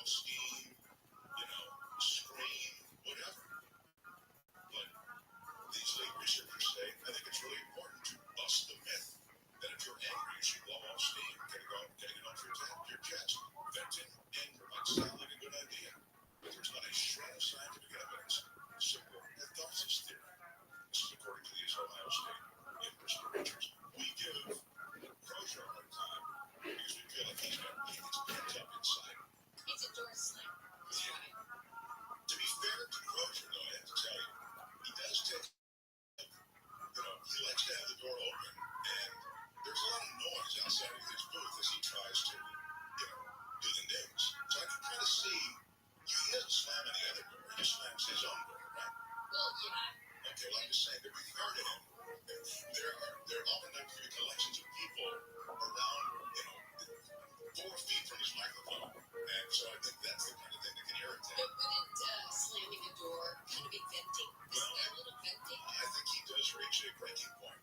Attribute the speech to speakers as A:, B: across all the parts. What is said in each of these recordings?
A: steam, scream, whatever. But these league researchers say, I think it's really important to bust the myth that if you're angry, you should blow off steam, getting it off your chest. Venting anger might sound like a good idea, but there's not a shred of scientific evidence to support catharsis theory. This is according to these Ohio State University researchers. We give Crozier a hard time because we feel like it's pent up inside.
B: It's a door slam.
A: Yeah. To be fair to Crozier, though, I have to tell you, he does take, he likes to have the door open, and there's a lot of noise outside of his booth as he tries to, do the news. So I can kind of see, he doesn't slam any other door, he just slams his own door, right?
B: Well, yeah.
A: Okay, well, I'm just saying, to be fair to him, there often have to be collections of people around, 4 feet from his microphone, and so I think that's the kind of thing that can irritate.
B: But wouldn't slamming a door kind of be venting? Isn't that a little venting?
A: I think he does reach a breaking point.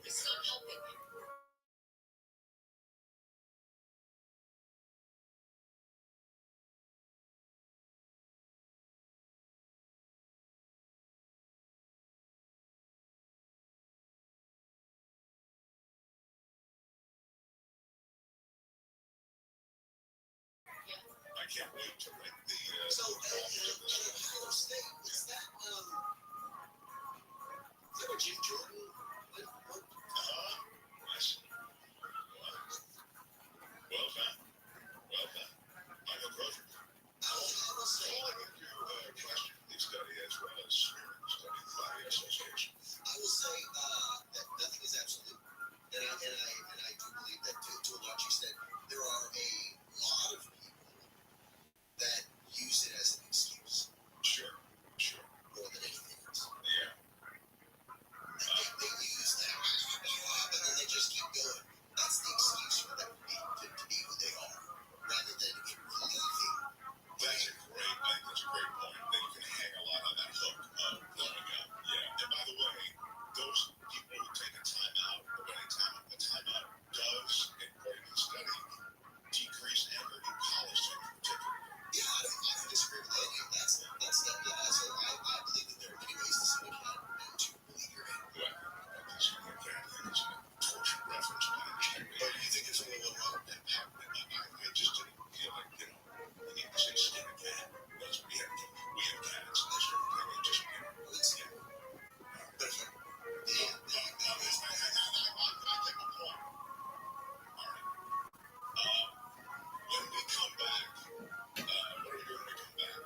B: It's not helping him.
A: I can't wait to write the.
C: Ohio State, is that where Jim Jordan?
A: Nice. Well done. Michael Crozier.
C: Ohio State.
A: Calling into question the study as well as smearing the study by the association.
C: I will say that nothing is absolute, and I do believe that to a large extent there are a lot of people that use it as an excuse.
A: Sure.
C: More than anything else.
A: Yeah.
C: They use that, and then they just keep going. That's the excuse for them to be who they are, rather than believing.
A: That's a great point. That you can hang a lot on that hook of blowing up. Yeah. And by the way, those people who take a timeout, or any time a timeout does, according to the study, decrease anger in college students particularly.
C: Yeah, I don't disagree with any of that stuff. So I believe that there are many ways to skin a cat and to believe your anger.
A: Well, I think it's a torture reference, but I understand.
C: But you think it's a little wrong?
A: I just didn't feel like, you need to say skin a cat. Because we have cats, and that's everything. It just,
C: Let's get it. But
A: I take a point. All right. When we come back, what are we doing when we come back?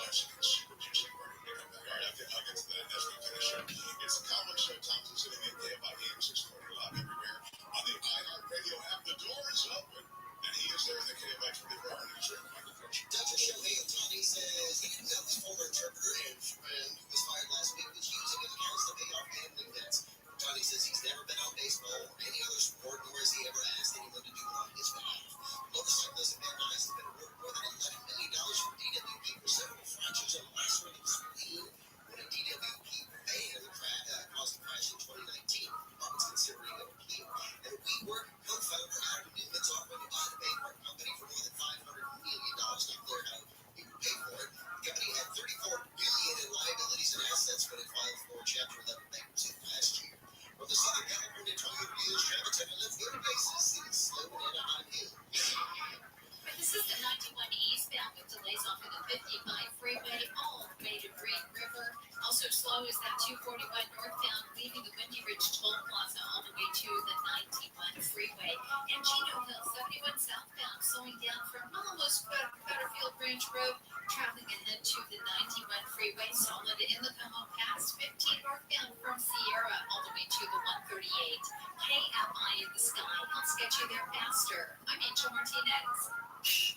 A: Actually, let's see what you say. Where we come back? All right, I'll get to that as we finish up. It's the Common Show. Thompson sitting in KFI AM 640 live everywhere on the iHeartRadio app. The door is open, and he is there in the KFI 24-hour newsroom. Michael Crozier.
C: Dr. Shohei Ohtani says he didn't know his former interpreter and who was fired last week was using his accounts to pay off gambling debts. Ohtani says he's never been on baseball or any other sport, nor has he ever asked anyone to do it on his behalf. Motorcyclist Van Nuys has been awarded more than $11 million from DWP for several fractures and lacerating spleen when a DWP van caused a crash in 2019. Bob is considering an appeal. And WeWork co-founder Adam Newman's offering to buy the Bayport company for more than $500 million. Not clear how he would pay for it. The company had $34 billion in liabilities and assets when it filed for Chapter 11 bankruptcy last year. From the Southern California Toyota dealers, Travis and let's go to bases in slow and Anaheim Hills.
B: This is the 91 eastbound with delays off of the 55 freeway all the way to Green River. Also slow is that 241 northbound leaving the Windy Ridge Toll Plaza all the way to the 91 freeway. And Chino Hill 71 southbound slowing down from almost Butterfield Branch Road, traveling ahead to the 91 freeway. Solid in the Como Pass, 15 northbound from Sierra all the way to the 138. KFI in the sky helps get you there faster. I'm Angel Martinez.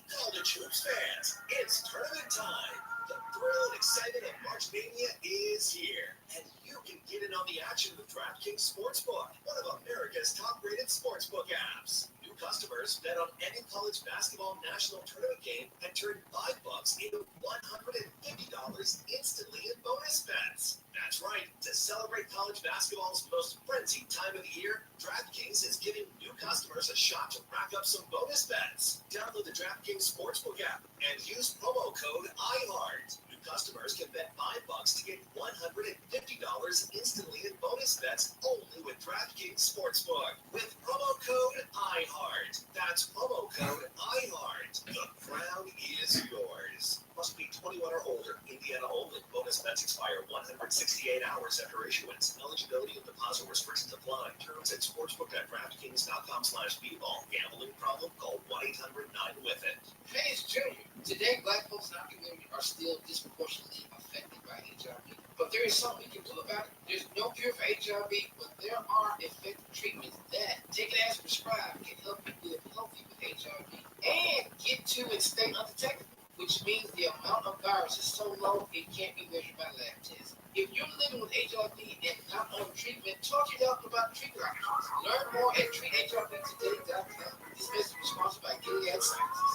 D: College hoops fans, it's tournament time. The thrill and excitement of March Mania is here, and you can get in on the action with DraftKings Sportsbook, one of America's top-rated sportsbook apps. New customers bet on any college basketball national tournament game and turn $5 into $150 instantly in bonus bets. That's right. To celebrate college basketball's most frenzied time of the year, DraftKings is giving new customers a shot to rack up some bonus bets. Download the DraftKings Sportsbook app and use promo code IHEART. New customers can bet $5 to get $150 instantly in bonus bets only with DraftKings Sportsbook. With promo code IHEART. That's promo code IHEART. The crown is yours. Must be 21 or older. Indiana only. Bonus bets expire 168 hours after issuance. Eligibility and deposit restrictions apply. Terms at sportsbook.draftkings.com/bball. Gambling problem? Call 1-800-9-WITH-IT.
E: Hey, it's Junior. Today, Black folks in our community are still disproportionately affected by HIV. But there is something we can do about it. There's no cure for HIV, but there are effective treatments that, taken as prescribed, can help you live healthy with HIV and get to and stay undetectable, which means the amount of virus is so low it can't be measured by lab tests. If you're living with HIV and not on treatment, talk to your doctor about treatment options. Learn more at treathivtoday.com. This message was sponsored by Gilead Sciences.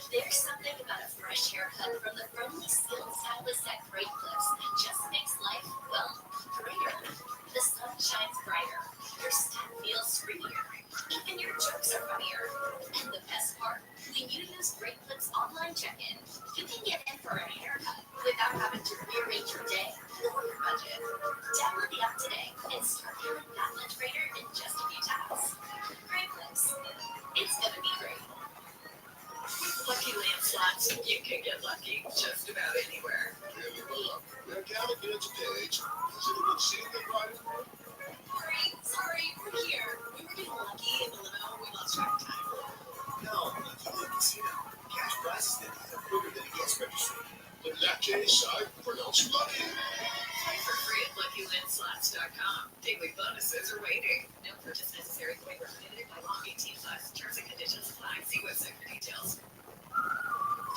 B: There's something about a fresh haircut from the friendly skilled stylists at Great Clips that just makes life, well, greater. The sun shines brighter. Your skin feels springier. Even your jokes are funnier. And the best part, when you use Great Clips online check-in, you can get in for a haircut without having to rearrange your day or your budget. Download the app today and start feeling that much greater in just a few taps. Great Clips. It's gonna be great. With Lucky Land Slots, you can get lucky just about anywhere.
A: Here we go. Now, count again today. Is it a good scene that right?
B: Sorry, we're here. We were getting lucky in the limo. We lost track of time.
D: No, Lucky Land Casino. Cash prizes that are quicker than a guest registry.
A: In that case, I pronounce you lucky.
B: Play for free at LuckyLandSlots.com. Daily bonuses are waiting. No purchase necessary. Void where prohibited by law. 18+. Terms and conditions apply. See website for details.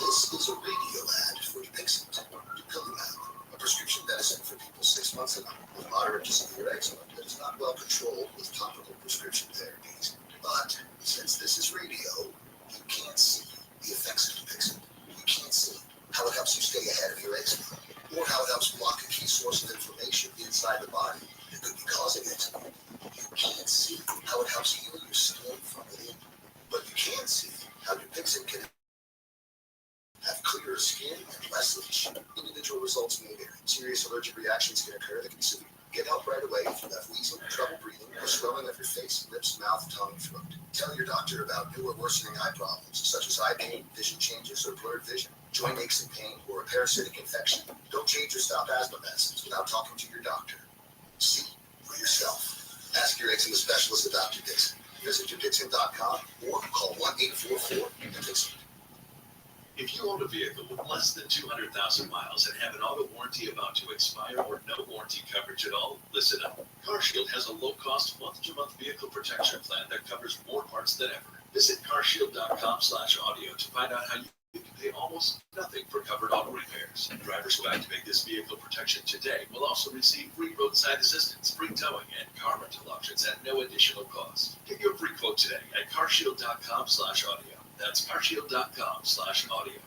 C: This is a radio ad for Dupixent. Dupilumab, a prescription medicine for people 6 months and up with moderate to severe eczema that is not well controlled with topical prescription therapies. But since this is radio, you can't see the effects of Dupixent. You can't see how it helps you stay ahead of your eczema, or how it helps block a key source of inflammation inside the body that could be causing eczema. You can't see how it helps heal your skin from within, but you can see how Dupixent can have clearer skin and less leash. Individual results may vary. Serious allergic reactions can occur that can be severe. Get help right away if you have wheezing, trouble breathing, or swelling of your face, lips, mouth, tongue, throat. Tell your doctor about new or worsening eye problems, such as eye pain, vision changes, or blurred vision, joint aches and pain, or a parasitic infection. Don't change or stop asthma medicines without talking to your doctor. See for yourself. Ask your eczema specialist about Dupixent. Visit Dupixent.com or call 1-844-DUPIXENT.
F: If you own a vehicle with less than 200,000 miles and have an auto warranty about to expire or no warranty coverage at all, listen up. CarShield has a low-cost month-to-month vehicle protection plan that covers more parts than ever. Visit carshield.com/audio to find out how you can pay almost nothing for covered auto repairs. Drivers who activate this vehicle protection today will also receive free roadside assistance, free towing, and car rental options at no additional cost. Get your free quote today at carshield.com/audio. That's carshield.com/audio.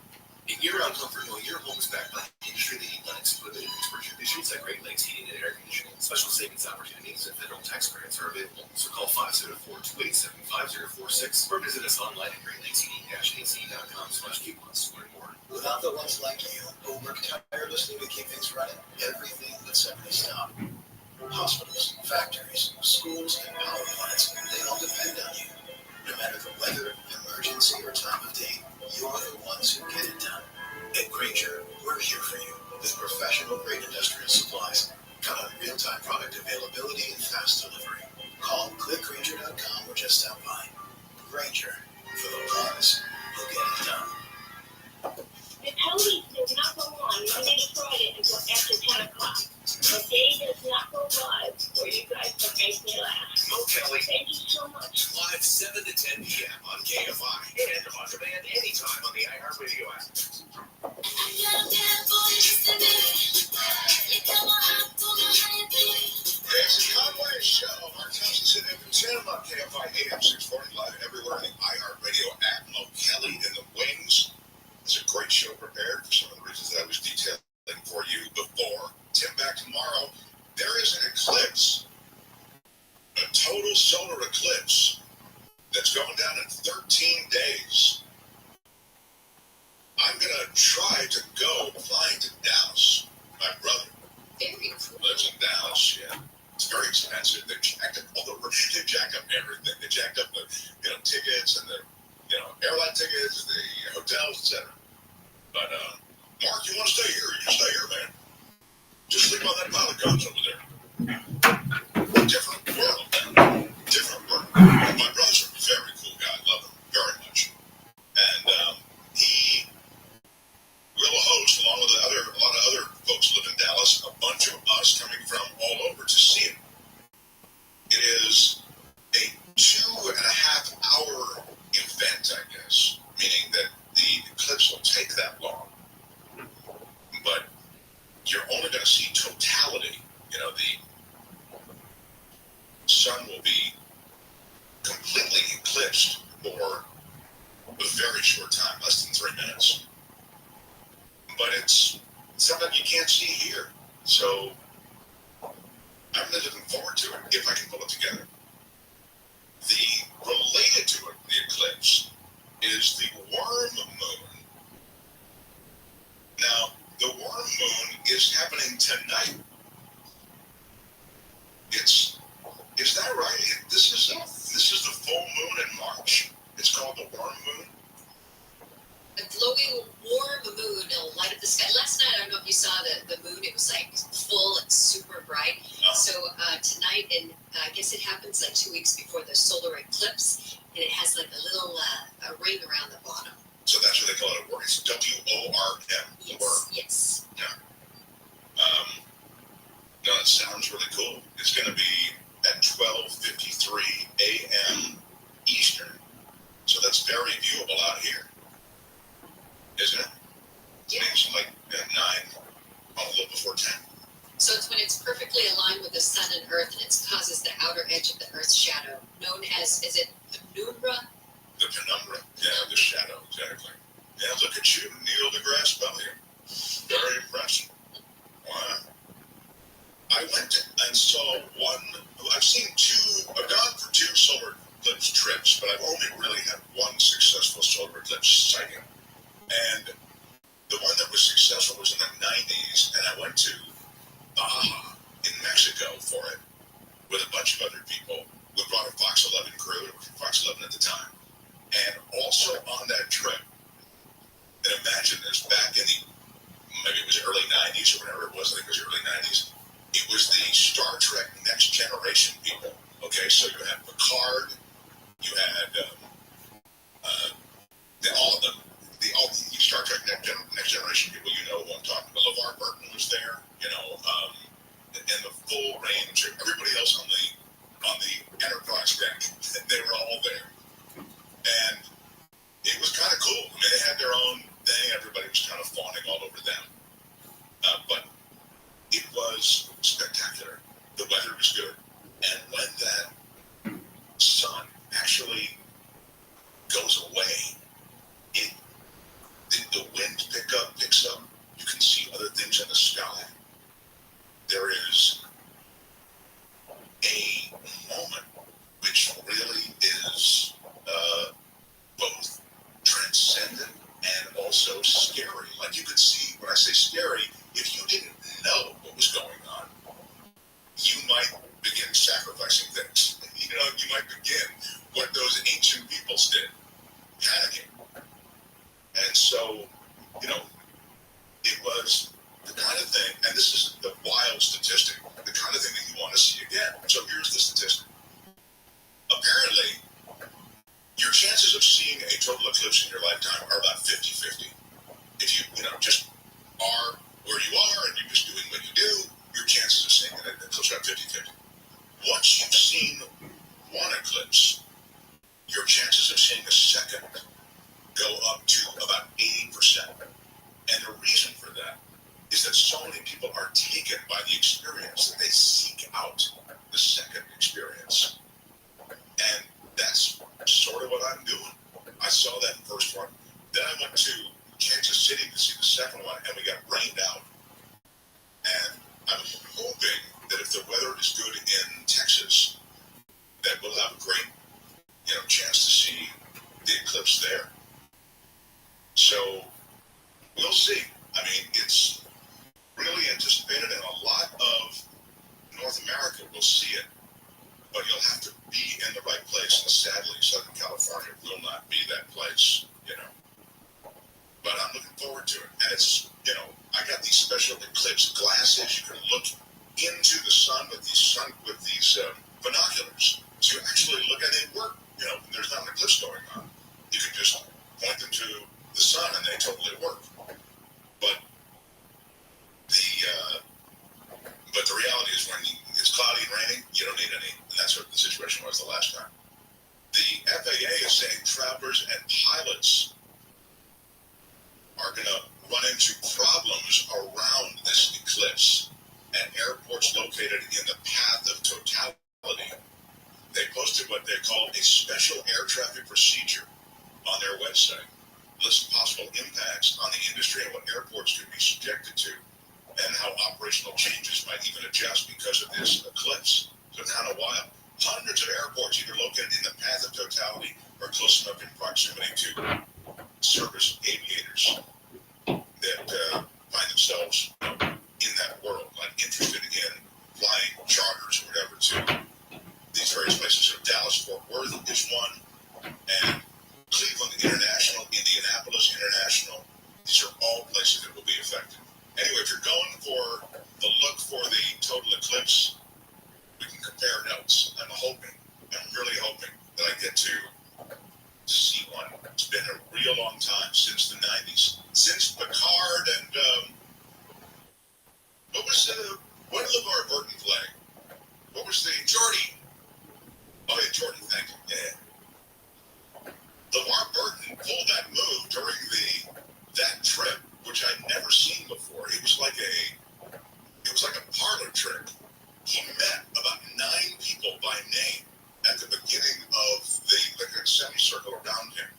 G: In year-round comfort, knowing your home is backed by industry-leading Lennox equipment and expert conditions at Great Lakes Heating and Air Conditioning. Special savings opportunities and federal tax credits are available. So call 504-287-5046 or visit us online at greatlakeseating-ac.com/coupons to learn more.
C: Without the ones like you who work tirelessly to keep things running, everything would simply stop. Hospitals, factories, schools, and power plants, they all depend on you. No matter the weather, emergency, or time of day, you're the ones who get it done. At Grainger, we're here for you with professional-grade industrial supplies. Count on real-time product availability and fast delivery. Call clickgrainger.com or just stop by. Grainger, for the ones who get it done.
H: The police does not go on Monday to Friday until after 10 o'clock. The day does not go by where you guys can make me laugh.
G: Okay.
H: Thank you so much.
G: Live 7 to 10 p.m. on KFI and on demand anytime on the iHeartRadio app.
A: It's the Conway Show. Our Townsend City FM 10 on KFI AM 640 live and everywhere on the iHeartRadio app. tickets, the hotels, etc. But Mark, you want to stay here? You can stay here, man. Just sleep on that pile of guns over there. Different world, man. Different world. My brother's a very cool guy. Love him very much. And he will host, along with a lot of other folks who live in Dallas, a bunch of us coming from all over to see him. It is a 2.5 hour event, I guess, meaning that the eclipse will take that long. But you're only going to see totality. You know, the sun will be completely eclipsed for a very short time, less than 3 minutes. But it's something you can't see here. So I'm really looking forward to it if I can pull it together. Related to it, the eclipse, is the worm moon. Now, the worm moon is happening tonight. Is that right? This is the full moon in March. It's called the worm moon.
B: A glowing warm moon will light up the sky. Last night, I don't know if you saw the moon. It was like full and super bright. So tonight, and I guess it happens like 2 weeks before the solar eclipse, and it has like a little a ring around the bottom.
A: So that's what they call it a worm. It's WORM.
B: Yes.
A: Worm.
B: Yes.
A: Yeah. No, it sounds really cool. It's going to be at 12:53 a.m. Eastern. So that's very viewable out here, isn't it?
B: Yeah.
A: It's like 9, a little before 10.
B: So it's when it's perfectly aligned with the sun and earth, and it causes the outer edge of the earth's shadow, known as, is it penumbra?
A: The penumbra. Yeah, the shadow, exactly. Yeah, look at you, Neil deGrasse Tyson. Very impressive. Wow. I went and saw one. I've gone for 2 solar eclipse trips, but I've only really had one successful solar eclipse sighting. And the one that was successful was in the 90s, and I went to Baja in Mexico for it with a bunch of other people. We brought a Fox 11 crew, it was Fox 11 at the time. And also on that trip, and imagine this, back in maybe it was early 90s or whatever it was, I think it was early 90s, it was the Star Trek Next Generation people. Okay, so you had Picard, you had all the Star Trek Next Generation people. You know who I'm talking about. LeVar Burton was there, you know, and the full range of everybody else on the Enterprise deck. They were all there, and it was kind of cool. I mean, they had their own thing. Everybody was kind of fawning all over them, but it was spectacular. The weather was good, and when that sun actually goes away, the wind picks up. You can see other things in the sky. There is a moment which really is both transcendent and also scary. Like you could see, when I say scary, if you didn't know what was going on, you might begin sacrificing things. You know, you might begin what those ancient peoples did, panicking. And so, you know, it was the kind of thing, and this is the wild statistic, the kind of thing that you want to see again. So here's the statistic. Apparently, your chances of seeing a total eclipse in your lifetime are about 50-50. If you just are where you are and you're just doing what you do, your chances of seeing an eclipse are 50-50. Once you've seen one eclipse, your chances of seeing a second go up to about 80%. And the reason for that is that so many people are taken by the experience that they seek out the second experience. And that's sort of what I'm doing. I saw that first one. Then I went to Kansas City to see the second one, and we got rained out. And I'm hoping that if the weather is good in Texas, that we'll have a great, chance to see the eclipse there. So we'll see. I mean, it's really anticipated, and a lot of North America will see it, but you'll have to be in the right place. And sadly, Southern California will not be that place. it's, I got these special eclipse glasses. You can look into the sun with these binoculars. So you actually look at it work. When there's not an eclipse going on, you can just point them to the sun and they totally work. But the reality is when it's cloudy and raining, you don't need any. And that's what the situation was the last time. The FAA is saying travelers and pilots are going to run into problems around this eclipse at airports located in the path of totality. They posted what they call a special air traffic procedure on their website. Lists possible impacts on the industry and what airports could be subjected to, and how operational changes might even adjust because of this eclipse. So kind of wild. Hundreds of airports either located in the path of totality or close enough in proximity to service aviators that find themselves in that world, like interested in flying charters or whatever to these various places. So Dallas Fort Worth is one, and Cleveland International, Indianapolis International. These are all places that will be affected. Anyway, if you're going for the look for the total eclipse, we can compare notes. I'm really hoping that I get to see one. It's been a real long time, since the 90s. Since Picard and, what did LeVar Burton play? What was the, Geordie? Oh yeah, Geordie, thank you, yeah. LeVar Burton pulled that move during that trip, which I'd never seen before. It was like a parlor trick. He met about 9 people by name at the beginning of the semicircle around him.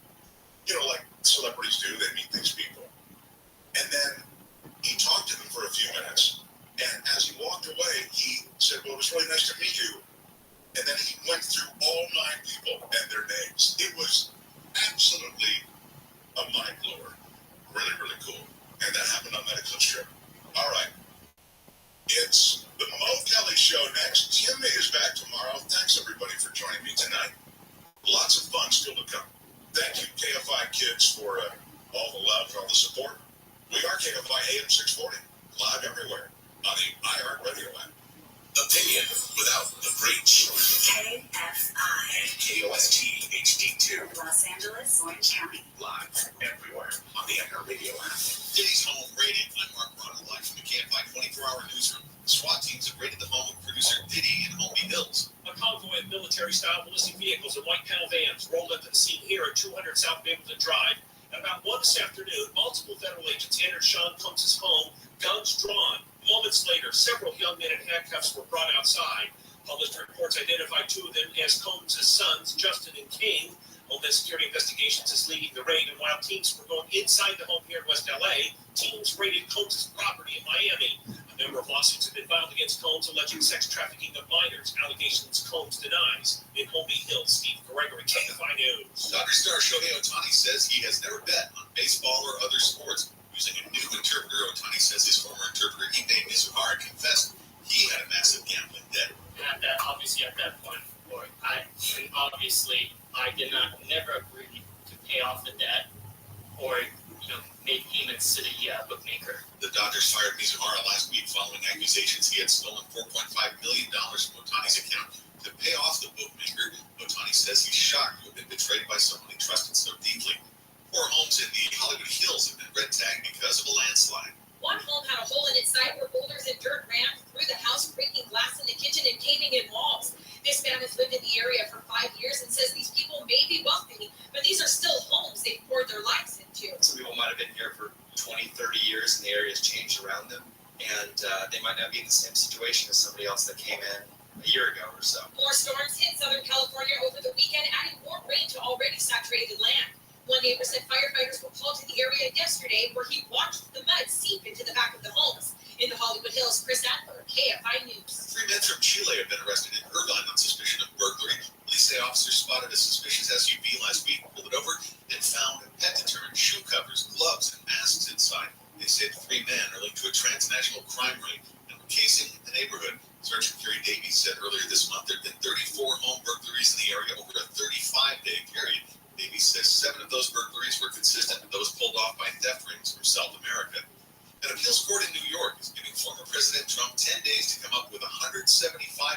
A: Like celebrities do, they meet these people. And then he talked to them for a few minutes. And as he walked away, he said, well, it was really nice to meet you. And then he went through all 9 people and their names. It was absolutely a mind blower. Really, really cool. And that happened on that eclipse trip. All right. It's the Mo Kelly Show next. Timmy is back tomorrow. Thanks, everybody, for joining me tonight. Lots of fun still to come. Thank you, KFI kids, for all the love, all the support. We are KFI AM 640, live everywhere on the iHeartRadio app.
G: Opinion without the preach.
I: KFI.
G: And KOST HD2.
I: Los Angeles, Orange County.
G: Live everywhere on the iHeartRadio app. Diddy's home raided. I'm Mark Ronald, live from the KFI 24-hour newsroom. SWAT teams have raided the home of producer Diddy in Homey Hills.
J: A convoy of military-style ballistic vehicles and white panel vans rolled up to the scene here at 200 South Mapleton Drive. At about 1 this afternoon, multiple federal agents entered Sean Combs' home, guns drawn. Moments later, several young men in handcuffs were brought outside. Published reports identified 2 of them as Combs' sons, Justin and King. Homeland Security Investigations is leading the raid, and while teams were going inside the home here in West LA, teams raided Combs' property in Miami. A number of lawsuits have been filed against Combs alleging sex trafficking of minors, allegations Combs denies. In Homey Hills, Steve Gregory, KFI News.
G: Dodger star Shohei Ohtani says he has never bet on baseball or other sports. Using a new interpreter, Ohtani says his former interpreter, Hideo Mizuhara, confessed he had a massive gambling debt.
K: At that point, I did never agree to pay off the debt or make payments to the bookmaker.
G: The Dodgers fired Mizuhara last week following accusations he had stolen $4.5 million from Ohtani's account to pay off the bookmaker. Ohtani says he's shocked to have been betrayed by someone he trusted so deeply. 4 homes in the Hollywood Hills have been red tagged because of a landslide.
B: One home had a hole in its side where boulders and dirt ran through the house, breaking glass in the kitchen and caving in walls. This man has lived in the area for 5 years and says these people may be wealthy, but these are still homes they've poured their lives into.
L: Some people might have been here for 20, 30 years and the area has changed around them, and they might not be in the same situation as somebody else that came in a year ago or so.
B: More storms hit Southern California over the weekend, adding more rain to already saturated land. One neighbor said firefighters were called to the area yesterday where he watched the mud seep into the back of the homes. In the Hollywood Hills, Chris Adler, KFI News.
G: 3 men from Chile have been arrested in Irvine on suspicion of burglary. Police say officers spotted a suspicious SUV last week, pulled it over, and found pet-deterrent shoe covers, gloves, and masks inside. They say the 3 men are linked to a transnational crime ring and were casing the neighborhood. Sergeant Kerry Davies said earlier this month there have been 34 home burglaries in the area over a 35-day period. Davies says 7 of those burglaries were consistent with those pulled off by theft rings from South America. An appeals court in New York is giving former President Trump 10 days to come up with $175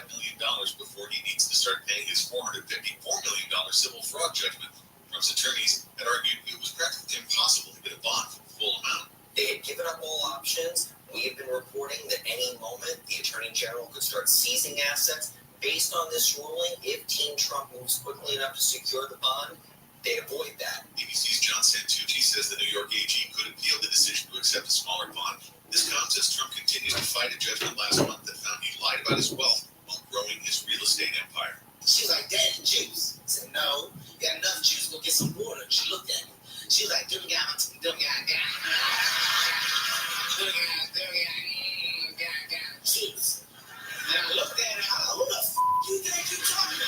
G: million before he needs to start paying his $454 million civil fraud judgment. Trump's attorneys had argued it was practically impossible to get a bond for the full amount.
C: They had given up all options. We have been reporting that any moment the Attorney General could start seizing assets. Based on this ruling, if Team Trump moves quickly enough to secure the bond, they avoid that.
G: ABC's John Santucci says the New York AG could appeal the decision to accept a smaller bond. This comes as Trump continues to fight a judgment last month that found he lied about his wealth while growing his real estate empire.
C: She was like, "Daddy, juice." I said, "No, you got enough juice, go get some water." She looked at me. She was like, "Juice." And I looked at her, who the f*** do you think you're talking to?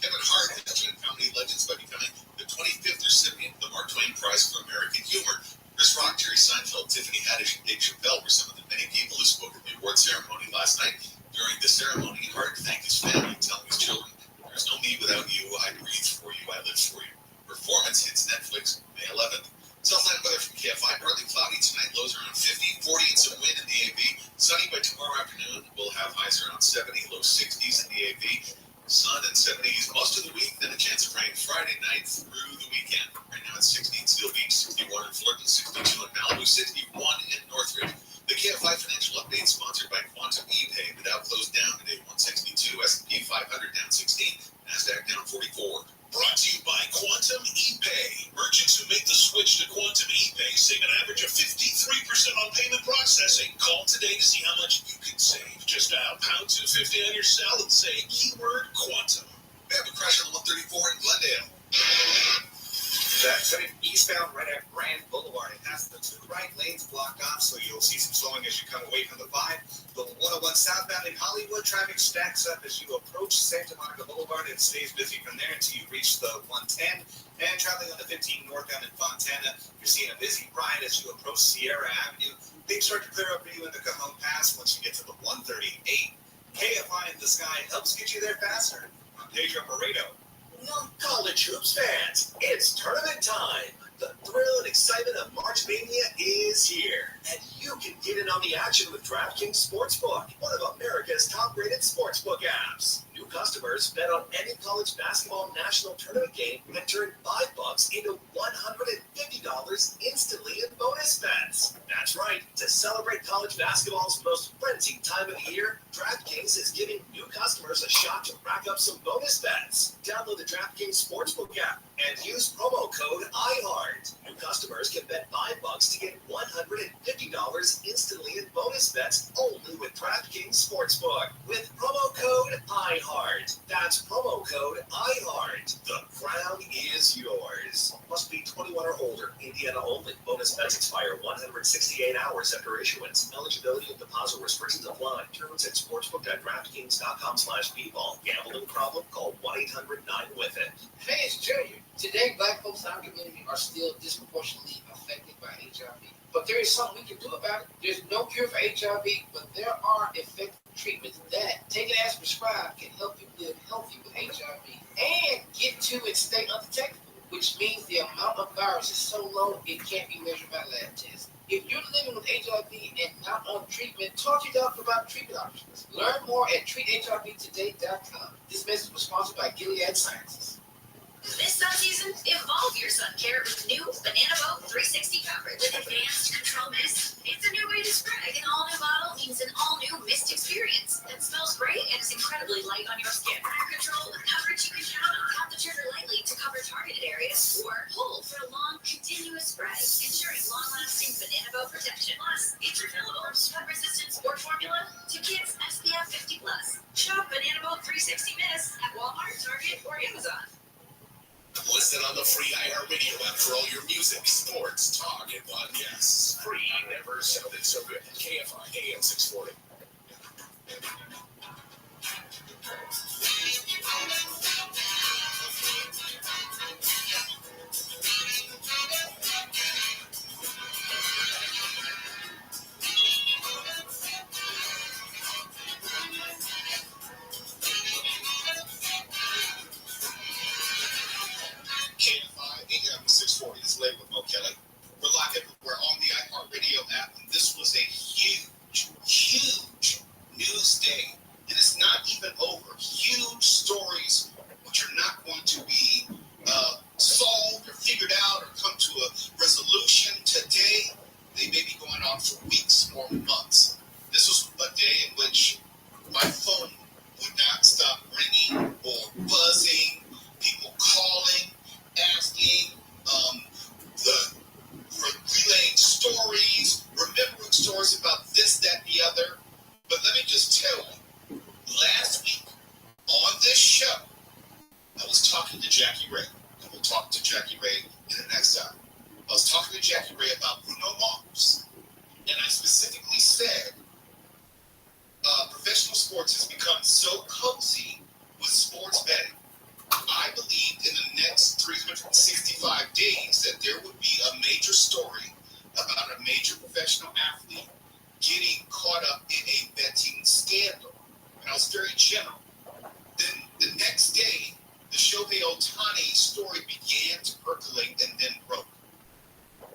G: Kevin Hart has joined comedy legends by becoming the 25th recipient of the Mark Twain Prize for American Humor. Chris Rock, Jerry Seinfeld, Tiffany Haddish, and Dave Chappelle were some of the many people who spoke at the award ceremony last night. During the ceremony, Hart thanked his family, telling his children, "There's no me without you. I breathe for you. I live for you." Performance hits Netflix May 11th. Southland weather from KFI, partly cloudy tonight, lows around 50, 40 and some wind in the AV. Sunny by tomorrow afternoon, we'll have highs around 70, low 60s in the AV. Sun and 70s most of the week, then a chance of rain Friday night through the weekend. Right now it's 60 in Seal Beach, 61 in Fullerton, 62 in Malibu, 61 in Northridge. The KFI Financial Update sponsored by Quantum ePay. The Dow closed down today, 162, S&P 500 down 16, NASDAQ down 44.
J: Brought to you by Quantum ePay. Merchants who make the switch to Quantum ePay save an average of 53% on payment processing. Call today to see how much you can save. Just dial #250 on your cell and say keyword Quantum.
G: We have a crash on 134 in Glendale.
M: That's heading eastbound right at Grand Boulevard. It has the two right lanes blocked off, so you'll see some slowing as you come away from the 5. The 101 southbound in Hollywood, traffic stacks up as you approach Santa Monica Boulevard. It stays busy from there until you reach the 110. And traveling on the 15 northbound in Fontana, you're seeing a busy ride as you approach Sierra Avenue. Things start to clear up for you in the Cajon Pass once you get to the 138. KFI in the Sky helps get you there faster. I'm Pedro Moreno.
D: College hoops fans, it's tournament time. The thrill and excitement of March Mania is here, and you can get in on the action with DraftKings Sportsbook, one of America's top-rated sportsbook apps. New customers bet on any college basketball national tournament game and turn $5 into $150 instantly in bonus bets. That's right. To celebrate college basketball's most frenzied time of the year, DraftKings is giving new customers a shot to rack up some bonus bets. Download the DraftKings Sportsbook app and use promo code IHEART. New customers can bet $5 to get $150 instantly in bonus bets only with DraftKings Sportsbook with promo code IHEART. That's promo code IHEART. The crown is yours. Must be 21 or older. Indiana only. Bonus bets expire 168 hours after issuance. Eligibility and deposit restrictions apply. Terms at sportsbook.draftkings.com/bball. Gambling problem? Call 1-800-9-WITH-IT.
E: Hey, it's Junior. Today, Black folks in our community are still disproportionately affected by HIV. But there is something we can do about it. There's no cure for HIV, but there are effective treatments that, taken as prescribed, can help you live healthy with HIV and get to and stay undetectable, which means the amount of virus is so low it can't be measured by lab tests. If you're living with HIV and not on treatment, talk to your doctor about treatment options. Learn more at treathivtoday.com. This message was sponsored by Gilead Sciences.
B: This sun season, evolve your sun care with new Banana Boat 360 coverage. With advanced control mist, it's a new way to spray. An all-new bottle means an all-new mist experience that smells great and is incredibly light on your skin. Air control with coverage you can count on. Tap the trigger lightly to cover targeted areas or hold for a long, continuous spray, ensuring long-lasting Banana Boat protection. Plus, it's refillable, sweat-resistant sport formula to kids SPF 50+. Shop Banana Boat 360 Mist at Walmart, Target, or Amazon.
J: Listen on the free iHeartRadio app for all your music, sports, talk, and podcasts. Free never sounded so good. KFI AM 640.
G: KFI AM 640 is labeled with Mo Kelly. We're live everywhere on the iHeartRadio app, and this would be a major story about a major professional athlete getting caught up in a betting scandal. And I was very general. Then the next day, the Shohei Ohtani story began to percolate and then broke.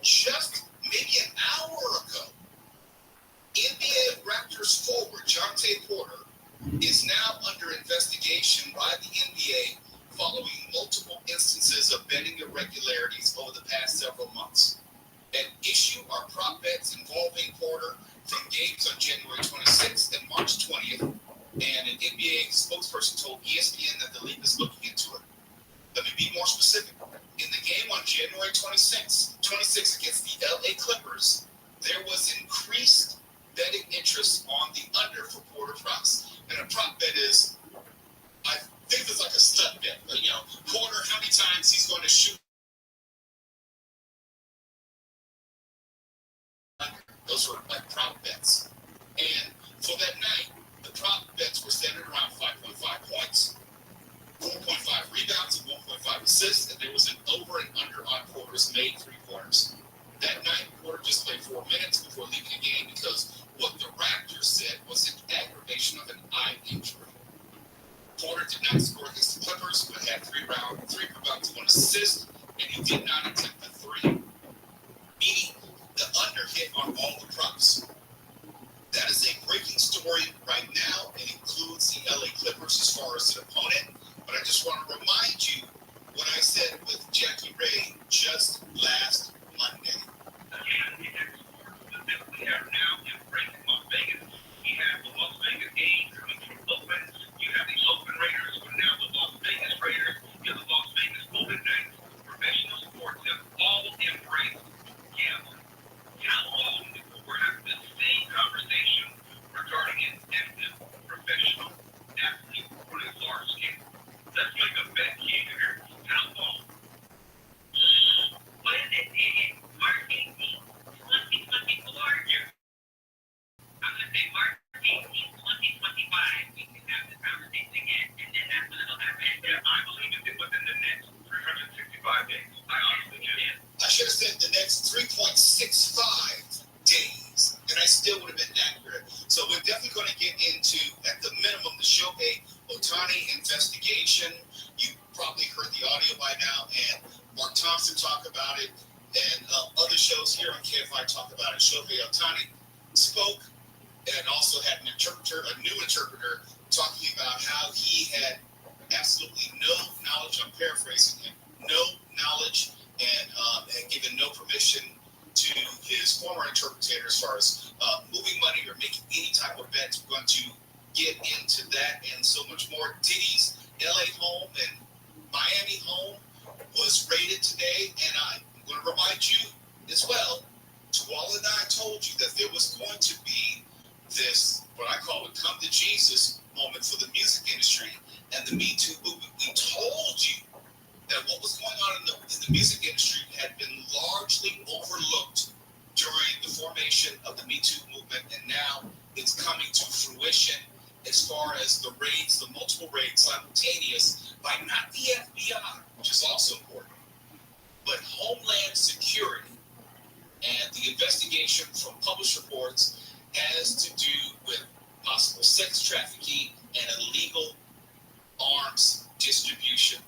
G: Just maybe an hour ago, NBA Raptors forward Jonte Porter is now under investigation by the NBA following multiple instances of betting irregularities over the past several months. At issue are prop bets involving Porter from games on January 26th and March 20th, and an NBA spokesperson told ESPN that the league is looking into it. Let me be more specific. In the game on January 26th against the LA Clippers, there was increased betting interest on the under for Porter props. And a prop bet is, I think it's like a stud bet. You know, Porter, how many times he's going to shoot. Those were like prop bets. And for that night, the prop bets were centered around 5.5 points, 4.5 rebounds, and 1.5 assists, and there was an over and under on Porter's made three-pointers. That night, Porter just played 4 minutes before leaving the game because what the Raptors said was an aggravation of an eye injury. Porter did not score against the Clippers, but had 3 rebounds, 1 assist, and he did not attempt the three, meaning the under hit on all the props. That is a breaking story right now. It includes the LA Clippers as far as an opponent, but I just want to remind you what I said with Jackie Ray just last Monday.
N: We have now embraced Las Vegas. We have the Las Vegas A's coming from Oakland. You have the Oakland Raiders, who are now the Las Vegas Raiders. You have the Las Vegas Golden Knights. Professional sports have all embraced gambling. How long before we're having the same conversation regarding an active professional athlete on a large scale? Let's make a bet here. How long? What is it? March 18th, 2024. I'm going to say March 18th, 2025. We can have this conversation again, and then that's when it'll happen. I believe it's within the next 365 days. I honestly do.
G: I should have said the next 3.65 days, and I still would have been accurate. So we're definitely going to get into, at the minimum, the Shohei Ohtani investigation. You probably heard the audio by now, and Mark Thompson talk about it, and other shows here on KFI talk about it. Shohei Ohtani spoke and also had an interpreter, a new interpreter, talking about how he had absolutely no knowledge, I'm paraphrasing him, no knowledge and given no permission to his former interpreter as far as moving money or making any type of bets. We're going to get into that and so much more. Diddy's LA home and Miami home was raided today, and I'm going to remind you as well, Tuwala and I told you that there was going to be this, what I call a come to Jesus moment for the music industry and the Me Too movement. We told you that what was going on in the music industry had been largely overlooked during the formation of the Me Too movement, and now it's coming to fruition as far as the raids, the multiple raids simultaneous by not the FBI, which is also important, but Homeland Security. And the investigation from published reports has to do with possible sex trafficking and illegal arms distribution.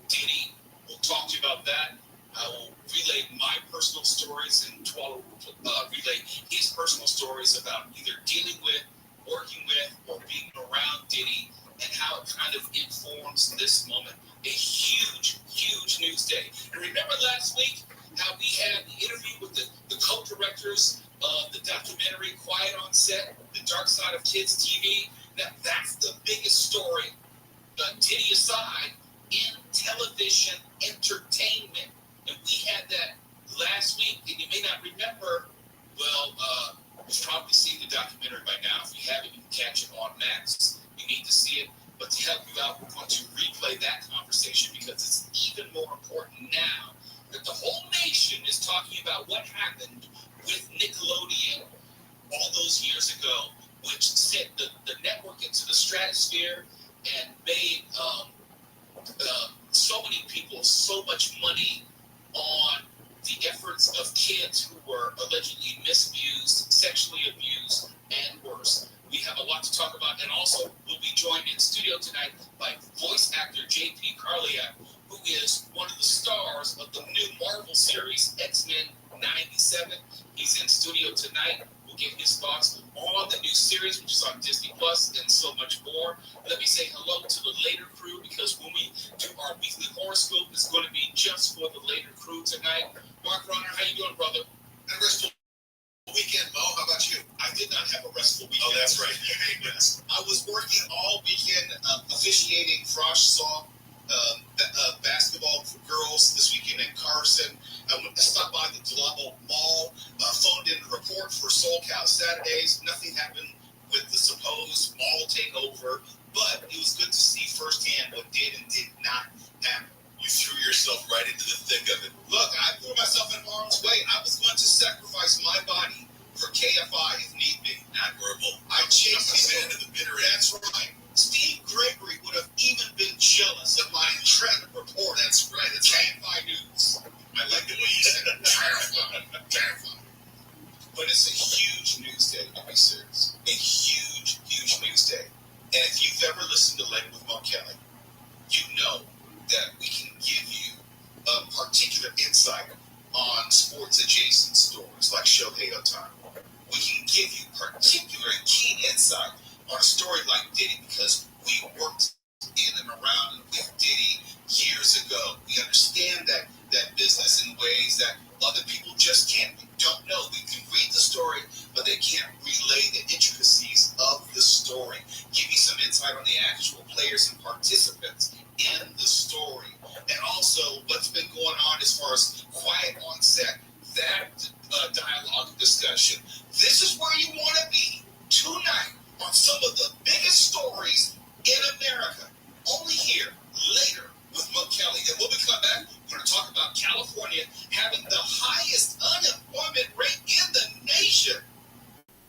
G: Diddy will talk to you about that. I will relay my personal stories, and Tuwala will relay his personal stories about either dealing with, working with, or being around Diddy, and how it kind of informs this moment. A huge, huge news day. And remember last week how we had the interview with the co-directors of the documentary Quiet on Set, The Dark Side of Kids TV? Now, that's the biggest story, Diddy aside, in television entertainment. And we had that last week, and you may not remember, well, you've probably seen the documentary by now. If you haven't, you can catch it on Max. You need to see it. But to help you out, we're going to replay that conversation because it's even more important now that the whole nation is talking about what happened with Nickelodeon all those years ago, which sent the network into the stratosphere and made so many people so much money on
J: the efforts of kids who were allegedly misused, sexually abused, and worse. We have a lot to talk about, and also we'll be joined in studio tonight by voice actor J.P. Carliak, who is one of the stars of the new Marvel series, X-Men 97. He's in studio tonight. We'll get his thoughts on the new series, which is on Disney Plus, and so much more. Let me say hello to the later crew, because when we do our weekly horoscope, it's going to be just for the later crew tonight. Mark Ronner, how you doing, brother?
G: And restful weekend, Mo. How about you?
J: I did not have a restful weekend.
G: Oh, that's right. Yes. I was working all weekend officiating Frosh Saw basketball for girls this weekend in Carson. I went to stop by the Delamo Mall, phoned in a report for Soul Cow Saturdays. Nothing happened with the supposed mall takeover, but it was good to see firsthand what did and did not happen. You threw yourself right into the thick of it. Look, I threw myself in harm's way. I was going to sacrifice my body for KFI if need be. Admirable. I chased him into the bitter end. That's right. Steve Gregory would have even been jealous of my intrepid report. That's right. It's KFI News. I like the way you said it. Terrifying. But it's a huge news day, to be serious. A huge, huge news day. And if you've ever listened to Lane with Mo Kelly, you know that we can give you a particular insight on sports-adjacent stories like Shohei Ohtani. We can give you particular and keen insight on a story like Diddy, because we worked in and around and with Diddy years ago. We understand that business in ways that other people just don't know. They can read the story, but they can't relay the intricacies of the story. Give you some insight on the actual players and participants in the story, and also what's been going on as far as quiet on set, that dialogue discussion. This is where you want to be tonight on some of the biggest stories in America. Only here, later, with Mo Kelly. And when we come back, we're going to talk about California having the highest unemployment rate in the nation.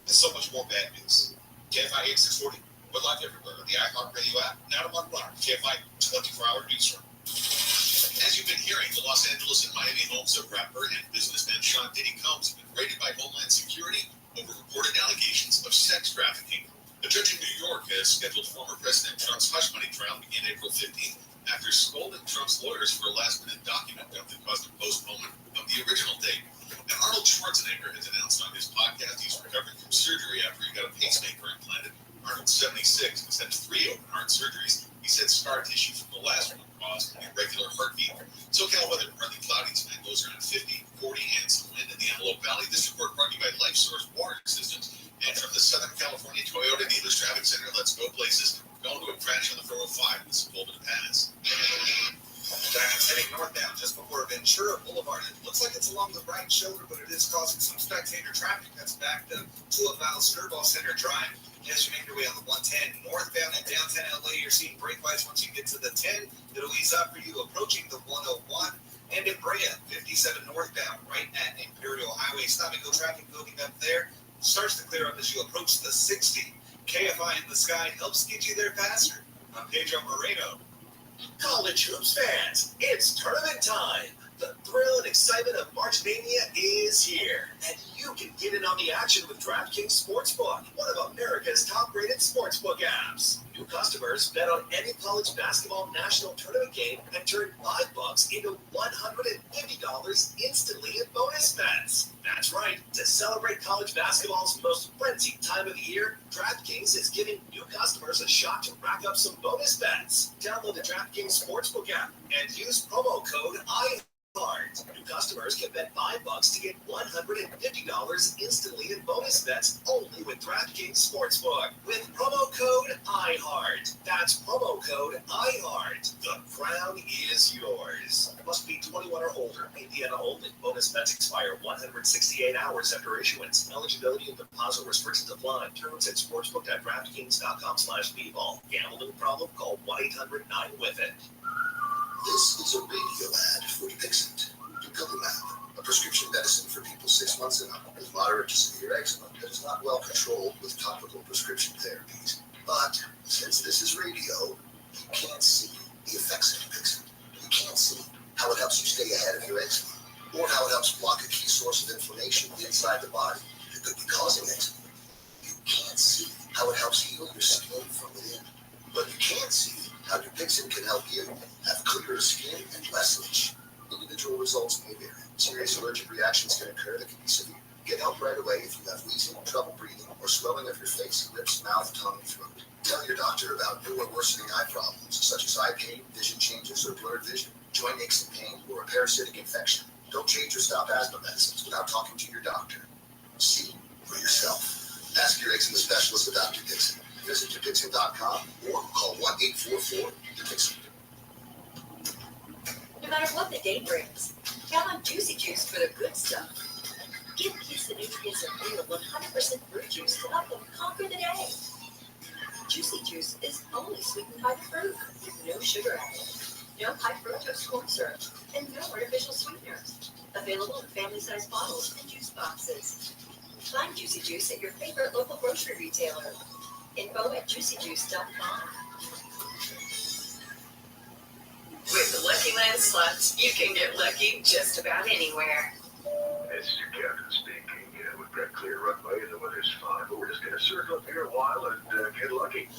G: And so much more bad news. KFI 8640. We're live everywhere on the iHeartRadio app. Now to Mark Ronner, KFI 24-hour newsroom. As you've been hearing, the Los Angeles and Miami homes of rapper and businessman Sean Diddy Combs have been raided by Homeland Security over reported allegations of sex trafficking. A judge in New York has scheduled former President Trump's hush money trial to begin April 15th after scolding Trump's lawyers for a last-minute document dump that caused a postponement of the original date. And Arnold Schwarzenegger has announced on his podcast he's recovering from surgery after he got a pacemaker implanted. Arnold's 76, has had 3 open heart surgeries. He said scar tissue from the last one caused an irregular heartbeat. SoCal weather partly cloudy tonight, lows around 50, 40, and some wind in the Antelope Valley. This report brought to you by Life Source Water Systems. And from the Southern California Toyota Dealers Traffic Center, let's go places. Going to a crash on the 405 in Sepulveda Pass.
M: Diane's heading northbound just before Ventura Boulevard. It looks like it's along the right shoulder, but it is causing some spectator traffic that's backed up to about Skirball Center Drive. As you make your way on the 110 northbound in downtown LA, you're seeing brake lights. Once you get to the 10, it'll ease up for you approaching the 101. And in Brea, 57 northbound, right at Imperial Highway. Stop and go traffic building up there. Starts to clear up as you approach the 60. KFI in the sky helps get you there faster. I'm Pedro Moreno.
D: College hoops fans, it's tournament time. The thrill and excitement of March Mania is here, and you can get in on the action with DraftKings Sportsbook, one of America's top-rated sportsbook apps. New customers bet on any college basketball national tournament game and turn $5 into $150 instantly in bonus bets. That's right. To celebrate college basketball's most frenzied time of the year, DraftKings is giving new customers a shot to rack up some bonus bets. Download the DraftKings Sportsbook app and use promo code IHEART. New customers can bet $5 to get $150 instantly in bonus bets only with DraftKings Sportsbook with promo code IHEART. That's promo code IHEART. The crown is yours. Must be 21 or older. Indiana only. Bonus bets expire 168 hours after issuance. Eligibility and deposit restrictions apply. Terms at sportsbook.draftkings.com/bball. Gambling problem? Call 1-800-9-WITH-IT.
A: This is a radio ad for Dixit. Dupilumab, a prescription medicine for people 6 months and up with moderate to severe eczema that is not well controlled with topical prescription therapies. But since this is radio, you can't see the effects of Dupixit. You can't see how it helps you stay ahead of your eczema.
C: or how it helps block a key source of inflammation inside the body that could be causing it. You can't see how it helps heal your skin from within, but you can see how Dupixent can help you have clearer skin and less itch. Individual results may vary. Serious allergic reactions can occur that can be severe. Get help right away if you have wheezing, trouble breathing, or swelling of your face, lips, mouth, tongue, and throat. Tell your doctor about new or worsening eye problems, such as eye pain, vision changes, or blurred vision, joint aches and pain, or a parasitic infection. Don't change or stop asthma medicines without talking to your doctor. See for yourself. Ask your eczema specialist about Dupixent. Visit Dupixent.com or call 1-844-DUPIXENT.
I: No matter what the day brings, count on Juicy Juice for the good stuff. Give kids the nutrients of real 100% fruit juice to help them conquer the day. Juicy Juice is only sweetened by the fruit, with no sugar added, no high fructose corn syrup, and no artificial sweeteners. Available in family-sized bottles and juice boxes. Find Juicy Juice at your favorite local grocery retailer. Info at juicyjuice.com. With the Lucky Land Slots, you can get lucky just about anywhere.
N: This is your captain speaking. We've got clear runway and the weather's fine, but we're just going to circle up here a while and get lucky.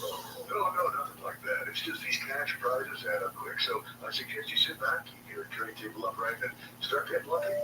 N: No, nothing like that. It's just these cash prizes add up quick, so I suggest you sit back, keep your tray table upright, and start getting lucky.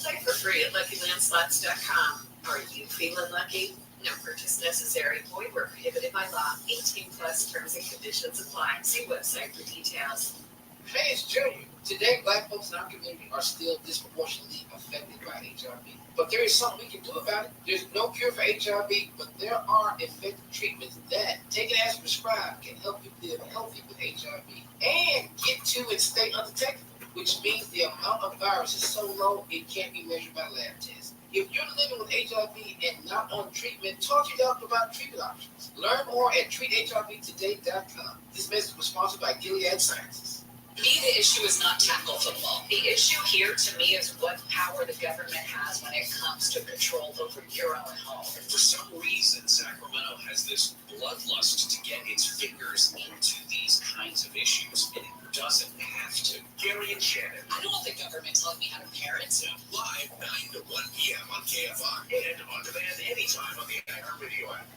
I: Play for free at LuckyLandSlots.com. Are you feeling lucky? No purchase necessary. Void where prohibited by law. 18+ terms and conditions apply. See website for details.
E: Hey, it's Junior. Today, black folks in our community are still disproportionately affected by HIV. But there is something we can do about it. There's no cure for HIV, but there are effective treatments that, taken as prescribed, can help you live healthy with HIV and get to and stay undetectable, which means the amount of virus is so low it can't be measured by lab tests. If you're living with HIV and not on treatment, talk to your doctor about treatment options. Learn more at treathivtoday.com. This message was sponsored by Gilead Sciences.
B: To me, the issue is not tackle football. The issue here to me is what power the government has when it comes to control over your own home.
J: For some reason, Sacramento has this bloodlust to get its fingers into these kinds of issues, and it doesn't have to. Gary and Shannon.
B: I don't want the government telling me how to parent.
J: Live 9 to 1 p.m. on KFI and on demand anytime on the iHeartRadio app.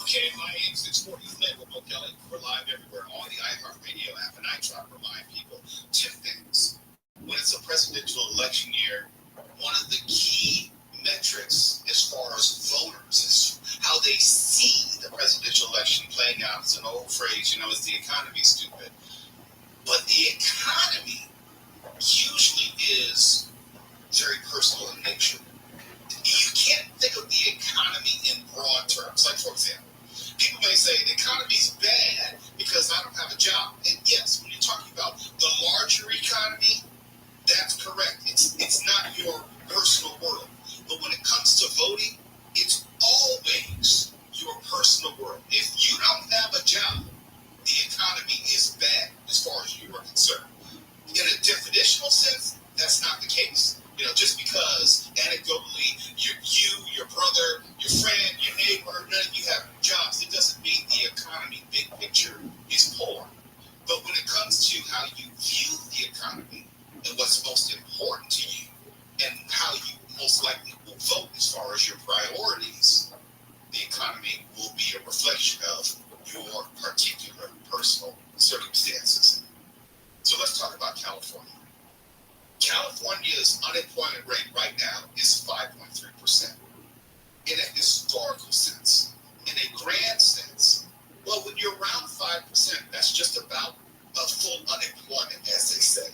G: Okay, my name's 640 Flynn with Bill Kelly. We're live everywhere on the iHeartRadio app, and I try to remind people 2 things. When it's a presidential election year, one of the key metrics as far as voters is how they see the presidential election playing out. It's an old phrase, is the economy stupid? But the economy usually is very personal in nature. You can't think of the economy in broad terms. Like, for example, people may say the economy's bad because I don't have a job. And yes, when you're talking about the larger economy, that's correct. It's not your personal world. But when it comes to voting, it's always your personal world. If you don't have a job, the economy is bad as far as you are concerned. In a definitional sense, that's not the case. Just because anecdotally your brother, your friend, your neighbor, none of you have jobs, it doesn't mean the economy, big picture, is poor. But when it comes to how you view the economy and what's most important to you and how you most likely will vote as far as your priorities, the economy will be a reflection of your particular personal circumstances. So let's talk about California. California's unemployment rate right now is 5.3%. In a historical sense, in a grand sense, well, when you're around 5%, that's just about a full unemployment, as they say.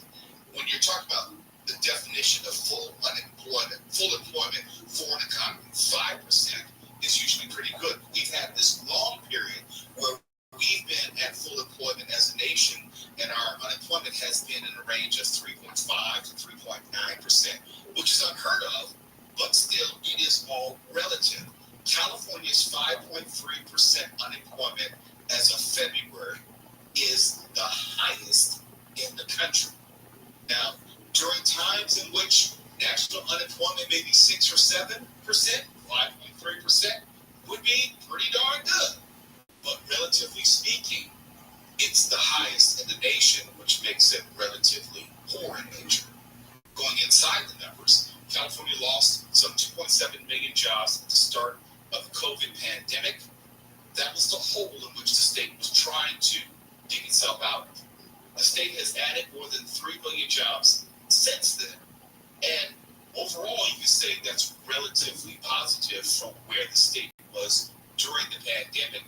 G: When you're talking about the definition of full employment for an economy, 5% is usually pretty good. We've had this long period where we've been at full employment as a nation, and our unemployment has been in a range of 3.5 to 3.9%, which is unheard of, but still it is all relative. California's 5.3% unemployment as of February is the highest in the country. Now, during times in which national unemployment may be 6 or 7%, 5.3% would be pretty darn good. But relatively speaking, it's the highest in the nation, which makes it relatively poor in nature. Going inside the numbers, California lost some 2.7 million jobs at the start of the COVID pandemic. That was the hole in which the state was trying to dig itself out of. The state has added more than 3 million jobs since then. And overall, you can say that's relatively positive from where the state was during the pandemic,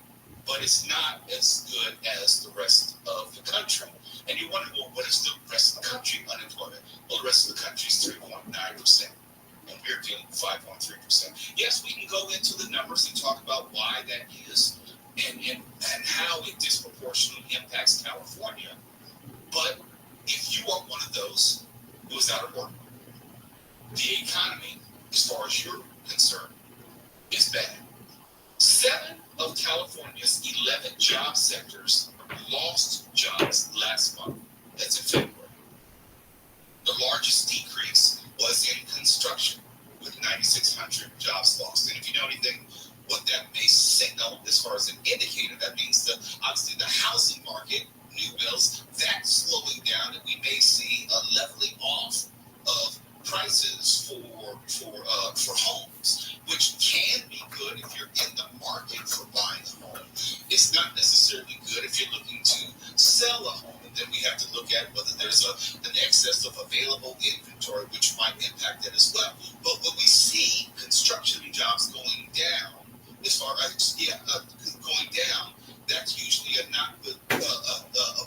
G: but it's not as good as the rest of the country. And you wonder, well, what is the rest of the country unemployment? Well, the rest of the country is 3.9%, and we're dealing with 5.3%. Yes, we can go into the numbers and talk about why that is and how it disproportionately impacts California. But if you are one of those who is out of work, the economy, as far as you're concerned, is bad. 7 of California's 11 job sectors lost jobs last month. That's in February. The largest decrease was in construction, with 9,600 jobs lost. And if you know anything, what that may signal as far as an indicator, that means that obviously the housing market, new builds, that's slowing down, and we may see a leveling off of prices for homes, which can be good if you're in the market for buying a home. It's not necessarily good if you're looking to sell a home, and then we have to look at whether there's an excess of available inventory, which might impact that as well. But when we see construction jobs going down, going down, that's usually a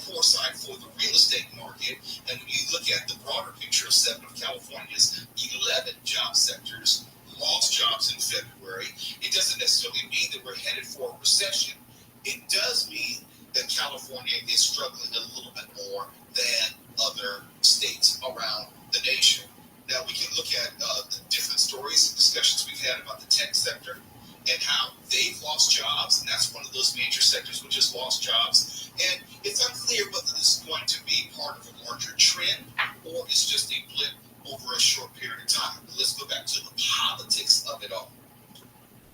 G: poor sign for the real estate market. And when you look at the broader picture of 7 of California's 11 job sectors lost jobs in February, it doesn't necessarily mean that we're headed for a recession. It does mean that California is struggling a little bit more than other states around the nation. Now, we can look at the different stories and discussions we've had about the tech sector and how they've lost jobs, and that's one of those major sectors which has lost jobs. And it's unclear whether this is going to be part of a larger trend or it's just a blip over a short period of time. But let's go back to the politics of it all.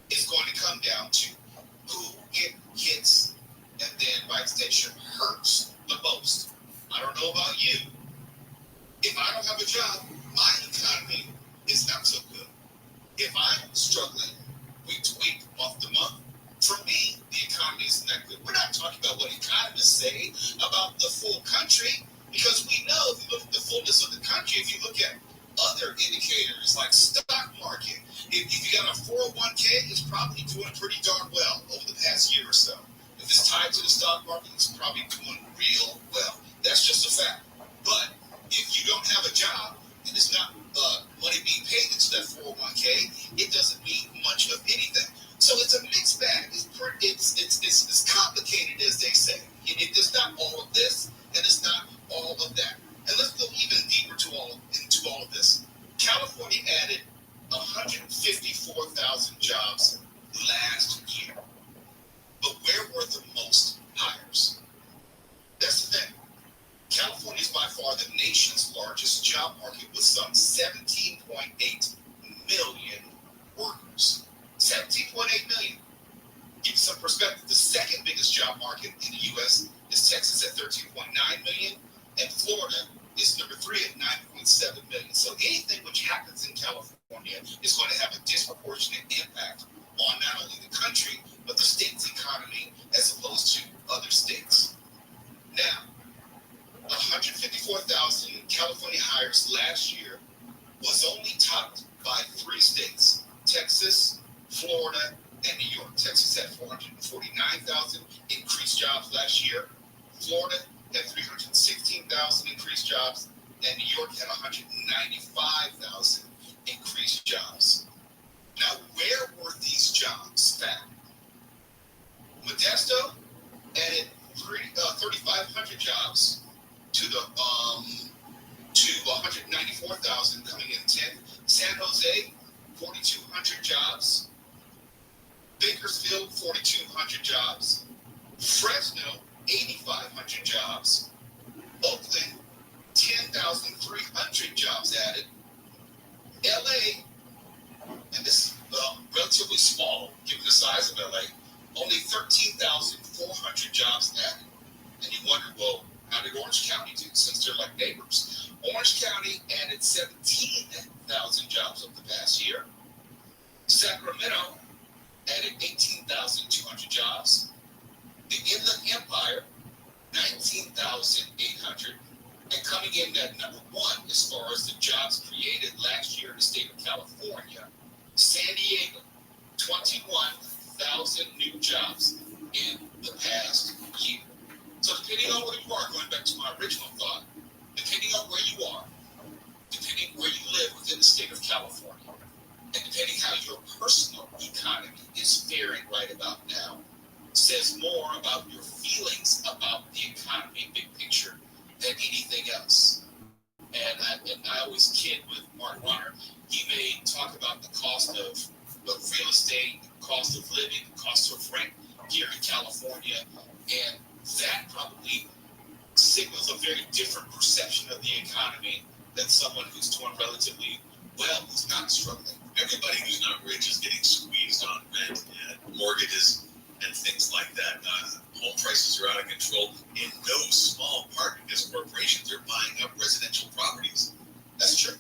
G: It's going to come down to who it hits and then by extension hurts the most. I don't know about you. If I don't have a job, my economy is not so good. If I'm struggling week to week, month to month, for me, the economy isn't that good. We're not talking about what economists say about the full country, because we know if you look at the fullness of the country, if you look at other indicators like stock market, if you got a 401k, it's probably doing pretty darn well over the past year or so. If it's tied to the stock market, it's probably doing real well. That's just a fact. But if you don't have a job and it's not money being paid into that 401k, it doesn't mean much of anything. So it's a mixed bag. It's complicated, as they say. It's not all of this, and it's not all of that. And let's go even deeper into all of this. California added 154,000 jobs last year. But where were the most hires? That's the thing. California is by far the nation's largest job market with some 17.8 million workers. 17.8 million. Give you some perspective, the second biggest job market in the U.S. is Texas at 13.9 million, and Florida is number 3 at 9.7 million. So anything which happens in California is going to have a disproportionate impact on not only the country, but the state's economy as opposed to other states. Now, 154,000 California hires last year was only topped by 3 states, Texas, Florida, and New York. Texas had 449,000 increased jobs last year. Florida had 316,000 increased jobs, and New York had 195,000 increased jobs. Now, where were these jobs found? Modesto added 3,500 jobs to 194,000 coming in 10th. San Jose, 4,200 jobs. Bakersfield, 4,200 jobs. Fresno, 8,500 jobs. Oakland, 10,300 jobs added. LA, and this is relatively small given the size of LA, only 13,400 jobs added. And you wonder, well, how did Orange County do since they're like neighbors? Orange County added 17,000 jobs over the past year. Sacramento added 18,200 jobs. The Inland Empire, 19,800. And coming in at number one as far as the jobs created last year in the state of California, San Diego, 21,000 new jobs in the past year. So depending on where you are, going back to my original thought, depending on where you are, depending where you live within the state of California, and depending how your personal economy is faring right about now, says more about your feelings about the economy, big picture, than anything else. And I always kid with Mark Runner. He may talk about the cost of real estate, cost of living, cost of rent here in California, and that probably signals a very different perception of the economy than someone who's doing relatively well, who's not struggling.
F: Everybody who's not rich is getting squeezed on rent and mortgages and things like that. Home prices are out of control in no small part because corporations are buying up residential properties.
G: That's true.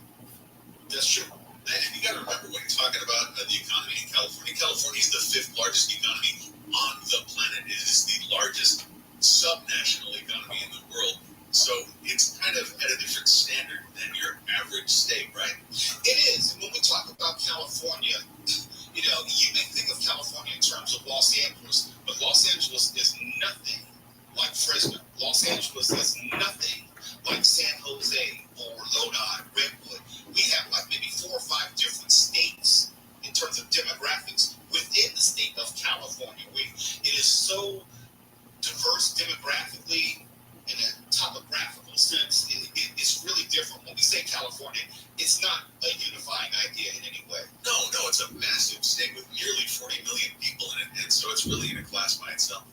G: That's true.
F: And you got to remember when you're talking about the economy in California, California is the 5th largest economy on the planet. It is the largest subnational economy in the world. So it's kind of at a different standard than your average state, right?
G: It is. And when we talk about California, you know, you may think of California in terms of Los Angeles, but Los Angeles is nothing like Fresno. Los Angeles is nothing like San Jose or Lodi, Redwood. We have like maybe 4 or 5 different states in terms of demographics within the state of California. It is so diverse demographically in a topographical sense. It's really different. When we say California, it's not a unifying idea in any way.
F: No, it's a massive state with nearly 40 million people in it, and so it's really in a class by itself.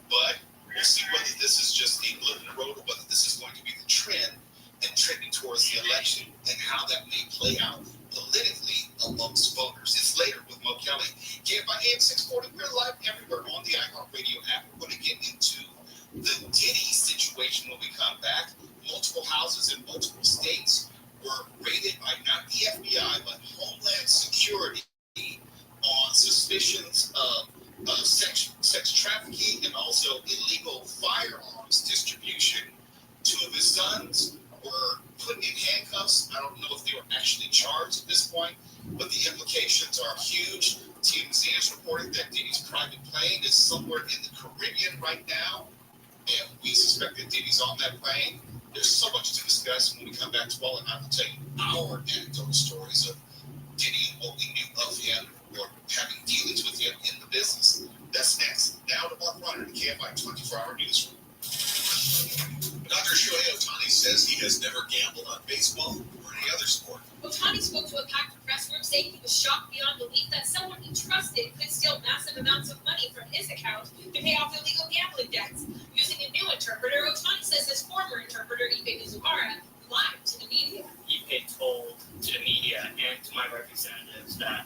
G: But we'll see whether this is just a blip in the road or whether this is going to be the trend and trending towards the election and how that may play out politically amongst voters. It's later with Mo Kelly. KFI AM 640, we're live everywhere on the iHeartRadio app. We're going to get into the Diddy situation when we come back. Multiple houses in multiple states were raided by not the FBI, but Homeland Security on suspicions of sex trafficking and also illegal firearms distribution. 2 of his sons were put in handcuffs. I don't know if they were actually charged at this point, but the implications are huge. TMZ is reporting that Diddy's private plane is somewhere in the Caribbean right now, and we suspect that Diddy's on that plane. There's so much to discuss when we come back to all, and I will tell you our anecdotal stories of Diddy and what we knew of him or having dealings with him in the business. That's next. Now to Mark Runner, the KFI 24-hour newsroom.
F: Dr. Shohei Ohtani says he has never gambled on baseball or any other sport.
B: Ohtani spoke to a packed press room saying he was shocked beyond belief that someone he trusted could steal massive amounts of money from his account to pay off illegal gambling debts. Using a new interpreter, Ohtani says his former interpreter, Ibe Mizuhara, lied to the media.
K: Ipe told to the media and to my representatives that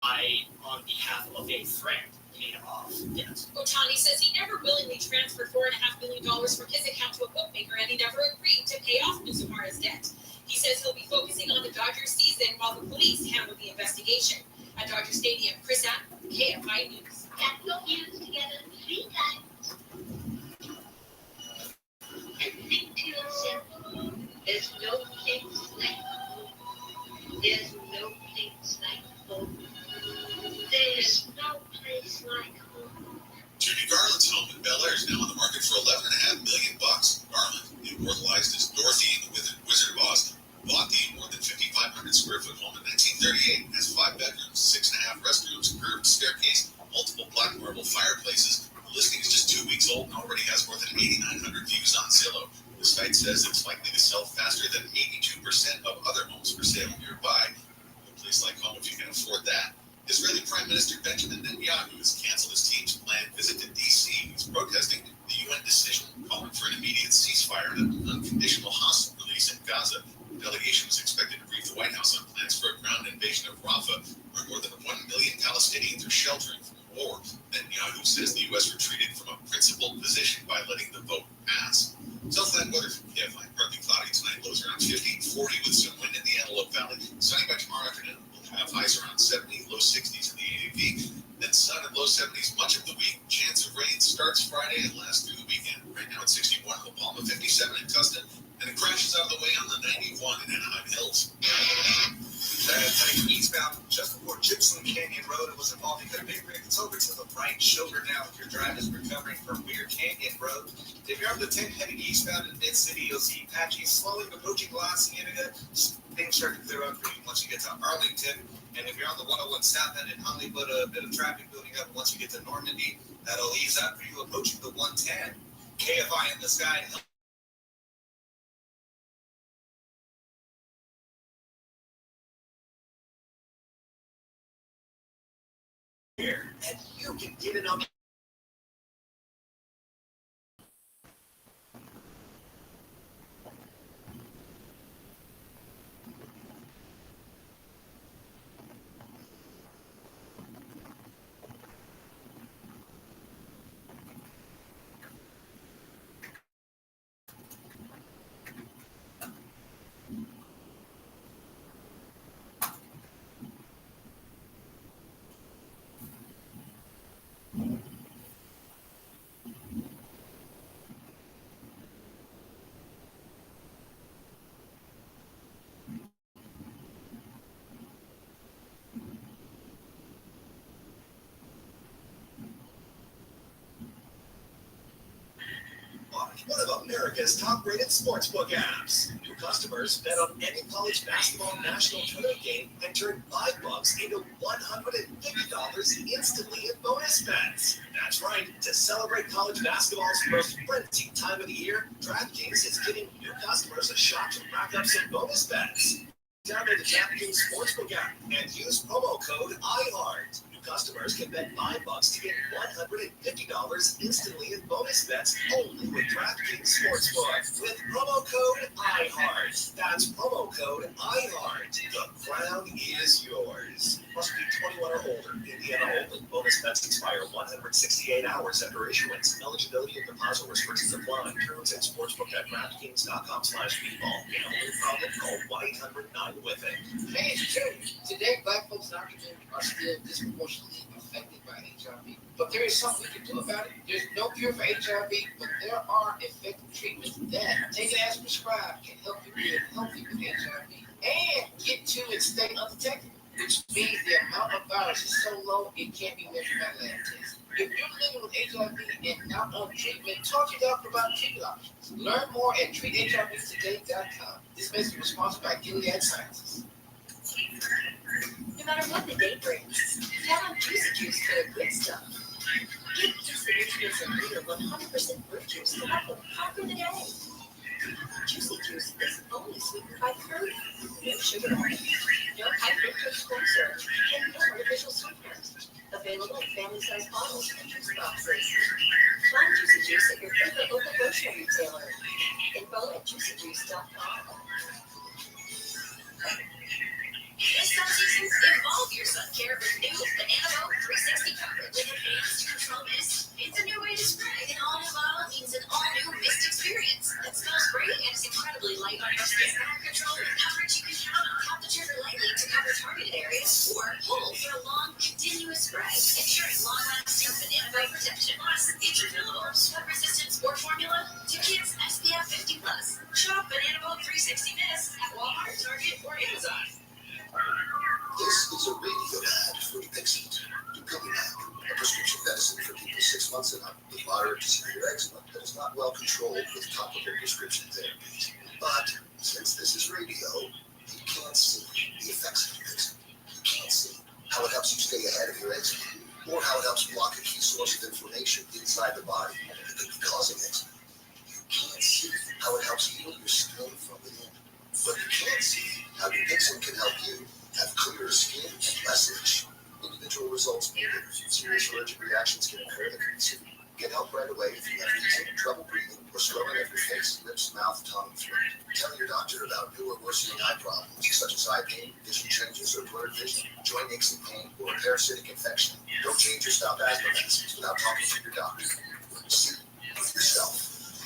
K: I, on behalf of a friend, paid off debt.
B: Ohtani says he never willingly transferred $4.5 million from his account to a bookmaker, and he never agreed to pay off Mizuhara's debt. He says he'll be focusing on the Dodgers season while the police handle the investigation. At Dodger Stadium, Chris Allen, KFI News.
H: Tap your hands together 3 times. And think to yourself, there's no place like home. There's no place like home. There's no place like home.
F: Judy Garland's home in Bel Air is now on the market for $11.5 million. Garland, immortalized as Dorothy in The Wizard of Oz, bought the more than 5,500 square foot home in 1938. It has 5 bedrooms, 6.5 restrooms, a curved staircase, multiple black marble fireplaces. The listing is just 2 weeks old and already has more than 8,900 views on Zillow. The site says it's likely to sell faster than 82% of other homes for sale nearby.
G: Delegation is expected to brief the White House on plans for a ground invasion of Rafah, where more than 1 million Palestinians are sheltering from war. Netanyahu says the U.S. retreated from a principled position by letting the vote pass. Southland weather from KFI. Partly cloudy tonight, lows around 50, 40 with some wind in the Antelope Valley. Sunny by tomorrow afternoon. We'll have highs around 70, low 60s in the ADP. Then sun and low 70s much of the week. Chance of rain starts Friday and lasts through the weekend. Right now it's 61 in La Palma, 57 in Tustin, and it crashes out of the way on the 91 in Anaheim Hills.
M: Heading eastbound just before Gypsum Canyon Road, it was involving a big rig. It's over to the right shoulder now. If your drive is recovering from Weir Canyon Road, if you're on the 10 heading eastbound in Mid-City, you'll see patchy slowing approaching Los Angeles. Things start to clear up for you once you get to Arlington. And if you're on the 101 southbound in Hollywood, a bit of traffic building up. Once you get to Normandy, that'll ease up for you approaching the 110. KFI in the sky.
D: Here, and you can get it on. One of America's top-rated sportsbook apps. New customers bet on any college basketball national tournament game and turn $5 into $150 instantly in bonus bets. That's right. To celebrate college basketball's most frenzied time of the year, DraftKings is giving new customers a shot to rack up some bonus bets. Download the DraftKings Sportsbook app and use promo code IHEART. Customers can bet $5 to get $150 instantly in bonus bets only with DraftKings Sportsbook with promo code IHEART. That's promo code IHEART. The crown is yours. Must be 21 or older. Indiana only. Bonus bets expire 168 hours after issuance. Eligibility and deposit restrictions apply. Terms and sportsbook at DraftKings.com/speedball. Gambling problem? Call 1-800-9-WITH-IT.
E: Hey, it's true. Today, black folks in our community are still disproportionately affected by HIV. But there is something we can do about it. There's no cure for HIV, but there are effective treatments that, taken as prescribed, can help you live healthy with HIV and get to and stay undetected, which means the amount of virus is so low it can't be measured by lab tests. If you're living with HIV and not on treatment, talk to your doctor about treatment options. Learn more at treathivtoday.com. This message was sponsored by Gilead Sciences.
I: No matter what the day brings, count on Juicy Juice for the good stuff. Get just the nutrients and real 100% fruit juice to help them conquer the day. Juicy Juice is only sweetened by fruit, no sugar added, no high fructose corn syrup, and no artificial sweeteners. Available in family-sized bottles and juice boxes. Find Juicy Juice at your favorite local grocery retailer. Info at juicyjuice.com.
B: This sun season, involve your sun care with new Banana Boat 360 coverage. With advanced control mist, it's a new way to spray. An all-new bottle means an all-new mist experience that smells great and is incredibly light on your skin. Control with coverage you can count on. Pop the trigger lightly to cover targeted areas, or pull for a long, continuous spray, ensuring long-lasting Banana Boat protection. Plus, it's refillable, sweat-resistant sport formula to kids SPF 50+. Shop Banana Boat 360 Mist at Walmart, Target, or Amazon.
C: This is a radio ad for Dixit, Dupilumab, a prescription medicine for people 6 months and up with moderate to severe eczema that is not well controlled with topical prescription therapies. But since this is radio, you can't see the effects of this. You can't see how it helps you stay ahead of your eczema, or how it helps block a key source of inflammation inside the body that could be causing eczema. You can't see how it helps heal your skin from within. But you can see how Dupixent can help you have clearer skin and less itch. Individual results may differ. Serious allergic reactions can occur that can be severe. Get help right away if you have wheezing, trouble breathing, or swelling of your face, lips, mouth, tongue, throat. Tell your doctor about new or worsening eye problems, such as eye pain, vision changes, or blurred vision, joint aches and pain, or a parasitic infection. Don't change or stop asthma medicines without talking to your doctor. See for yourself.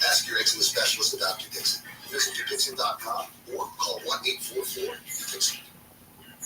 C: Ask your eczema specialist about Dixon. Visit yourdixon.com or call 1-844-DIXON.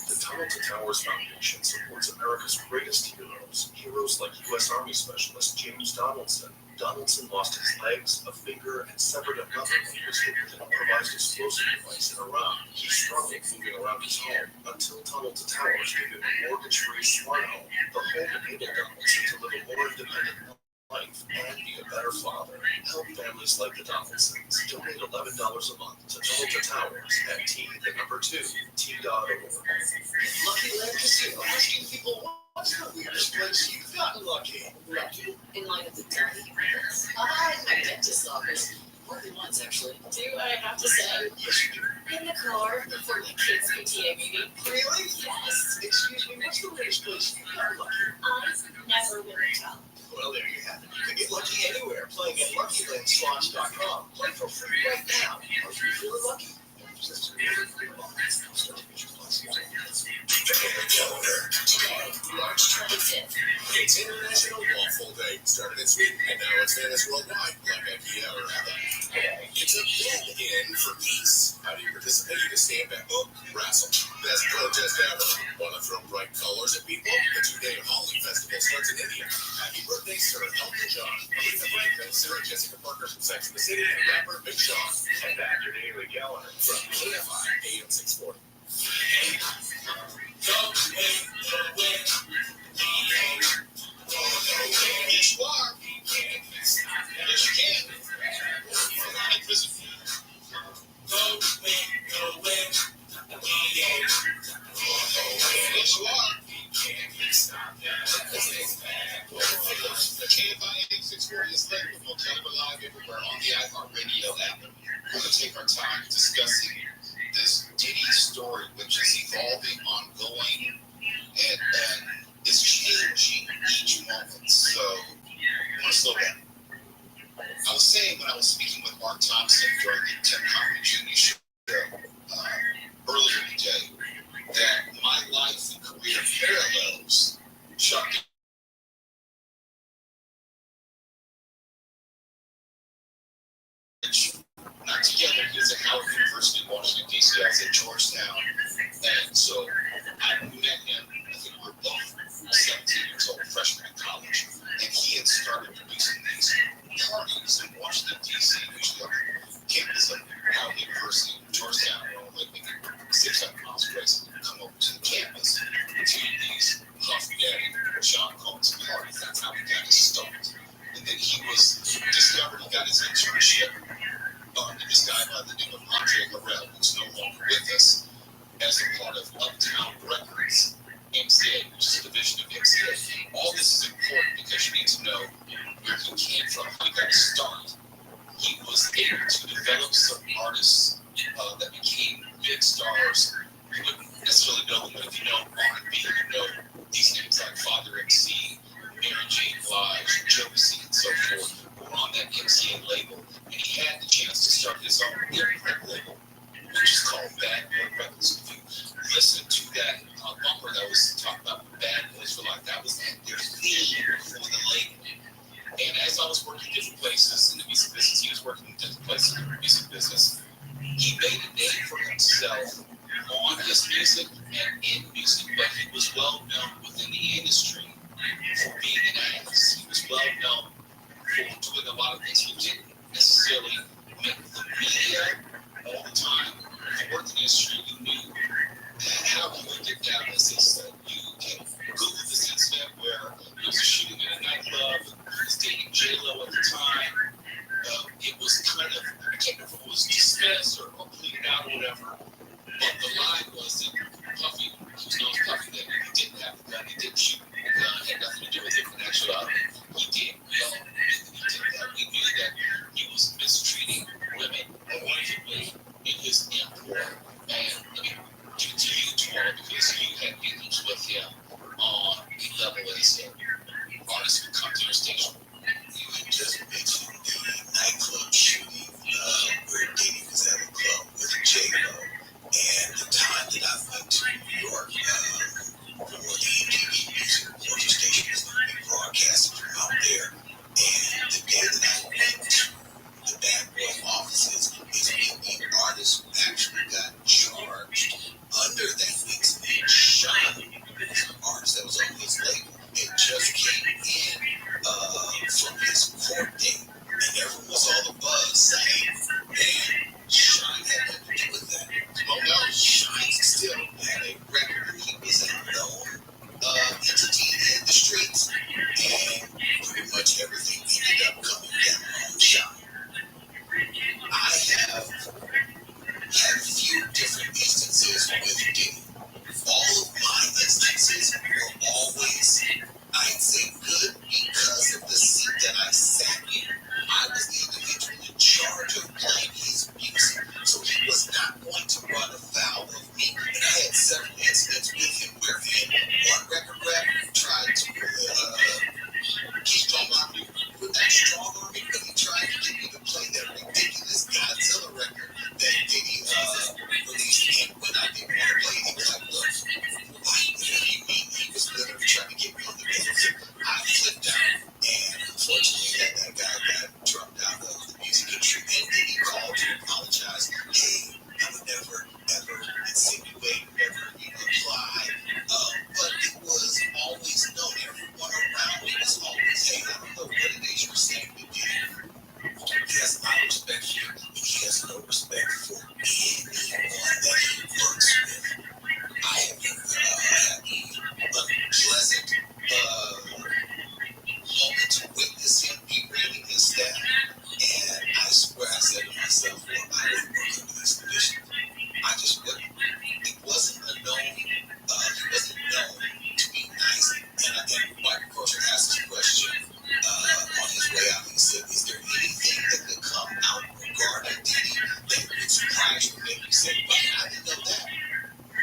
O: The Tunnel to Towers Foundation supports America's greatest heroes. Heroes like U.S. Army Specialist James Donaldson. Donaldson lost his legs, a finger, and severed another when he was hit with an improvised explosive device in Iraq. He struggled moving around his home until Tunnel to Towers gave him a mortgage-free smart home. The home enabled Donaldson to live a more independent life and be a better father. Help families like the Donaldsons. Donate $11 a month to Tunnel to Towers at T2T.org.
D: Lucky Land Casino asking people what's the weirdest place you've gotten lucky?
I: Lucky? In line at the dentist. My dentist's office. More than once, actually. Do I have to say?
D: Yes, you do.
I: In the car before my kids' PTA meeting.
D: Really?
I: Yes.
D: Excuse me, what's the weirdest place you've gotten lucky?
I: I've never been to tell.
D: Well, there you have it. You can get lucky anywhere playing at LuckyLandSlots.com. Play for free right now. Are you feeling lucky?
I: Today, March 25th.
A: It's International Waffle Day. Started in Sweden, and now it's famous worldwide, like IKEA or Apple. It's a bid in for peace. How do you participate? You just stand back, wrestle. Best protest ever. Want to throw bright colors at people? The 2-day Holi Festival starts in India. Happy birthday, Sir Elton John. Aretha Franklin, Sarah Jessica Parker from Sex and the City, and rapper Big Sean.
O: And Dr. David Geller
A: From KFI AM 640. Yes, you are. Yes, you can. Like this. Yes, you are. The KFI AM 640 is later with Motel Live everywhere on the iHeartRadio app. We're going to take our time discussing this Diddy story, which is evolving, ongoing, and is changing each moment. So, I want to slow down. I was saying when I was speaking with Mark Thompson during the Tim Conway Jr. show earlier today, that my life and career parallels Chuck. Not together. He was at Howard University in Washington, D.C. I was at Georgetown. And so I met him, I think we were both 17 years old, freshman in college. And he had started producing these parties in Washington, D.C., usually on the campus of Howard University in Georgetown, like maybe 600 miles away. So we come over to the campus to these Puff Daddy, Sean Combs parties. That's how we got his start. And then he was discovered, he got his internship under this guy by the name of Andre Harrell, who's no longer with us, as a part of Uptown Records, MCA, which is a division of MCA. All this is important because you need to know where he came from, how he got his start. He was able to develop some artists that became big stars. You wouldn't necessarily know them, but if you know R&B, you know these names like Father MC, Mary J. Blige, Josie, and so forth. Were on that MCA label, and he had the chance to start his own imprint label, which is called Bad Boy Records. If you listen to that bumper that was talking about Bad Boys for Life, that was their theme for the label. And as I was working different places in the music business, he was working in different places in the music business. He made a name for himself on his music and in music, but he was well known within the industry for being an ass. He was well known for doing a lot of things he didn't necessarily make the media all the time. If you worked in the industry, you knew how he would get down, as they said. You can Google this incident where he was shooting in a nightclub, he was dating J-Lo at the time. It was kind of, I can't remember if it was dismissed or pleaded out or whatever, but the line was that Puffy, he was known as Puffy, that he didn't have the gun, he didn't shoot the gun, it had nothing to do with it in actuality. He did. We all knew that he did that. We knew that he was mistreating women allegedly in his employ. And let me give it to you tomorrow because you had meetings with him on a level as an artist would come to your station. You would
G: to New York, for the MTV Music Orchestra station is going to be broadcasted from out there. And the day that I went to the Bad Boy offices is when the artist who actually got charged under that mix named Sean, who was an artist that was on his label, and just came in from his court date. And everyone was all the buzz saying, man, Shine had nothing to do with that. Oh no, Shine still had a record. He was a known entity in the streets, and pretty much everything ended up coming down on Shine. I have had a few different instances with Diddy. All of my instances were always, I'd say, good because of the seat that I sat in. I was the individual in charge of playing his music, so he was not going to run afoul of me. And I had several incidents with him where one record rep tried to keep strong on me with that strong on me, but he tried to get me to play that ridiculous Godzilla record that Diddy released. And when I didn't want to play it, he was like, look, why do you mean? He was literally trying to get me on the music. I flipped out, and unfortunately that guy got dropped out of the music industry. And Diddy called to apologize. Hey, I would never, ever insinuate, never imply. But it was always known. Everyone around me was always, hey, I don't know what it is you're saying to Diddy. He has a lot of respect for you, but he has no respect for anyone that he works with. I have had the unpleasant moment to witness him berating his staff, and I swear I said to myself, well, I wouldn't work under this condition. I just wouldn't. It wasn't a known, he wasn't known to be nice. And Mike Crusher asked this question on his way out. He said, is there anything that could come out regarding Diddy that would surprise you and make you say, well, I didn't know that?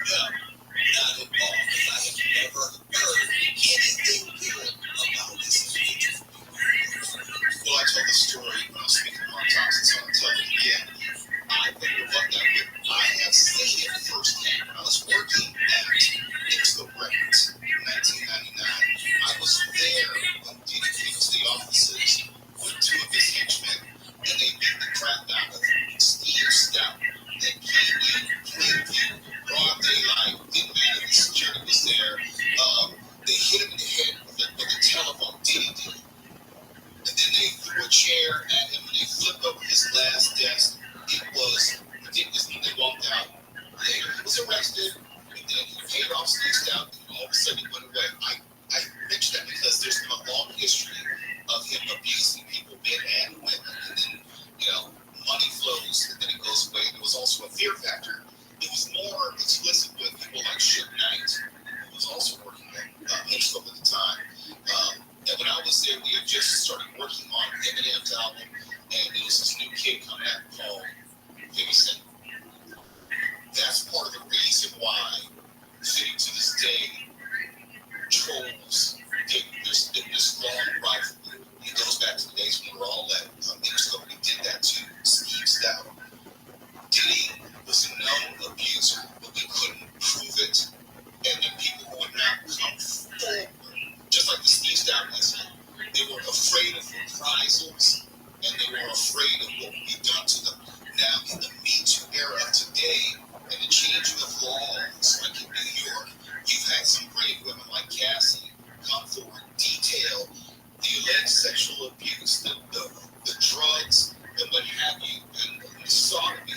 G: No, not at all, because I have never heard anything good about this individual.
A: Well, I told the story when I was speaking on Thompson, so I'll tell it again. I have seen it firsthand. When I was working at Interscope Records in 1999, I was there when Diddy came to the offices with two of his henchmen, and they beat the crap out of Steve Stout. That came in, played him, broad daylight, didn't matter if the security was there. They hit him in the head with a telephone, Diddy did. And then they threw a chair at him, and they flipped over his glass desk. It was ridiculous. When they walked out, later he was arrested, and then he paid off Steve Stout, and all of a sudden he went away. I mention that because there's been a long history of him abusing people, men and women, and then, money flows, and then it goes away. There was also a fear factor. It was more explicit with people like Suge Knight, who was also working at Interscope at the time. And when I was there, we had just started working on Eminem's album, and there was this new kid coming out called Guinness. That's part of the reason why, sitting to this day, trolls did this long rivalry. It goes back to the days when we were all at Interscope. We did that to Steve Stout. Diddy was a known abuser, but we couldn't prove it. And then people who would not come forward, just like the Steve Stout incident, they were afraid of reprisals, and they were afraid of what would be done to them. Now, in the Me Too era of today, and the changing of laws, like in New York, you've had some brave women like Cassie come forward, detail the alleged sexual abuse, the drugs, and what have you, and the sodomy,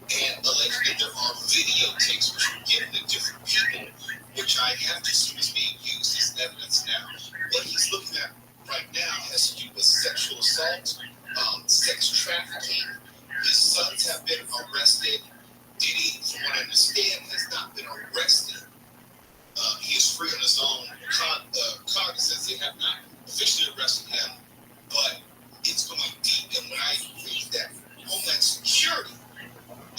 A: and alleged that there are videotapes which were given to different people, which I have to assume is being used as evidence now. What he's looking at right now has to do with sexual assault, sex trafficking. His sons have been arrested. Diddy, from what I understand, has not been arrested. He is free on his own cognizance. They have not officially arrested him, but it's going deep. And when I read that Homeland Security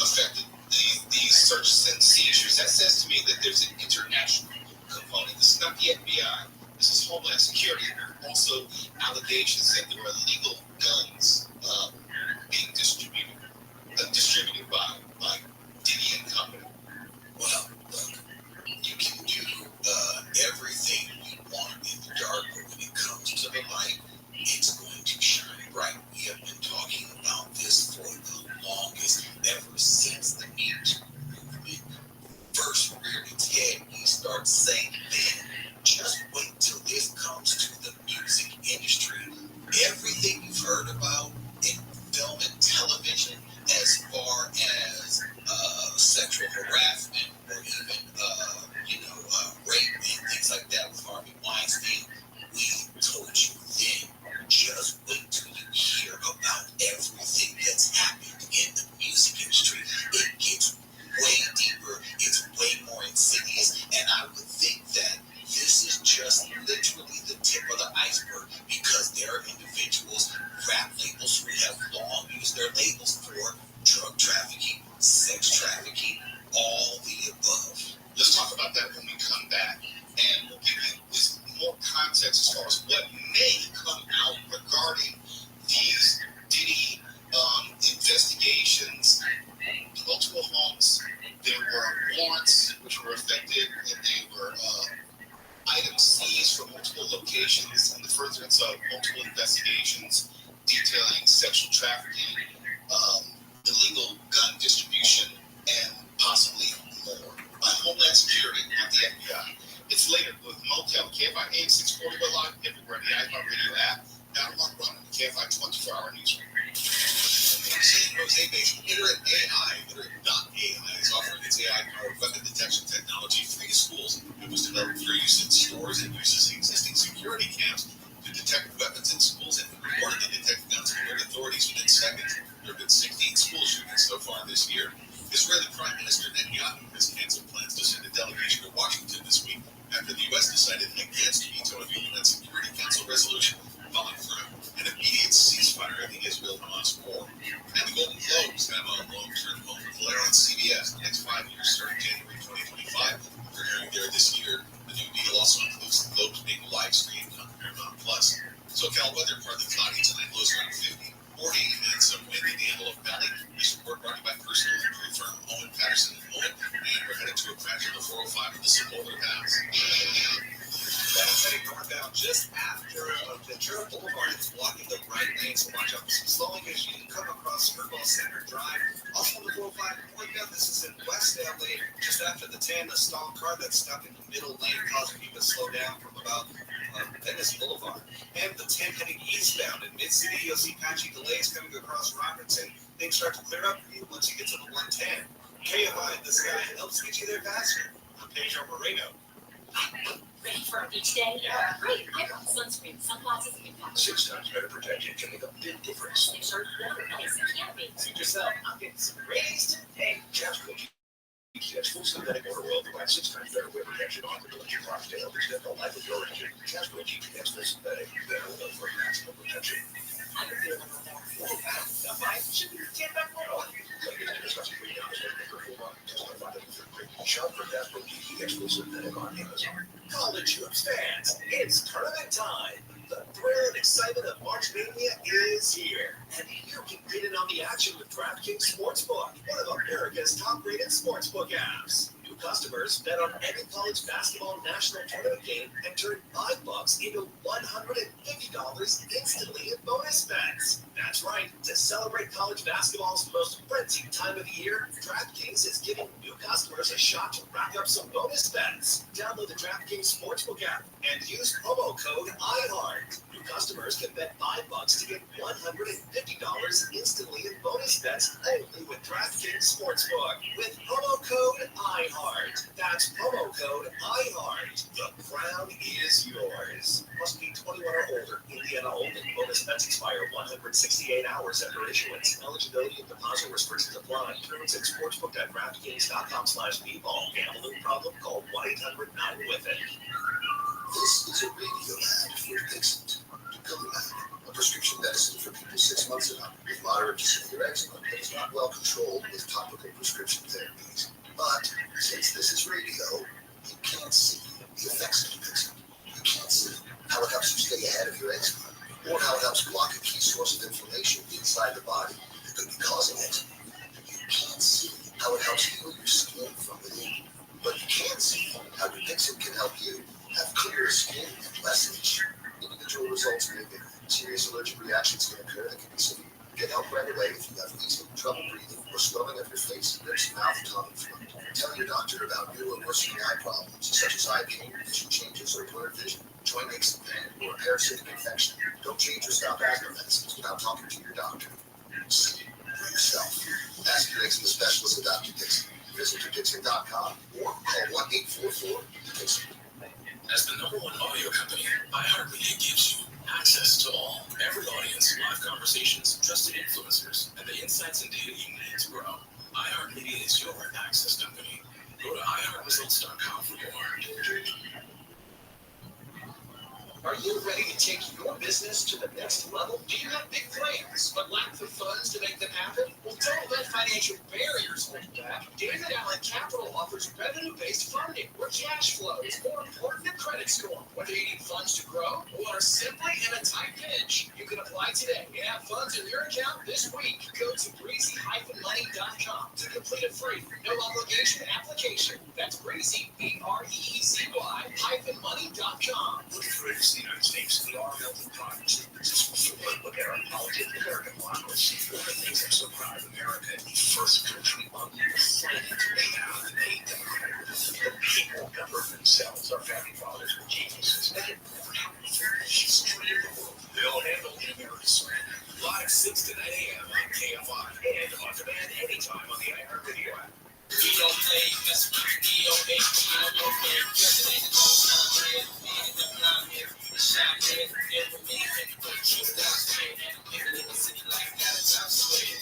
A: affected these searches and seizures, that says to me that there's an international component. This is not the FBI. This is Homeland Security. There are also allegations that there were illegal guns being distributed by Diddy and company. Well, the
G: start saying then. Just wait till this comes to the music industry. Everything you've heard about in film and television, as far as sexual harassment or even rape and things like that with Harvey Weinstein, we told you then. Just wait till you hear about everything that's happened in the music industry. It gets way deeper, it's way more insidious, and I would think that this is just literally the tip of the iceberg, because there are individuals, rap labels, who have long used their labels for drug trafficking, sex trafficking, all the above.
A: Let's talk about that when we come back, and we'll give you this more context as far as what may come out regarding these Diddy investigations. Multiple homes, there were warrants which were affected, and they were items seized from multiple locations in the furtherance of multiple investigations detailing sexual trafficking, illegal gun distribution, and possibly more by Homeland Security, not the FBI. It's later with Motel, KFI AM 640, we're live everywhere, the iHeartRadio app, now Mark Running, the KFI 24-hour newsroom.
G: San Jose-based Iterate.ai is offering its AI-powered weapon detection technology free to schools. It was developed for use in stores and uses existing security cams to detect weapons in schools, and reportedly detect guns and alert authorities within seconds. There have been 16 school shootings so far this year. Israeli Prime Minister Netanyahu has canceled plans to send a delegation to Washington this week after the U.S. decided against veto a UN Security Council resolution calling for an immediate ceasefire in the Israel-Hamas war. And the Golden Globes have a long-term home for Blair on CBS the next 5 years, starting January 2025. Premiering there this year, the new deal also includes the Globes being live streamed on Paramount+. SoCal weather partly cloudy tonight, lows around 50, 40, and some wind in the Antelope Valley. This report brought to you by personal injury firm Owen Patterson & Owen, and we're headed to a crash on the 405 at the Sepulveda Pass.
M: Heading northbound just after Ventura Boulevard. It's blocking the right lane, so watch out for some slowing as you come across Football Center Drive. Also on the 405 northbound, this is in West LA, just after the 10, a stalled car that's stuck in the middle lane, causing you to slow down from about Venice Boulevard. And the 10 heading eastbound in Mid-City, you'll see patchy delays coming across Robertson. Things start to clear up for you once you get to the 110. KFI, this guy helps get you there faster. I'm Pedro Moreno.
B: Ready for a beach day?
M: Yeah.
B: Great. I brought sunscreen, sunglasses, and impact.
O: 6 times better protection can make a big difference.
B: Make sure water nice and can't be.
M: Suit yourself. I'm getting some rays today.
O: Jasper GTX full synthetic motor oil provides 6 times better wear protection on the electric cars to help extend the life of your engine. Jasper GTX full synthetic better oil for maximum protection.
B: I can feel it on there.
M: That's fine. Should be 10 back more.
O: Shop for Jasper GTX full synthetic on Amazon.
D: College hoops fans, it's tournament time. The thrill and excitement of March Mania is here, and you can get in on the action with DraftKings Sportsbook, one of America's top-rated sportsbook apps. New customers bet on any college basketball national tournament game and turn $5 into $150 instantly in bonus bets. That's right. To celebrate college basketball's most frenzied time of the year, DraftKings is giving new customers a shot to rack up some bonus bets. Download the DraftKings Sportsbook app and use promo code iHeart. New customers can bet $5 to get $150 instantly in bonus bets only with DraftKings Sportsbook with promo code iHeart. That's promo code iHeart. The crown is yours. Must be 21 or older. Indiana only. Bonus bets expire 168 hours after issuance. Eligibility and deposit restrictions apply. Terms at sportsbook.draftkings.com/bball. Gambling problem? Call 1-800-9-WITH-IT.
C: This is a radio ad for Dixit. Dupilumab, a prescription medicine for people 6 months and up with moderate to severe eczema that is not well controlled with topical prescription therapies. But since this is radio, you can't see the effects of Dupixent. You can't see how it helps you stay ahead of your eczema, or how it helps block a key source of inflammation inside the body that could be causing eczema. You can't see how it helps heal your skin from within. But you can see how Dupixent can help you have clearer skin and less itch. Individual results may vary. Serious allergic reactions can occur that can be severe. Get help right away if you have wheezing, trouble breathing, or swelling of your face, lips, mouth, tongue, and throat. Tell your doctor doctor about new and worsening eye problems, such as eye pain, vision changes, or blurred vision, joint aches and pain, or parasitic infection. Don't change or stop asthma medicines without talking to your doctor. See for yourself. Ask your eczema specialist at Dr. Dixon. Visit drdixon.com or call 1-844-DIXON.
F: As the #1 audio company, iHeartMedia gives you access to all, every audience, live conversations, trusted influencers, and the insights and data you need to grow. iHeartMedia is your access company. Go to iHeartResults.com for more.
D: Are you ready to take your business to the next level? Do you have big plans but lack the funds to make them happen? Well, don't let financial barriers hold you back. David Allen Capital offers revenue-based funding where cash flow is more important than credit score. Whether you need funds to grow or are simply in a tight pinch, you can apply today and have funds in your account this week. Go to breezy-money.com to complete a free, no-obligation application. That's breezy, BREEZY-money.com.
J: Looking for the United States, we are building progress. Look at our politics, American democracy. One of the things I'm so proud of America, the first country on the planet to have a democratic republic. The people govern themselves. Our founding fathers were geniuses. That had never happened before in the history of the world. They all handle in America's live 6 to 9 a.m. on KFI and on demand anytime on the iHeartRadio app.
D: We don't play, mess with DOA, we don't play. President is all celebrated, me and them down here. The shine here, every minute, and the truth down straight. And I'm living in the city like that, it's out straight.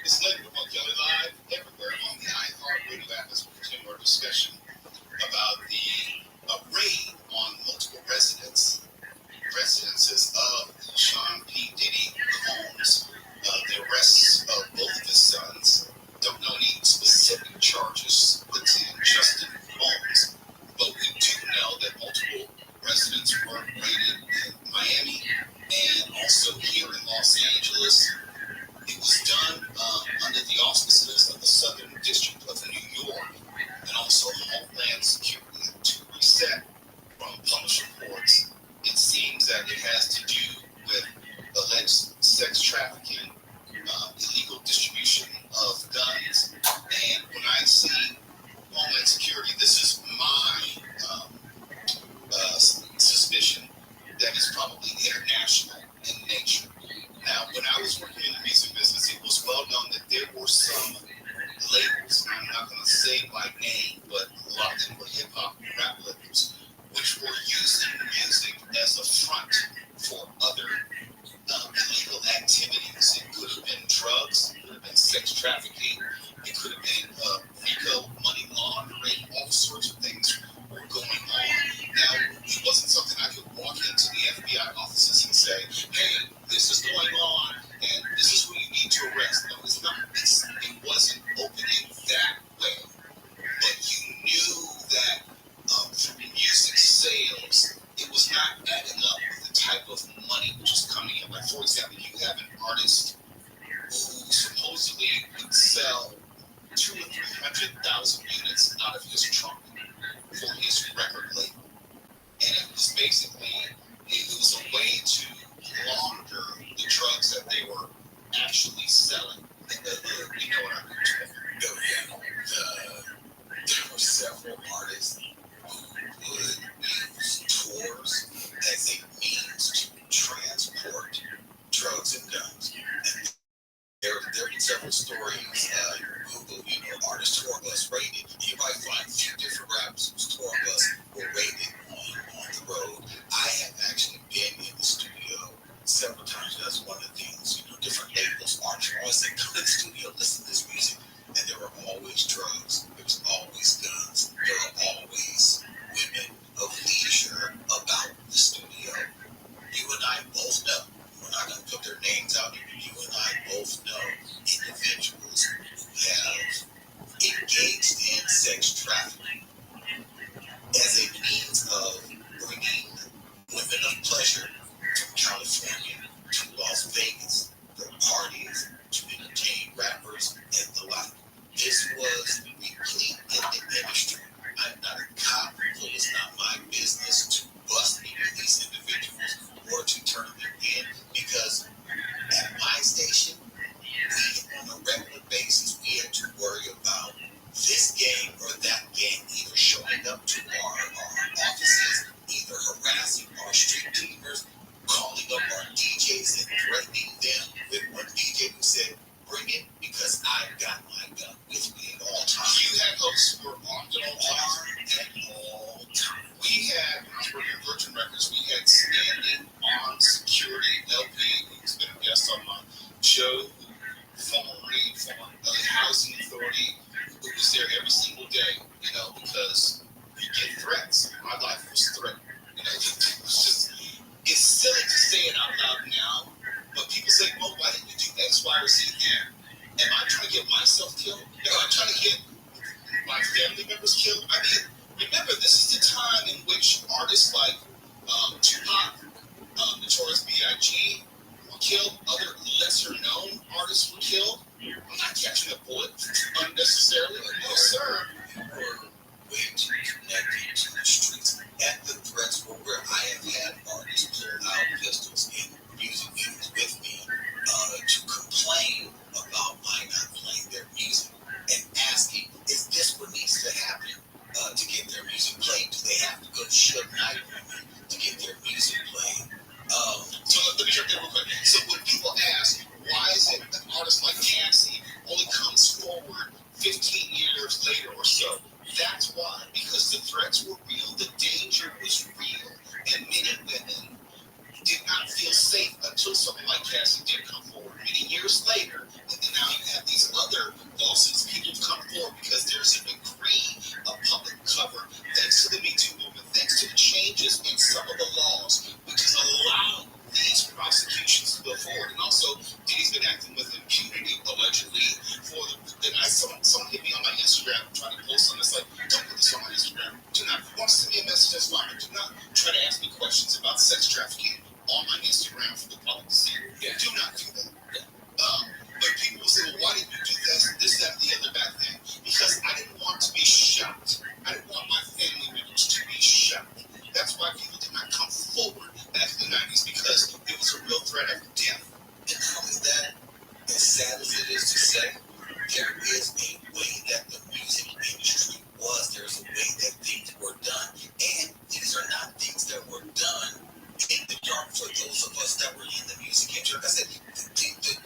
G: It's later with Kelly live everywhere on the iHeartRadio app as we continue our discussion about the raid on multiple residences of Sean P. Diddy homes. The arrests of both of his sons. Don't know any specific charges put in Justin Holmes, but we do know that multiple residents were raided in Miami and also here in Los Angeles. It was done under the auspices of the Southern District of New York and also Homeland Security to reset from published reports. It seems that it has to do with alleged sex trafficking, illegal distribution of guns, and when I see Homeland Security, this is my suspicion that it's probably international in nature. Now, when I was working in the music business, it was well known that there were some labels, I'm not going to say by name, but a lot of them were hip-hop rap labels, which were using music as a front for other illegal activities. It could have been drugs, it could have been sex trafficking, it could have been RICO, money laundering, all sorts of things were going on. Now, it wasn't something I could walk into the FBI offices and say, hey, this is going on, and this is who you need to arrest. No, it's not. It wasn't opening that way. But you knew that through music sales, it was not adding up with the type of money which is coming in. Like, for example, you have an artist who supposedly would sell 200,000 or 300,000 units out of his trunk for his record label. And it was basically, it was a way to launder the drugs that they were actually selling. You know what I'm talking about? There were several artists who would use tours as a means to transport drugs and guns. And there were several stories, artist tour bus raided. You might find a few different rappers whose tour bus were raided on the road. I have actually been in the studio several times. That's one of the things, different labels, artists, they come to the studio, listen to this music, and there were always drugs, there was always guns, there were always women of leisure about the studio. You and I both know, we're not going to put their names out here, you and I both know individuals who have engaged in sex trafficking as a means of bringing women of pleasure to California, to Las Vegas,
C: gang or that gang either showing up to our offices, either harassing our street teamers, calling up our DJs and threatening them. With one DJ who said, "Bring it because I've got my gun with me at all times."
G: You had hosts who were armed at all times. We had, when I was working at Virgin Records, we had standing armed security LP, who's been a guest on my show, formerly from the Housing Authority, who was there every single day, because you get threats. My life was threatened. It was just, it's silly to say it out loud now, but people say, well, why didn't you do X, Y, or Z there? Am I trying to get myself killed? Am I trying to get my family members killed? I mean, remember, this is the time in which artists like Tupac, Notorious B.I.G. were killed, other lesser-known artists were killed. I'm not catching a bullet unnecessarily. No, sir.
C: We're way too connected to the streets. At the threats where I have had artists pull out pistols and music videos with me to complain about my not playing their music and asking, is this what needs to happen to get their music played? Do they have to go to Suge Knight with me to get their music played?
G: So let me jump in real quick. So when people ask, why is it that artists like Cassie only comes forward 15 years later or so? That's why, because the threats were real, the danger was real, and men and women did not feel safe until someone like Cassie did come forward. Many years later, and then now you have these other lawsuits, people come forward because there's a degree of public cover, thanks to the Me Too movement, thanks to the changes in some of the laws, which has allowed these prosecutions to go forward. And also, Diddy's been acting with impunity, allegedly, for someone hit me on my Instagram trying to post something that's like, don't put this on my Instagram. Do not, want to send me a message that's fine, but do not try to ask me questions about sex trafficking on my Instagram for the public to see. Yeah. Do not do that. Yeah. But people will say, well, why did you do this, that, and the other bad thing? Because I didn't want to be shot. I didn't want my family members to be shot. That's why people did not come forward back in the 90s, because it was a real threat of death.
C: And not only that, as sad as it is to say, there is a way that the music industry was. There's a way that things were done. And these are not things that were done in the dark for those of us that were in the music industry. Like I said,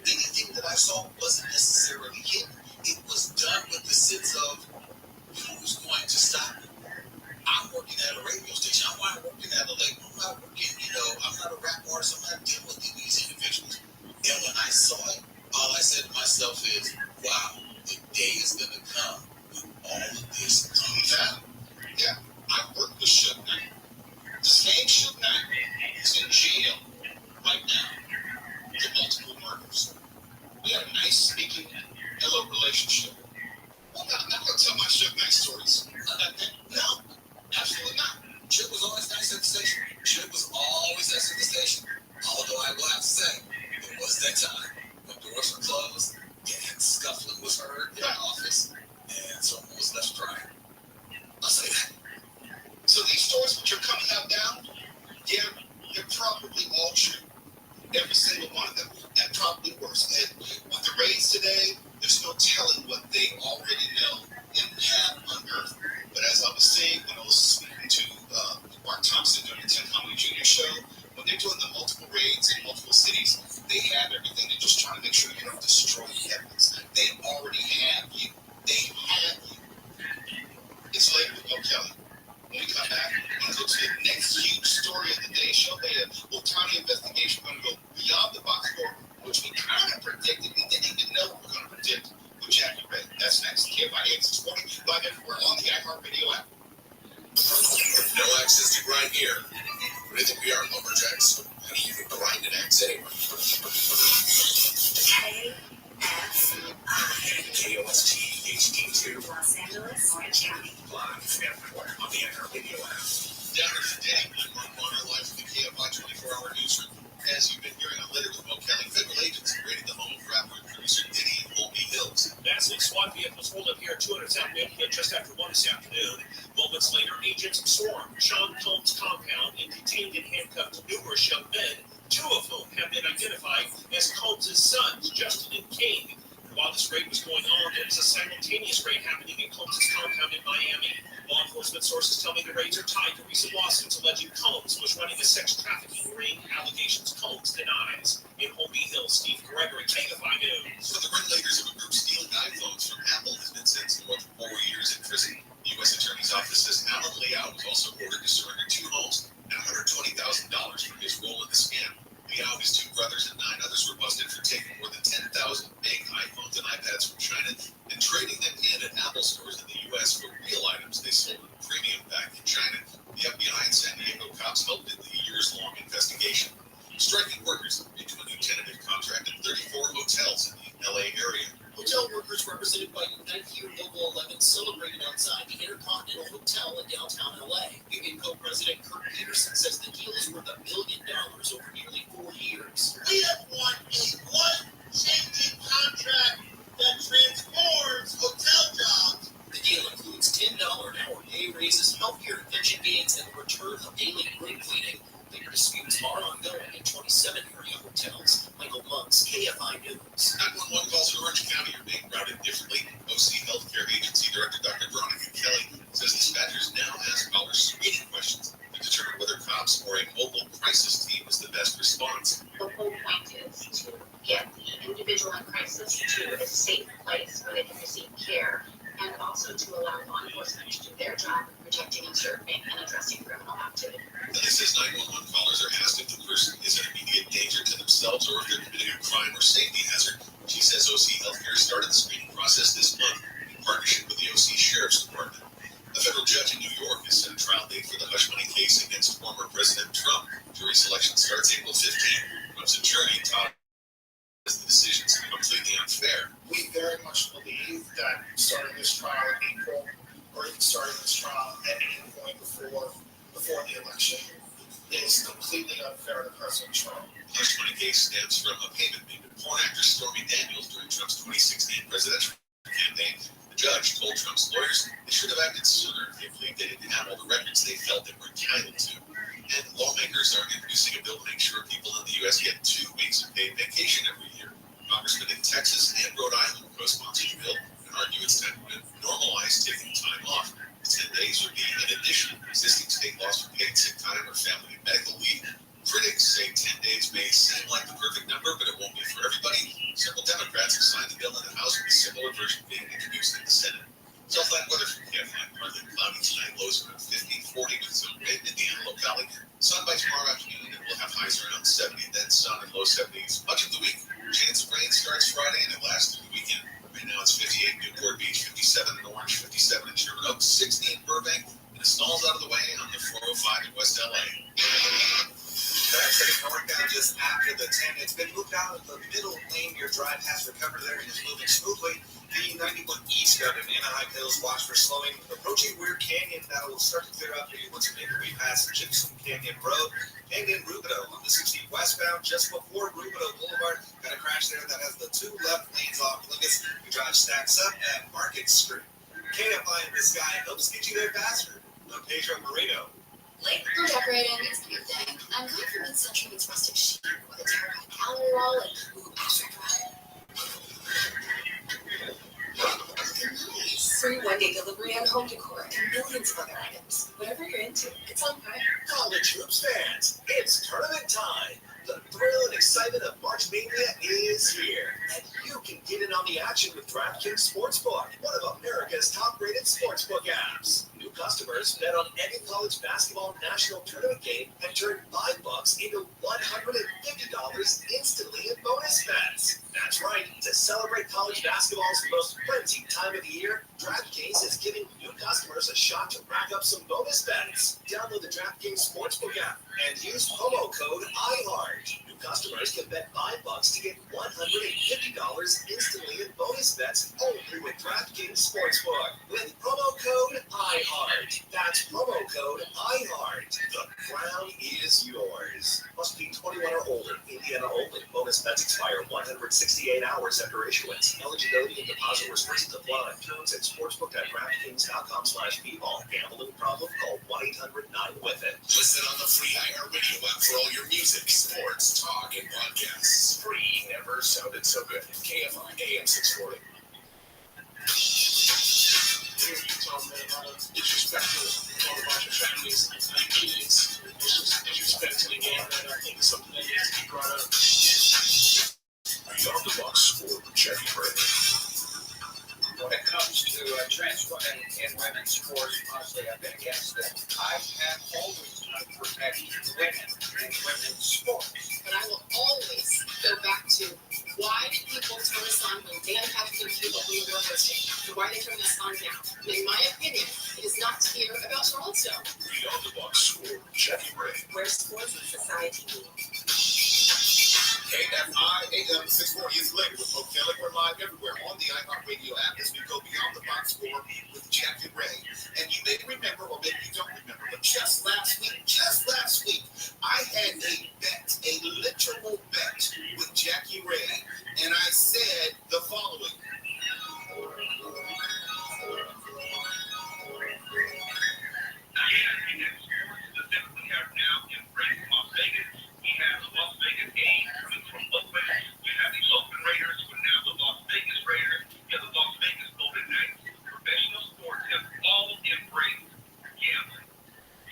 C: anything that I saw wasn't necessarily hidden. It was done with the sense of who's going to stop it. I'm working at a radio station. I'm not working at a label. I'm not working, I'm not a rap artist. I'm not dealing with these individuals. And when I saw it, all I said to myself is, wow, the day is going to come when all of this comes out.
G: Yeah, I worked with Suge Knight. The same Suge Knight is in jail right now for multiple murders. We had a nice speaking, hello relationship. Well, I'm not going to tell my Suge Knight stories. No, absolutely not.
C: Suge was always nice at the station. Suge was always nice at the station. Although I will have to say, it was that time when doors were closed and scuffling was heard in the office and someone was left crying. I'll say that.
G: So these stories which are coming out now, yeah, they're probably all true. Every single one of them. And probably worse. And with the raids today, there's no telling what they already know and have unearthed. But as I was saying when I was speaking to Mark Thompson during the 10 Comedy Junior show, when they're doing the multiple raids in multiple cities, they have everything. They're just trying to make sure you don't destroy the evidence. They already have you. They have you. It's late with Mo Kelly. When we come back, we're going to go to the next huge story of the day. Show they a Otani investigation. We're going to go beyond the box score, which we kind of predicted. We didn't even know we were going to predict with Jackie Ray. That's next. KFI 8640, live everywhere on the iHeartRadio app.
O: No access to grind here. What do you think we are, lumberjacks? How do you even grind an axe anyway? KOST HD2.
I: Los Angeles, Orange County.
O: Live everywhere on the iHeartRadio app.
G: Down today, I'm Mark Bonner, live from the KFI 24-hour newsroom. As you've been hearing on Later with Mo Kelly, federal agents raided the home of rapper and producer Diddy in Holby Hills.
J: Massive SWAT vehicles rolled up here at 200 South Maple just after 1 this afternoon. Moments later, agents stormed Sean Combs' compound and detained and handcuffed numerous young men, 2 of whom have been identified as Combs' sons, Justin and King. While this raid was going on, there was a simultaneous raid happening in Combs' compound enforcement sources tell me the raids are tied to recent lawsuits alleging Combs was running a sex trafficking ring. Allegations Combs denies. In Hopi Hill, Steve Gregory, KFI News.
G: So the ringleaders of a group stealing iPhones from Apple has been sentenced to more than 4 years in prison. The U.S. Attorney's Office says Alan Liao was also ordered to surrender 2 homes and $120,000 for his role in the scam. Liao, his 2 brothers, and 9 others were busted for taking more than 10,000 fake iPhones and iPads from China and trading them in at Apple stores in the U.S. for real items they sold at a premium back in China. The FBI and San Diego cops helped in the years-long investigation. Striking workers into a new tentative contract at 34 hotels in the L.A. area.
J: Hotel workers represented by Unite Here Local 11 celebrated outside the Intercontinental Hotel in downtown LA. Union Co-President Kurt Peterson says the deal is worth $1 million over nearly 4 years.
P: We have won a life-changing contract that transforms hotel jobs.
J: The deal includes $10 an hour pay raises, healthcare and pension gains, and the return of daily room cleaning. Labor disputes are ongoing in 27 area hotels. Michael Monks, KFI News.
G: 911 calls in Orange County are being routed differently. OC Healthcare Agency Director Dr. Veronica Kelly says dispatchers now ask callers screening questions to determine whether cops or a mobile crisis team is the best response.
Q: The whole point is to get the individual in crisis to a safe place where they can receive care, and also to allow law enforcement to do their job of protecting and serving and addressing criminal activity.
G: Kelly says 911 callers are asked if the person is an immediate danger to themselves or if they're committing a crime or safety hazard. She says OC Healthcare started the screening process this month in partnership with the OC Sheriff's Department. A federal judge in New York has set a trial date for the hush money case against former President Trump. Jury selection starts April 15. Trump's attorney, Todd, says the decision is completely unfair.
R: We very much believe that starting this trial in April, or even starting this trial at any point before the election, is completely unfair to President Trump.
G: The hush money case stems from a payment made to porn actress Stormy Daniels during Trump's 2016 presidential campaign. The judge told Trump's lawyers they should have acted sooner if they believed they didn't have all the records they felt they were entitled to. And lawmakers are introducing a bill to make sure people in the U.S. get 2 weeks of paid vacation every year. Congressmen in Texas and Rhode Island co-sponsored the bill and argue it's time to normalize taking time off. 10 days would be in addition to existing state laws for paid sick time or family and medical leave. Critics say 10 days may seem like the perfect number, but it won't be for everybody. Several Democrats have signed the bill in the House with a similar version being introduced in the Senate. Southland weather from KFI, partly cloudy tonight, lows around 50-40 with some rain in the Antelope Valley. Sun by tomorrow afternoon, and we'll have highs around 70, then sun and low 70s. Much of the week, chance of rain starts Friday and it lasts through the weekend. Right now it's 58 in Newport Beach, 57 in Orange, 57 in Sherman Oaks, 60 in Burbank, and it stalls out of the way on the 405 in West LA.
M: That's it, northbound just after the 10. It's been moved out of the middle lane. Your drive has recovered there and is moving smoothly. The 91 eastbound in Anaheim Hills, watch for slowing. Approaching Weir Canyon, that will start to clear up for you once you make your way past Gypsum Canyon Road. And in Rubidoux, on the 60 westbound, just before Rubidoux Boulevard, got a crash there that has the 2 left lanes off limits. Your drive stacks up at Market Street. KFI in the sky helps get you there faster. I'm Pedro Marino.
B: Late for decorating is a good thing. I'm going for mid-century meets rustic chic with a terracotta gallery wall and abstract rug. Nice.
I: Free one-day delivery on home decor and millions of other items. Whatever you're into, it's on Prime.
D: College hoops fans, it's tournament time. The thrill and excitement of March Mania is here, and you can get in on the action with DraftKings Sportsbook, one of America's top-rated sportsbook apps. New customers bet on any college basketball national tournament game and turn $5 into $150 instantly in bonus bets. That's right. To celebrate college basketball's most frenzied time of the year, DraftKings is giving new customers a shot to rack up some bonus bets. Download the DraftKings Sportsbook app and use promo code IHEART. New customers can bet $5 to get $150 instantly in bonus bets only with DraftKings Sportsbook with promo code IHEART. That's promo code IHEART. The crown is yours. Must be 21 or older. Indiana only. Bonus bets expire 168 hours after issuance. Eligibility and deposit restrictions apply. Terms at sportsbook.draftkings.com/bball. Gambling problem? Call 1-800-9-WITH-IT.
A: Listen on the free iHeartRadio app for all your music, sports, talk, and podcasts. Free never sounded so good. KFI AM 640. Disrespectful.
M: men's and women's sports, honestly, I've been against it. I have always protected women and women's sports.
B: But I will always go back to why do people turn us on when Dan has been people who were listening? And why they turn us on now? And in my opinion, it is not to hear about Charlottesville.
O: Read on the box score, Jackie Ray.
I: Where sports and society meet.
G: KFI AM 640 is later with Hope Kelly. We're live everywhere on the iHeartRadio app as we go beyond the box score with Jack and Ray. And you may remember, or maybe you don't remember, but just last week, I had a bet, a literal bet with Jackie Ray, and I said the following.
N: We have now embraced Las Vegas. We have the Las Vegas A's coming from Oakland. You have the Oakland Raiders, who are now the Las Vegas Raiders. You have the Las Vegas Golden Knights. Professional sports have all embraced gambling.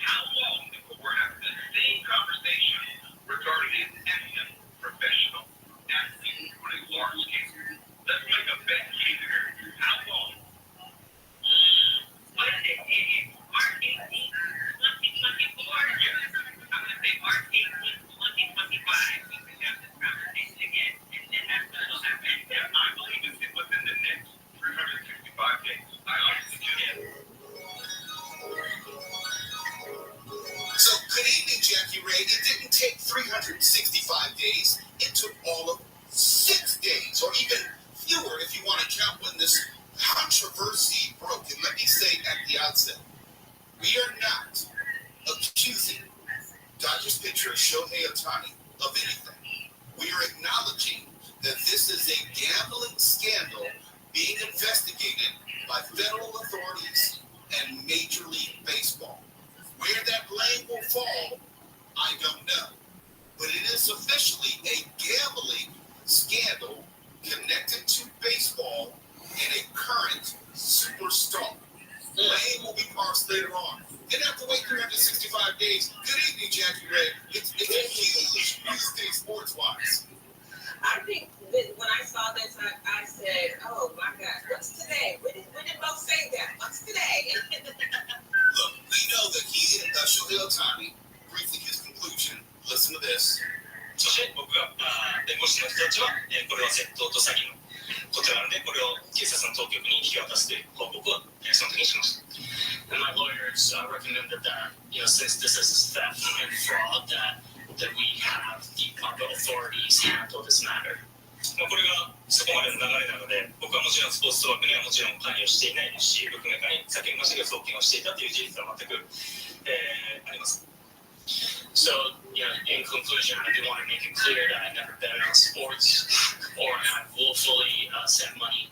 N: How long before we're having the same conversation regarding an active professional athlete on a large scale? Let's make a bet here. How long? What is it? March 18, 2024. I'm going to say March 18, 2025. We can have this conversation again, and then after it'll happen. Yeah, I believe it's within the next 365 days. I honestly do.
G: So, good evening, Jackie Ray. It didn't take 365 days. It took all of 6 days, or even fewer if you want to count when this controversy broke. And let me say at the outset, we are not accusing Dodgers pitcher Shohei Ohtani of anything. We are acknowledging that this is a gambling scandal being investigated by federal authorities and Major League Baseball. Where that blame will fall, I don't know. But it is officially a gambling scandal connected to baseball and a current superstar. Blame will be parsed later on. Didn't have to wait 365 days. Good evening, Jackie Ray. It's huge news day sports-wise.
I: I think that when I saw this, I said, oh my God, what's today? When did both say that? What's today?
G: Look, we know that Shohei Ohtani, briefly his conclusion, listen to this.
K: そして僕が弁護士の人たちはこれは窃盗と詐欺のことなのでこれを警察の当局に引き渡すという報告をその時にしました。And my lawyers recommended that since this is theft and fraud that we have the proper authorities handle this matter. これがそこまでの流れなので僕はもちろんスポーツ賭博にはもちろん関与していないですしブックメーカーに先ほど言いましたけど送金をしていたという事実は全くあります。So, in conclusion, I do want to make it clear that I never bet on sports or have willfully sent money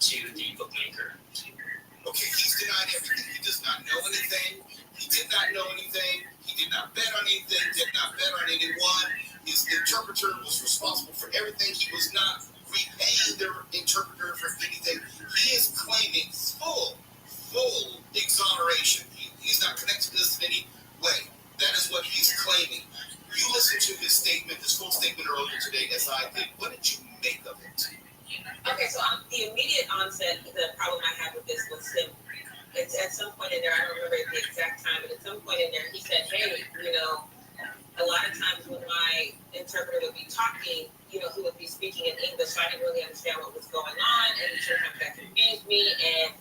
K: to the bookmaker.
G: Okay, he's denied everything. He does not know anything. He did not know anything. He did not bet on anything, did not bet on anyone. His interpreter was responsible for everything. He was not repaying their interpreter for anything. He is claiming full exoneration. He's not connected to this in any way. That is what he's claiming. You listened to his statement, his full statement earlier today, as I did. What did you make of it?
I: Okay, so the immediate onset, the problem I had with this was him. It's at some point in there, I don't remember the exact time, but at some point in there, he said, hey, a lot of times when my interpreter would be talking, he would be speaking in English, so I didn't really understand what was going on, and sometimes that confused me, and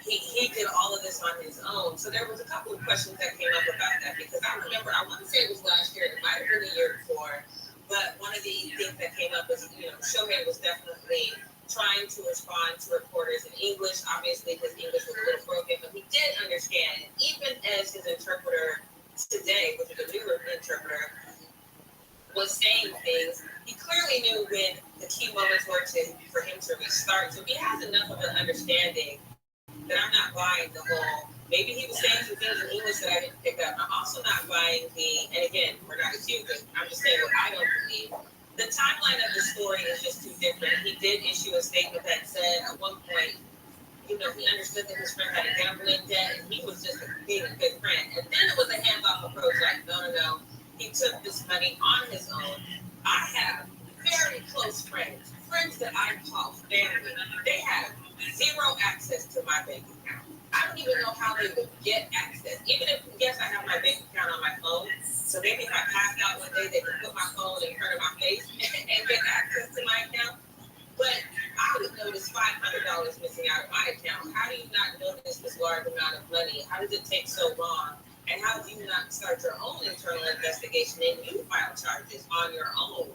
I: he did all of this on his own. So there was a couple of questions that came up about that, because I remember, I want to say it was last year, it might have been the year before, but one of the things that came up was, Shohei was definitely trying to respond to reporters in English. Obviously, his English was a little broken, but he did understand. And even as his interpreter today, which is a newer interpreter, was saying things, he clearly knew when the key moments were for him to restart. So he has enough of an understanding that I'm not buying the whole, maybe he was saying some things in English that I didn't pick up. I'm also not buying and again, we're not accusing, I'm just saying what I don't believe. The timeline of the story is just too different. He did issue a statement that said at one point, he understood that his friend had a gambling debt and he was just being a good friend. And then it was a hands-off approach, like, no. He took this money on his own. I have very close friends that I call family. They have
S: zero access to my bank account. I don't even know how they would get access. Even if, yes, I have my bank account on my phone, so maybe if I passed out one day, they could put my phone in front of my face and get access to my account. But I would notice $500 missing out of my account. How do you not notice this large amount of money? How does it take so long? And how do you not start your own internal investigation and you file charges on your own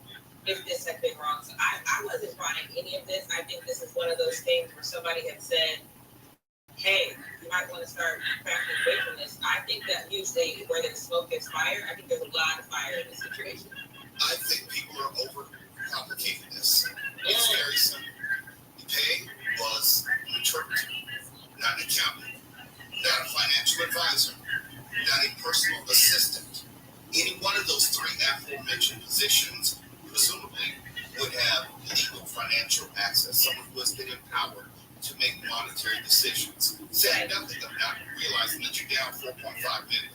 S: if this had been wrong? So I wasn't buying any of this. I think this is one of those things where somebody had said, hey, you might want to start backing away from this. I think that usually where there's smoke, there's fire. I think there's a lot of fire in this situation.
A: I think people are overcomplicating this. It's very simple. The pay was an interpreter, not an accountant, not a financial advisor, not a personal assistant. Any one of those three aforementioned positions presumably would have legal financial access, someone who has been empowered to make monetary decisions. Saying nothing of not realizing that you're down $4.5 million.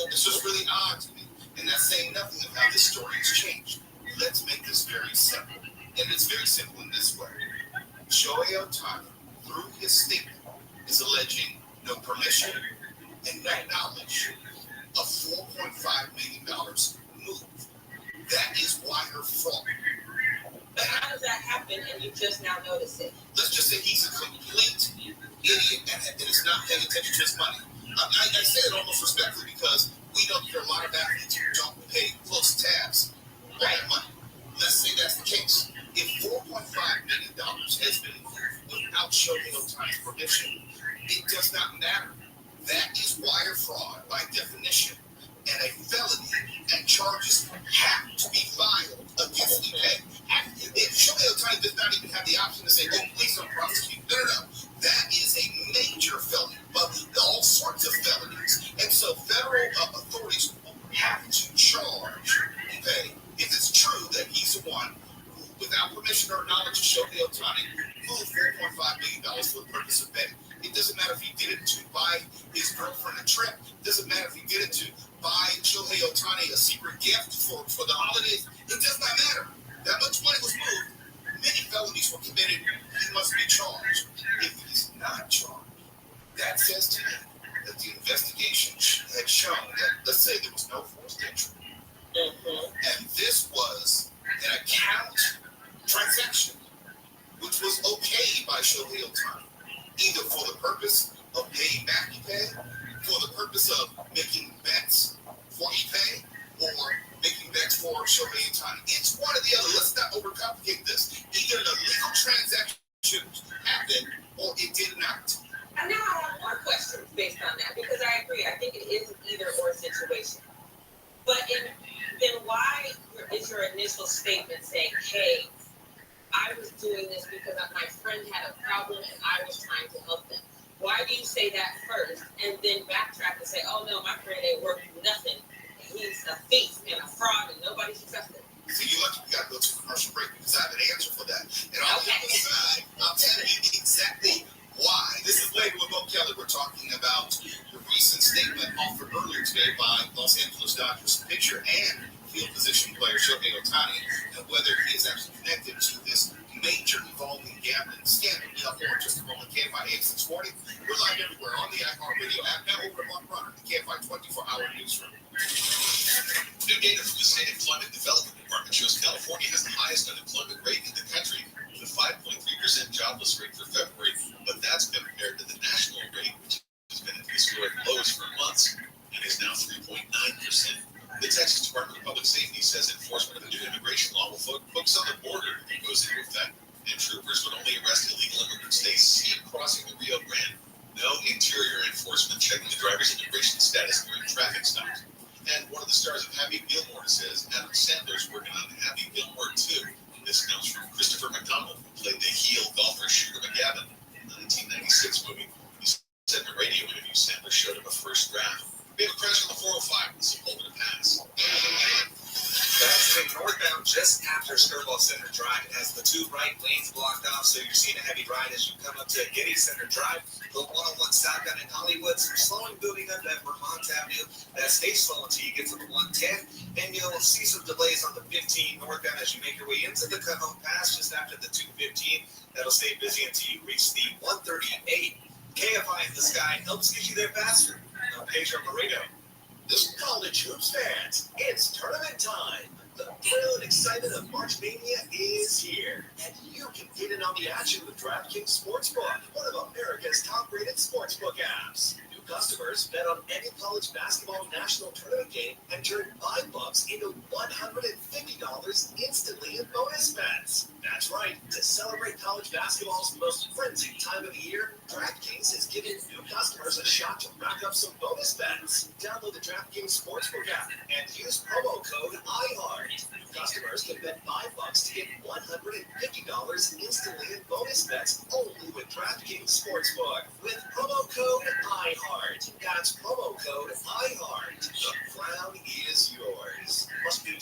A: It's just really odd to me. And that's saying nothing of how this story has changed. Let's make this very simple. And it's very simple in this way. Shohei Ohtani, through his statement, is alleging no permission and no knowledge of $4.5 million move. That is wire fraud.
S: But how does that happen and you just now notice it?
A: Let's just say he's a complete idiot and is not paying attention to his money. I say it almost respectfully because we know there are a lot of athletes who don't pay close tabs on their money. Let's say that's the case. If $4.5 million has been moved without Shohei Ohtani's permission, it does not matter. That is wire fraud by definition, and a felony and charges have to be filed against the pay. If Shohei Ohtani does not even have the option to say, oh, please don't prosecute. No. That is a major felony, but all sorts of felonies. And so federal authorities have to charge the pay if it's true that he's the one who, without permission or knowledge of Shohei Ohtani, moved $4.5 million for the purpose of pay. It doesn't matter if he did it to buy his girlfriend a trip. It doesn't matter if he did it to buy Shohei Ohtani a secret gift for the holidays. It does not matter. That much money was moved. Many felonies were committed. He must be charged. If he's not charged, that says to me that the investigation had shown that, let's say, there was no forced entry. And this was an account transaction, which was okayed by Shohei Ohtani, either for the purpose of paying back Ipe, for the purpose of making bets for Ipe, or making bets for Shohei Ohtani. It's one or the other. Let's not overcomplicate this. Either an illegal transaction happened or it did not.
S: And now I have more questions based on that, because I agree. I think it is an either or situation. But then why is your initial statement saying, hey, I was doing this because my friend had a problem and I was trying to help them? Why do you say that first and then backtrack and say, oh no, my friend ain't worth nothing. He's a thief and a fraud and nobody should trust him?
A: See, you're lucky we got to go to a commercial break because I have an answer for that. And on the other side, I'll tell you exactly why. This is later with Bo Kelly. We're talking about the recent statement offered earlier today by Los Angeles Dodgers pitcher and field position player Shohei Ohtani, and whether he is actually connected to this major evolving gambling scandal. We'll have more in just a moment. KFI 8640. We're live everywhere on the iHeartRadio app. Now over to Mark Runner, the KFI 24-hour newsroom.
G: New data from the State Employment Development Department shows California has the highest unemployment rate in the country, with a 5.3% jobless rate for February, but that's been compared to the national rate, which has been at historic lows for months and is now 3.9%. The Texas Department of Public Safety says enforcement of the new immigration law will focus on the border if it goes into effect, and troopers would only arrest illegal immigrants they see crossing the Rio Grande. No interior enforcement checking the driver's immigration status during traffic stops. And one of the stars of Happy Gilmore says Adam Sandler's working on Happy Gilmore 2. This comes from Christopher McDonald, who played the heel golfer Shooter McGavin in the 1996 movie. He said in a radio interview Sandler showed him a first draft. We have a crash on the 405 with some over to pass.
M: That's in northbound just after Skirball Center Drive. It has the two right lanes blocked off, so you're seeing a heavy ride as you come up to Getty Center Drive. The 101 southbound in Hollywood, some slowing moving up at Vermont Avenue. That stays slow until you get to the 110. And you'll see some delays on the 15 northbound as you make your way into the Cajon Pass just after the 215.
D: That'll stay busy until you reach the 138. KFI in the Sky helps get you there faster. Now, Pedro Marino. This college hoops fans, it's tournament time. The thrill and excitement of March Mania is here, and you can get in on the action with DraftKings Sportsbook, one of America's top-rated sportsbook apps. New customers bet on any college basketball national tournament game and turn $5 into $150 instantly in bonus bets. That's right. To celebrate college basketball's most frenzied time of the year, DraftKings is giving new customers a shot to rack up some bonus bets. Download the DraftKings Sportsbook app and use promo code IHEART. New customers can bet $5 to get $150 instantly in bonus bets only with DraftKings Sportsbook. With promo code IHEART. That's promo code IHEART. The crown is yours. Must be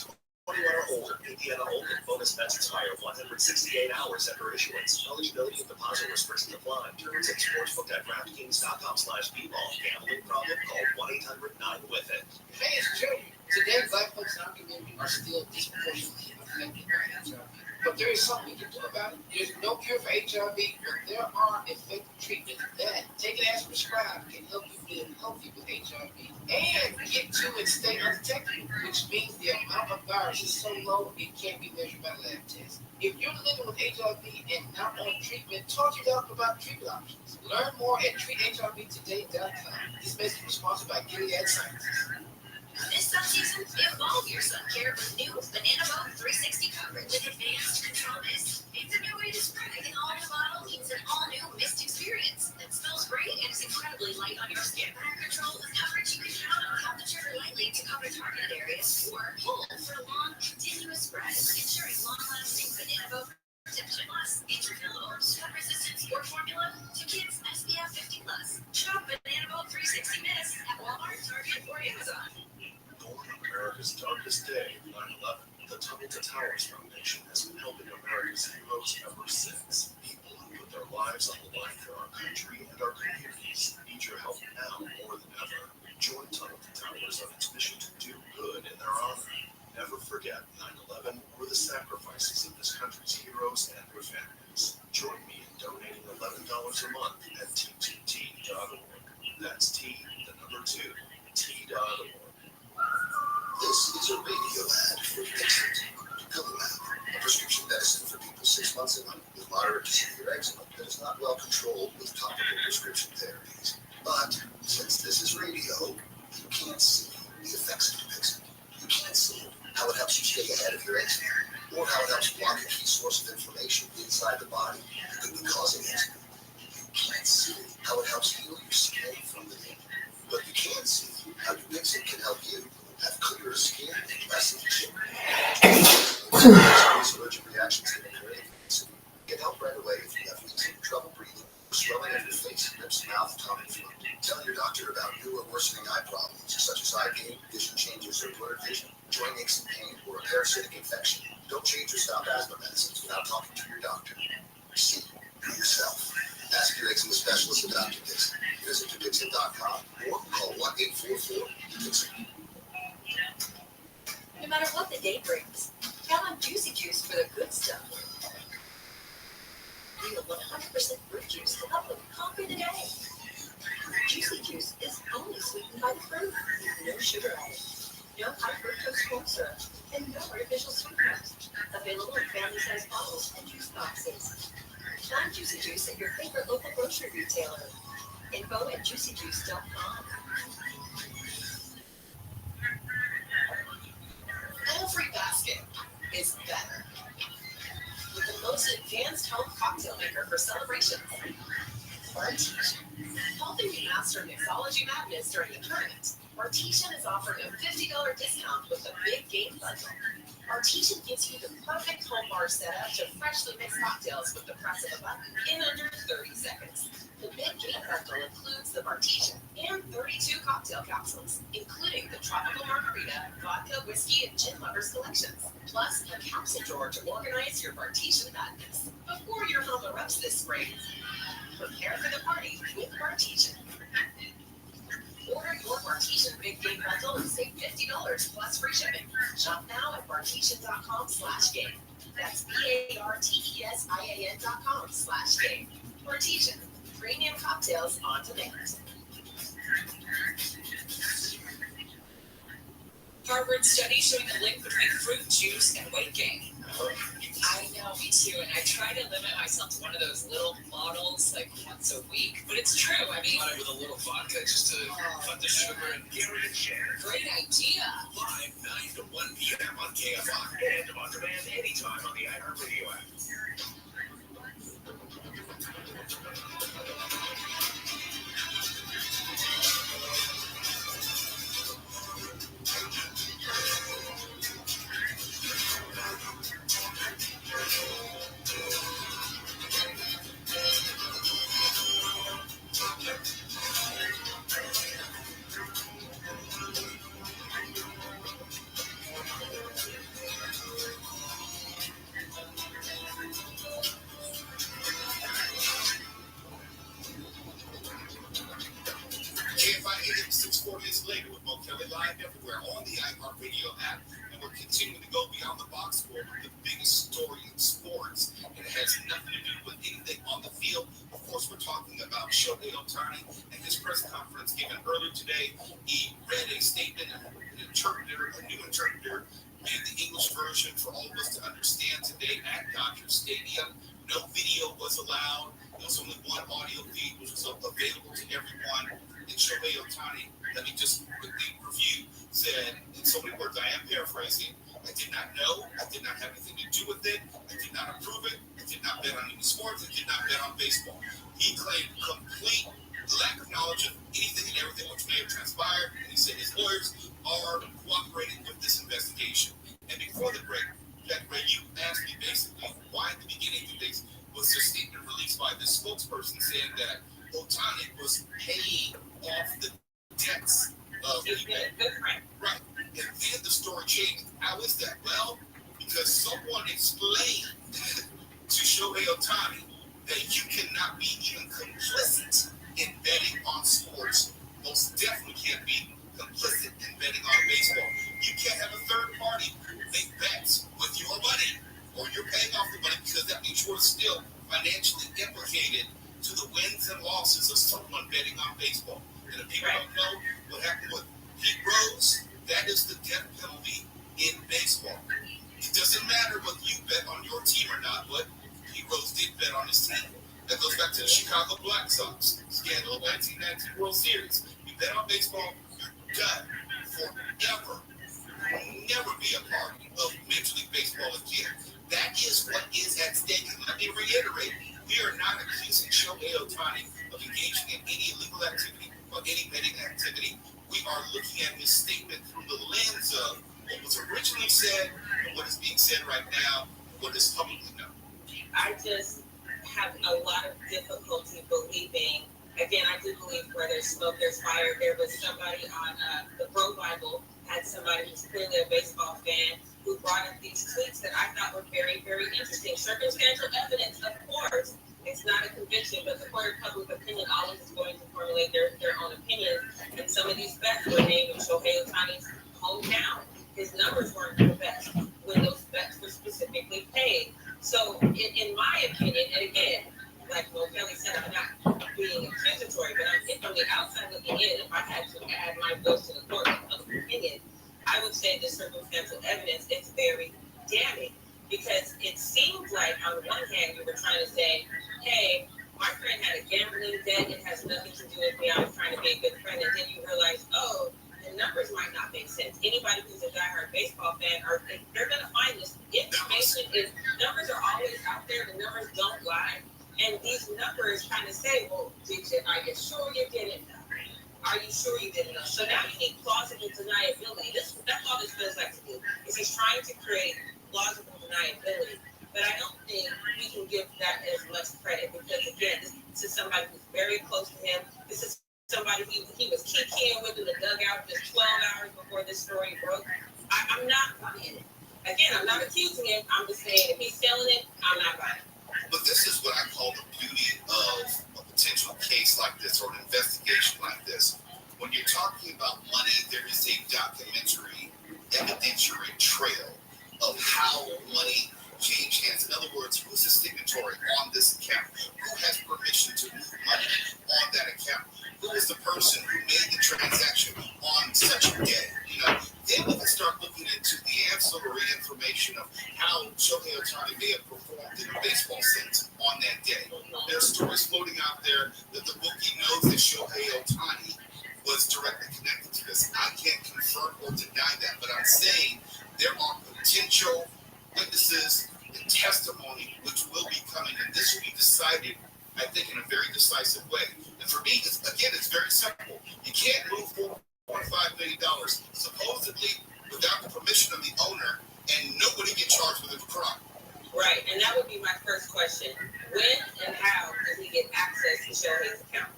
D: 21 or older. Indiana only. Bonus bets expire 168 hours after issuance. Eligibility and deposit restrictions apply. Terms at sportsbook.draftkings.com/bball. Gambling problem? Call 1-800-9-WITH-IT.
E: Hey, it's true. Today, Black folks in our community are still disproportionately affected by HIV. But there is something we can do about it. There's no cure for HIV, but there are effective treatments that, taken as prescribed, can help you live healthy with HIV and get to and stay undetected, which means the amount of virus is so low it can't be measured by lab tests. If you're living with HIV and not on treatment, talk to your doctor about treatment options. Learn more at treathivtoday.com. This message was sponsored by Gilead Sciences.
B: This subseason, evolve your sun care with new Banana Boat 360 coverage with advanced control mist. It's a new way to spray. An all-new bottle means an all-new mist experience that smells great and is incredibly light on your skin. Better control with coverage you can count on. Tap the trigger lightly to cover targeted areas or pull for long, continuous spread, ensuring long-lasting Banana Boat protection. Plus, it's refillable, sweat-resistant sport formula to kids SPF 50+. Shop Banana Boat 360 Mist at Walmart, Target, or Amazon.
O: Born on America's darkest day, 9/11, the Tunnel to Towers Foundation has been helping America's heroes ever since. People who put their lives on the line for our country and our communities need your help now more than ever. Join Tunnel to Towers on its mission to do good in their honor. Never forget 9/11 or the sacrifices of this country's heroes and their families. Join me in donating $11 a month at TTT.org. That's T, the number 2, T.org.
C: This is a radio ad for Dixit. Dupilumab, a prescription medicine for people 6 months and under with moderate to severe eczema that is not well controlled with topical prescription therapies. But since this is radio, you can't see the effects of Dupixit. You can't see how it helps you stay ahead of your eczema, or how it helps block a key source of inflammation inside the body that could be causing eczema. You can't see how it helps heal your skin from within. But you can see how Dupixit can help you have clearer skin and less itching. Allergic reactions can occur in Dupixit. Get help right away if you have wheezing, trouble breathing, or swelling of your face, lips, mouth, tongue, and throat. Tell your doctor about new or worsening eye problems, such as eye pain, vision changes, or blurred vision, joint aches and pain, or a parasitic infection. Don't change or stop asthma medicines without talking to your doctor. See for yourself. Ask your eczema specialist about Dupixit. Visit Dupixit.com or call 1-844-DUPIXIT.
I: No matter what the day brings, count on Juicy Juice for the good stuff. Real 100% fruit juice to help them conquer the day. Juicy Juice is only sweetened by the fruit, no sugar added, no high fructose corn syrup, and no artificial sweeteners. Available in family-sized bottles and juice boxes. Find Juicy Juice at your favorite local grocery retailer. Info at juicyjuice.com.
B: Every basket is better. With the most advanced home cocktail maker for celebrations. Artesian. Helping you master mixology madness during the tournament. Artesian is offering a $50 discount with a big game bundle. Artesian gives you the perfect home bar setup to freshly mix cocktails with the press of a button in under 30 seconds. The big game bundle includes the Artesian and 32 cocktail capsules, including the tropical margarita, vodka, whiskey, and gin lovers collections, plus a capsule drawer to organize your Artesian madness. Before your home erupts this spring, prepare for the party with Artesian. Order your Bartesian Big Game Bundle and save $50 plus free shipping. Shop now at Bartesian.com/game.
I: That's BARTESIAN.com/game. Artesian, premium cocktails on demand. Harvard study showing a link between fruit juice and weight gain. I know, me too. And I try to limit myself to one of those little bottles like once a week. But it's true. I mean,
F: With a little vodka just to cut the sugar and Gary and share.
I: great idea.
F: Live 9 to 1 p.m. on KFI and on demand anytime on the iHeartRadio app.
G: KFI AM 640 is later with Mo Kelly live everywhere on the iHeartRadio app. And we're continuing to go beyond the box score with the biggest story in sports. And it has nothing to do with anything on the field. Of course, we're talking about Shohei Ohtani and his press conference given earlier today. He read a statement, a new interpreter, made the English version for all of us to understand today at Dodger Stadium. No video was allowed. There was only one audio feed, which was available to everyone. And Shohei Ohtani, let me just quickly review, said in so many words, I am paraphrasing, I did not know, I did not have anything to do with it, I did not approve it, I did not bet on any sports, I did not bet on baseball. He claimed complete lack of knowledge of anything and everything which may have transpired, and he said his lawyers are cooperating with this investigation. And before the break, Ray, you asked me basically why at the beginning of this was a statement released by the spokesperson saying that Ohtani was paying off the debts of the right. And then the story changed. How is that? Well, because someone explained to Shohei Ohtani that you cannot be even complicit in betting on sports. Most definitely can't be complicit in betting on baseball. You can't have a third party make bets with your money, or you're paying off the money, because that means you're still financially implicated to the wins and losses of someone betting on baseball. And if people don't know what happened with Pete Rose, that is the death penalty in baseball. It doesn't matter whether you bet on your team or not, but Pete Rose did bet on his team. That goes back to the Chicago Black Sox scandal of 1919 World Series. You bet on baseball, you're done forever. Never be a part of Major League Baseball again. That is what is at stake. And let me reiterate, we are not accusing Shohei Ohtani of engaging in any illegal activity or any betting activity. We are looking at his statement through the lens of what was originally said and what is being said right now, what is publicly known.
S: I just have a lot of difficulty believing. Again, I do believe where there's smoke, there's fire. There was somebody on the Pro Bible, had somebody who's clearly a baseball fan, who brought up these tweets that I thought were very, very interesting. Circumstantial evidence, of course. It's not a conviction, but the court of public opinion always is going to formulate their own opinion. And some of these bets were named in Shohei Ohtani's hometown. His numbers weren't the best when those bets were specifically paid. So, in my opinion, and again, like Mo Kelly said, I'm not being accusatory, but I'm from the outside looking in. If I had to add my voice to the court of public opinion, I would say the circumstantial evidence is very damning, because it seems like on one hand you were trying to say, hey, my friend had a gambling debt, it has nothing to do with me, I was trying to be a good friend, and then you realize, oh, the numbers might not make sense. Anybody who's a diehard baseball fan, they're going to find this information. Numbers are always out there, the numbers don't lie, and these numbers kind of say, well, are you sure you didn't know? Are you sure you didn't know? So now you need plausible deniability. That's all this feels like to do, is he's trying to create plausible deniability. But I don't think we can give that as much credit, because, again, this is somebody who's very close to him. This is somebody he was kikiing with in the dugout just 12 hours before this story broke. I'm not buying it. Again, I'm not accusing him. I'm just saying if he's selling it, I'm not buying it.
G: But this is what I call the beauty of a potential case like this, or an investigation like this. When you're talking about money, there is a documentary, evidentiary trail of how money changed
M: on this account? Who has permission to move money on that account? Who is the person who made the transaction on such a day? Then we can start looking into the ancillary information of how Shohei Ohtani may have performed in a baseball sense on that day. There are stories floating out there that the bookie knows that Shohei Ohtani was directly connected to this. I can't confirm or deny that, but I'm saying there are potential witnesses and testimony which will be coming, and this will be decided, I think, in a very decisive way. And for me, it's very simple. You can't move $4.5 million supposedly without the permission of the owner, and nobody get charged with a crime.
S: Right, and that would be my first question. When and how does he get access to Shohei's account?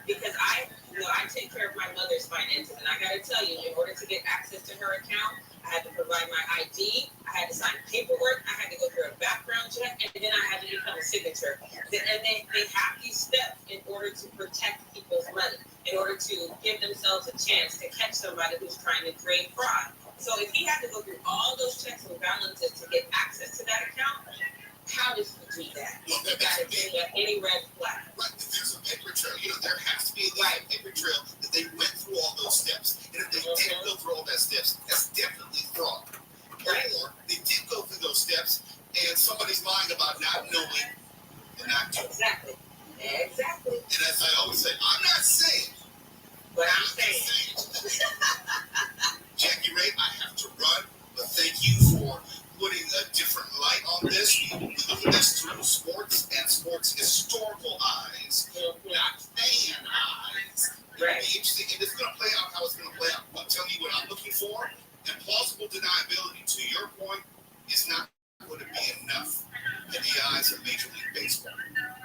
S: Because I take care of my mother's finances, and I got to tell you, in order to get access to her account, I had to provide my ID, I had to sign paperwork, I had to go through a background check, and then I had to become a signature. And they have these steps in order to protect people's money, in order to give themselves a chance to catch somebody who's trying to create fraud. So if he had to go through all those checks and balances to get access to that account, how does he do that?
M: Well,
S: You got to bring up any red flag.
M: Right, there's a paper trail. There has to be a paper trail that they went through all those steps. And if they didn't go through all those steps, that's definitely fraud. Right. Or they did go through those steps, and somebody's lying about not knowing and not doing.
S: Exactly.
M: And as I always say, I'm not saying.
S: But I'm saying.
M: Jackie Ray, I have to run, but thank you for putting a different light on this. We look at this through sports and sports historical eyes, not fan eyes. It'll be interesting, and it's going to play out how it's going to play out. But tell me what I'm looking for, and plausible deniability, to your point, is not going to be enough in the eyes of Major League Baseball.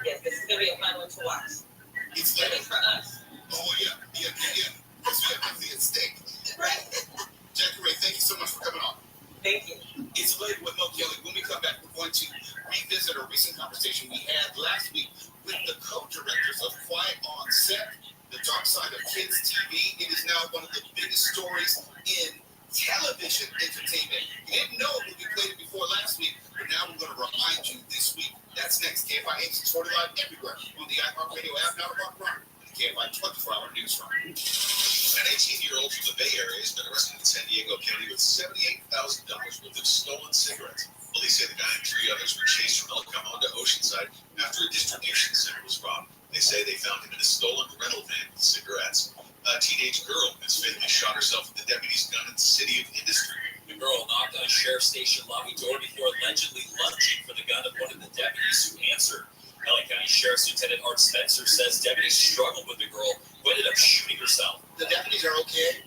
S: Yes, this is going to be a fun one to watch.
M: It's like
S: for us.
M: Oh, yeah. Because we have nothing at stake.
S: Right.
M: Jackie Ray, thank you so much for coming on.
S: Thank you.
M: It's Later with Mo Kelly. When we come back, we're going to revisit a recent conversation we had last week with the co-directors of Quiet on Set, The Dark Side of Kids TV. It is now one of the biggest stories in television entertainment. You didn't know it when we played it before last week, but now we're going to remind you this week. That's next. KFI 640 Live everywhere on the iHeartRadio app, now about Run, the KFI 24-hour news run.
G: An 18-year-old from the Bay Area has been arrested in San Diego County with $78,000 worth of stolen cigarettes. Police say the guy and 3 others were chased from El Cajon to Oceanside after a distribution center was robbed. They say they found him in a stolen rental van with cigarettes. A teenage girl has fatally shot herself with the deputy's gun in the City of Industry.
T: The girl knocked on a sheriff's station lobby door before allegedly lunging for the gun of one of the deputies who answered. LA County Sheriff's Lieutenant Art Spencer says deputies struggled with the girl who ended up shooting herself.
M: The deputies are okay.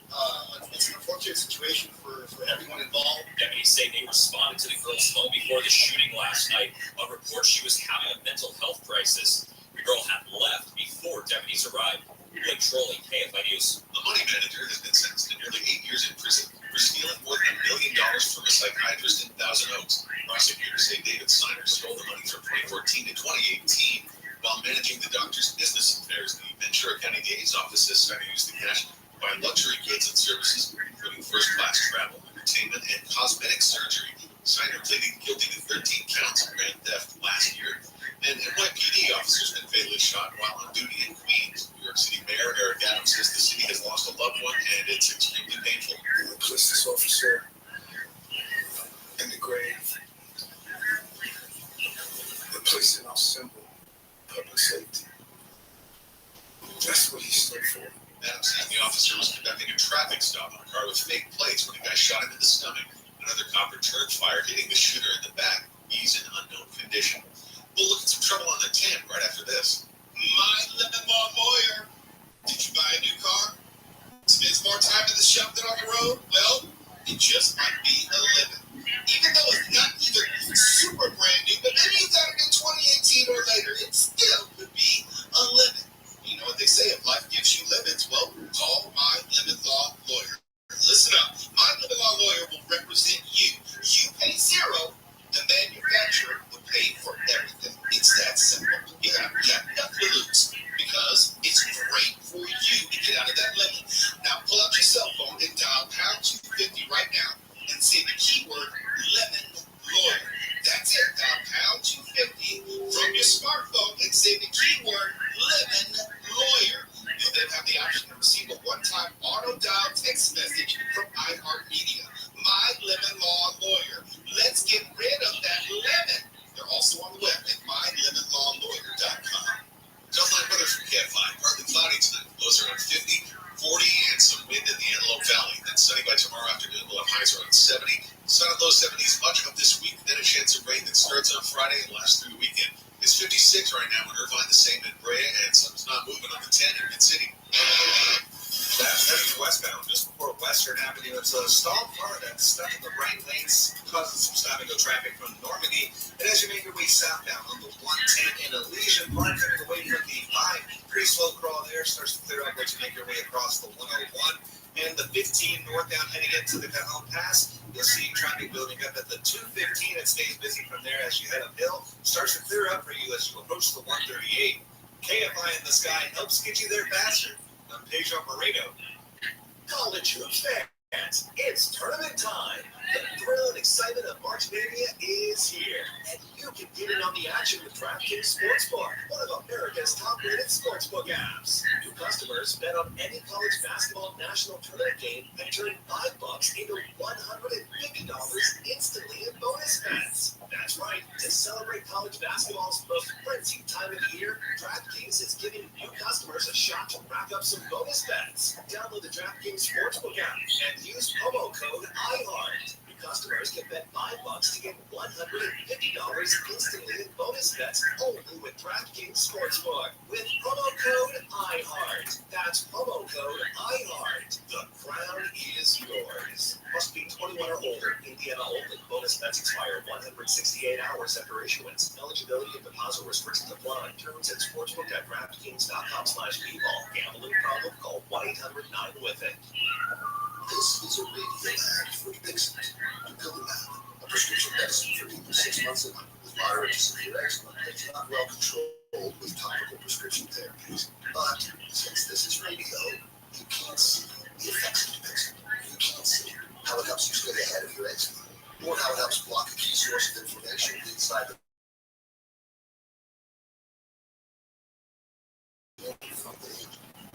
M: It's an unfortunate situation for everyone involved.
T: Deputies say they responded to the girl's home before the shooting last night. On reports she was having a mental health crisis. The girl had left before deputies arrived. Blake Trolley, KFI News.
G: The money manager has been sentenced to nearly 8 years in prison for stealing more than $1 million from a psychiatrist in Thousand Oaks. Prosecutors say David Steiner stole the money from 2014 to 2018 while managing the doctor's business affairs. The Ventura County DA's office says Steiner used the cash to buy luxury goods and services, including first-class travel, entertainment, and cosmetic surgery. Steiner pleaded guilty to 13 counts of grand theft last year. And NYPD officers have been fatally shot while on duty in Queens. New York City Mayor Eric Adams says the city has lost a loved one and it's extremely painful.
R: We placed this officer in the grave. Replacing our symbol, public safety. That's what he stood for.
G: Adams says the officer was conducting a traffic stop on a car with fake plates when a guy shot him in the stomach. Another cop returned fire, hitting the shooter in the back. He's in unknown condition. We'll look at some trouble on the 10 right after this.
M: My lemon-law lawyer. Did you buy a new car? Spends more time in the shop than on the road? Well, it just might be a lemon. Even though it's not either super brand new, but maybe you got it in 2018 or later, it still could be a lemon. You know what they say, if life gives you lemons, well, call my lemon law lawyer. Listen up. My lemon law lawyer will represent you. You pay zero. The manufacturer will pay for everything. It's that simple. You have nothing to lose because it's great for you to get out of that lemon. Now pull out your cell phone and dial pound 250 right now and say the keyword lemon lawyer. That's it. Dial pound 250 from your smartphone.
C: smartphone and say the keyword Living Lawyer. You'll then have the option to receive a one-time auto-dial text message from iHeartMedia. My Living Law Lawyer. Let's get rid of that lemon. They're also on the web at mylivinglawlawyer.com.
G: Don't like weather from Cat 5. Partly cloudy tonight. Lows around 50, 40, and some wind in the Antelope Valley. Then sunny by tomorrow afternoon. We'll have highs around 70. Sun at low 70s much of this week. Then a chance of rain that starts on Friday and lasts through the weekend. It's 56 right now in Irvine, the same in Brea, and something's not moving on the 10 in Mid-City.
M: That's heading westbound just before Western Avenue. It's a stalled car that's stuck in the right lanes, causing some stop-and-go traffic from Normandy. And as you make your way southbound on the 110 in Elysian Park, coming away from the 5, pretty slow crawl there. Starts to clear up once you make your way across the 101. And the 15 northbound heading into the Cajon Pass, you'll see traffic building up at the 215. It stays busy from there as you head uphill. Starts to clear up for you as you approach the 138. KFI in the sky helps get you there faster. I'm Pedro Moreno.
D: College hoops fans, it's tournament time. The thrill and excitement of March Mania is here, and you can get in on the action with DraftKings Sportsbook, one of America's top-rated sportsbook apps. New customers bet on any college basketball national tournament game and turn $5 into $150 instantly in bonus bets. That's right. To celebrate college basketball's most frenzied time of the year, DraftKings is giving new customers a shot to rack up some bonus bets. Download the DraftKings Sportsbook app and use promo code IHEART. New customers can bet $5 to get $150 instantly in bonus bets only with DraftKings Sportsbook. With promo code IHEART. That's promo code IHEART. The crown is yours. Must be 21 or older. Indiana only. Bonus bets expire 168 hours after issuance. Eligibility and deposit restrictions apply. Terms at sportsbook.draftkings.com/bball. Gambling problem? Call 1-800-9-WITH-IT.
R: This is a radio ad for Dixit. Dupilumab, a prescription medicine for people 6 months and under with moderate to severe eczema that's not well controlled with topical prescription therapies. But since this is radio, you can't see the effects of Dupixit. You can't see how it helps you stay ahead of your eczema, or how it helps block a key source of inflammation inside the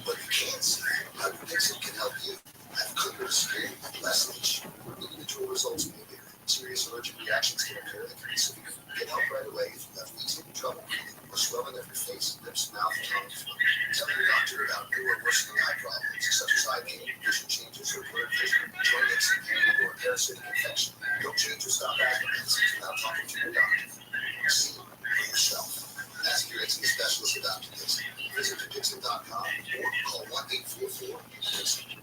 R: but you can see how Dupixit can help you have clearer skin, less itch. Individual results may vary. Serious allergic reactions can occur that can be severe. Get help right away if you have wheezing, trouble breathing, or swelling of your face, lips, mouth, tongue, throat. Tell your doctor about new or worsening eye problems such as eye pain, vision changes, or blurred vision, joint aches, or parasitic infection. Don't change or stop acting medicines without talking to your doctor. See for yourself. Ask your eczema specialist about Dupixit. Visit Dupixit.com or call 1-844-DUPIXIT.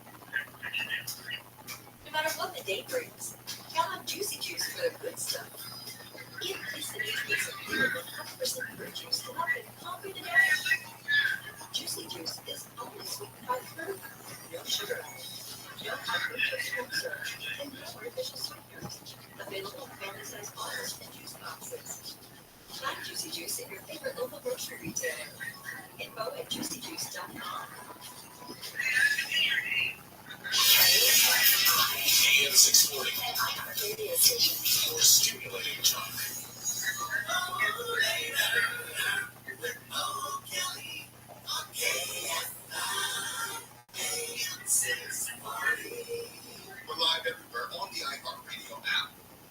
I: No matter what the day brings, count on Juicy Juice for the good stuff. Give Kiss the New Kids a real 100% fruit juice to help it conquer the day. Juicy Juice is only sweetened by fruit, no sugar, no high fructose corn syrup, and no artificial sweeteners. Available in family-sized bottles and juice boxes. Find Juicy Juice at your favorite local grocery retailer. Info at juicyjuice.com.
F: AM 640.
I: And iHeart Radio Station.
F: For stimulating talk.
C: We're live everywhere on the iHeartRadio app.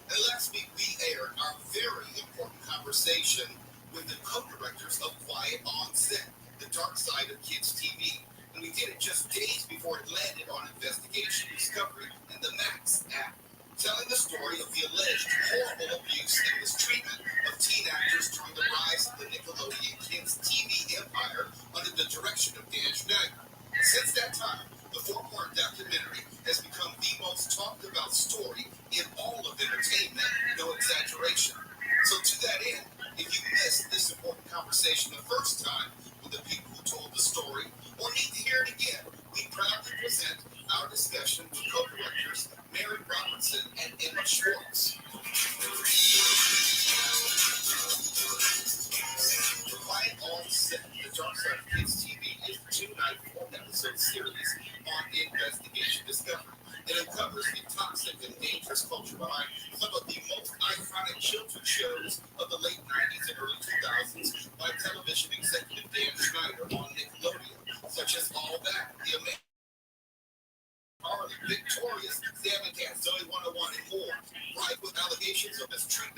C: And last week we aired our very important conversation with the co-directors of Quiet on Set, the dark side of kids TV. And we did it just days before it landed on Investigation Discovery and the Max app, telling the story of the alleged horrible abuse and mistreatment of teen actors during the rise of the Nickelodeon kids TV empire under the direction of Dan Schneider. Since that time, the 4-part documentary has become the most talked about story in all of entertainment, no exaggeration. So to that end, if you missed this important conversation the first time with the people who told the story, or need to hear it again, we proudly present our discussion with co-directors Mary Robertson and Emma Schwartz. Quiet on Set, the Dark Side of Kids TV is a 2-night 4-episode series on Investigation Discovery. It uncovers the toxic and dangerous culture behind some of the most iconic children's shows of the late 90s and early 2000s by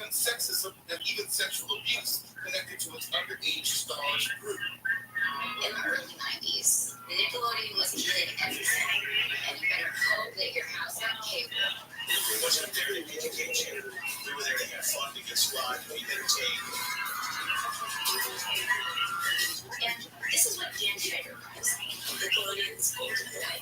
A: and sexism and even sexual abuse connected to its underage stars group.
B: In the early 90s, Nickelodeon was eating everything, and you better hope that your house had cable.
M: It wasn't there to educate you. We were there to have fun, to get swag, to be entertained.
B: And this is what Dan Schneider was, Nickelodeon's golden boy.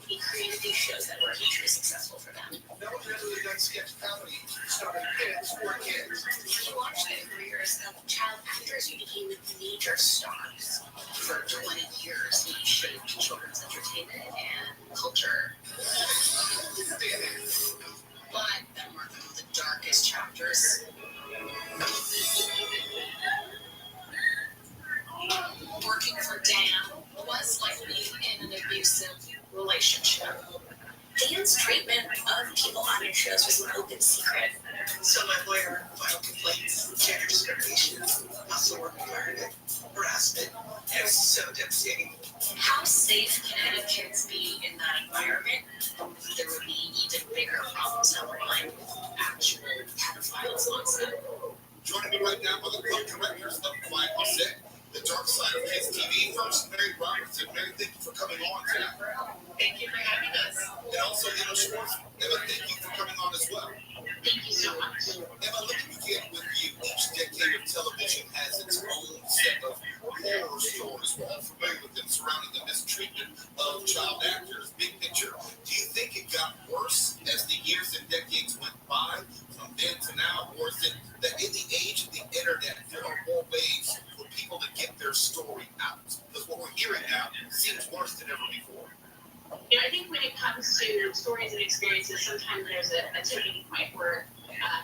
B: He created these shows that were hugely successful for them.
A: No one had really done sketch comedy starring kids for kids.
B: He watched the careers of child actors who became major stars. For 20 years, he shaped children's entertainment and culture. But then were the darkest chapters. Working for Dan was like being in an abusive relationship. Dan's treatment of people on his shows was an open secret.
C: So my lawyer filed complaints, gender discrimination, hostile work environment, harassment, and it's so devastating.
B: How safe can any kids be in that environment? There would be even bigger problems down the line with actual pedophiles on set.
A: Joining me right now are the co-directors of Quiet on Set, The Dark Side of Kids TV. First, Mary Robertson. Mary, thank you for coming on tonight.
B: Thank you for having us.
A: And also Emma Schwartz. Emma, thank you for coming on as well.
B: Thank you so much.
A: Emma, let me begin with you. Each decade of television has its own set of horror stories. We're all familiar with them surrounding the mistreatment of child actors. Big picture, do you think it got worse as the years and decades went by from then to now? Or is it that in the age of the internet, there are more ways for people to get their story out? Because what we're hearing now seems worse than ever before.
Q: You know, I think when it comes to stories and experiences, sometimes there's a tipping point where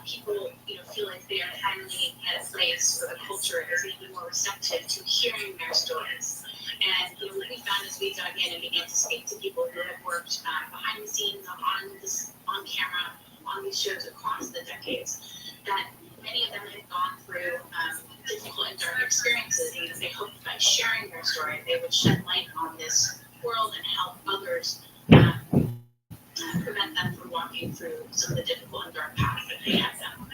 Q: people, feel like they are finally at a place where the culture is maybe more receptive to hearing their stories. And what we found as we dug in and began to speak to people who have worked behind the scenes, on camera, on these shows across the decades, that many of them have gone through difficult and dark experiences, and they hoped by sharing their story, they would shed light on this world and help others prevent them from walking through some of the difficult and dark paths that they have done.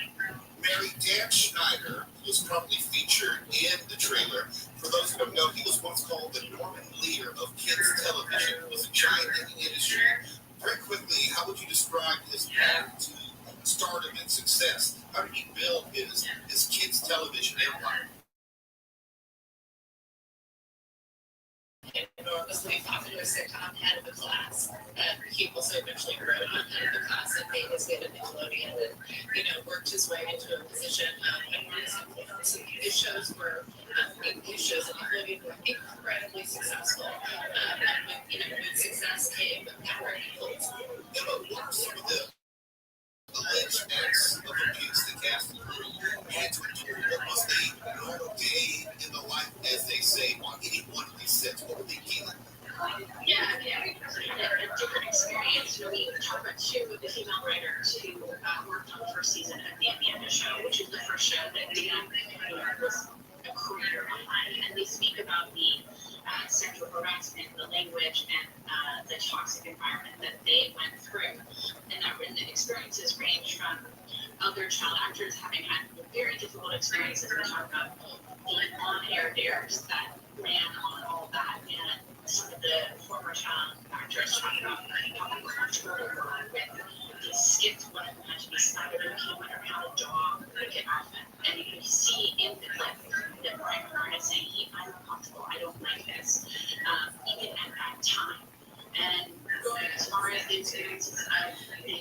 A: Mary, Dan Schneider was probably featured in the trailer. For those who don't know, he was once called the Norman Lear of kids television. He was a giant in the industry. Very quickly, how would you describe his path to stardom and success? How did he build his kids television empire?
B: Enormously popular sitcom Head of the Class. He also eventually wrote on Head of the Class and made his way to Nickelodeon and, worked his way into a position of enormous influence. His shows at Nickelodeon were incredibly successful. And with success came power and influence.
A: And what are some of the alleged acts of abuse the cast and crew had to endure? What was a normal day in the life, as they say, on any one of these sets? What were they dealing with?
Q: Yeah, we had a different experience. We talked about two of the female writers who worked on the first season of the Amanda Show, which is the first show that Dan was a creator behind. And they speak about the sexual harassment, the language, and the toxic environment that they went through. And the experiences range from other child actors having had very difficult experiences. We talk about the on-air dares that ran on all that, and some of the former child actors talk about how uncomfortable they were with the skits, what it meant to be spotted on camera, or how a dog would get off it. And you can see in the clip that Brian Kern is saying, I'm uncomfortable, I don't like this, even at that time. And going as far as the experiences of the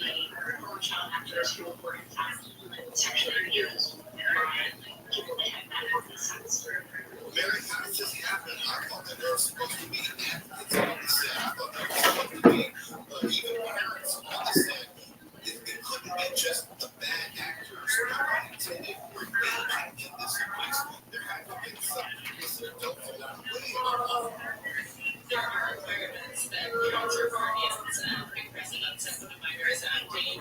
Q: former child actors who were in fact sexually abused by people they had met on the sets.
A: Mary, how does this happen? I thought that there were supposed to be advocates on the set. I thought there were supposed to be even parents on the set. It couldn't be just the bad actors who were intended for engaging in this abuse. There had to be some innocent adults along the way.
B: There are environments that counsel guardians, big presidents, and one of my very Dane,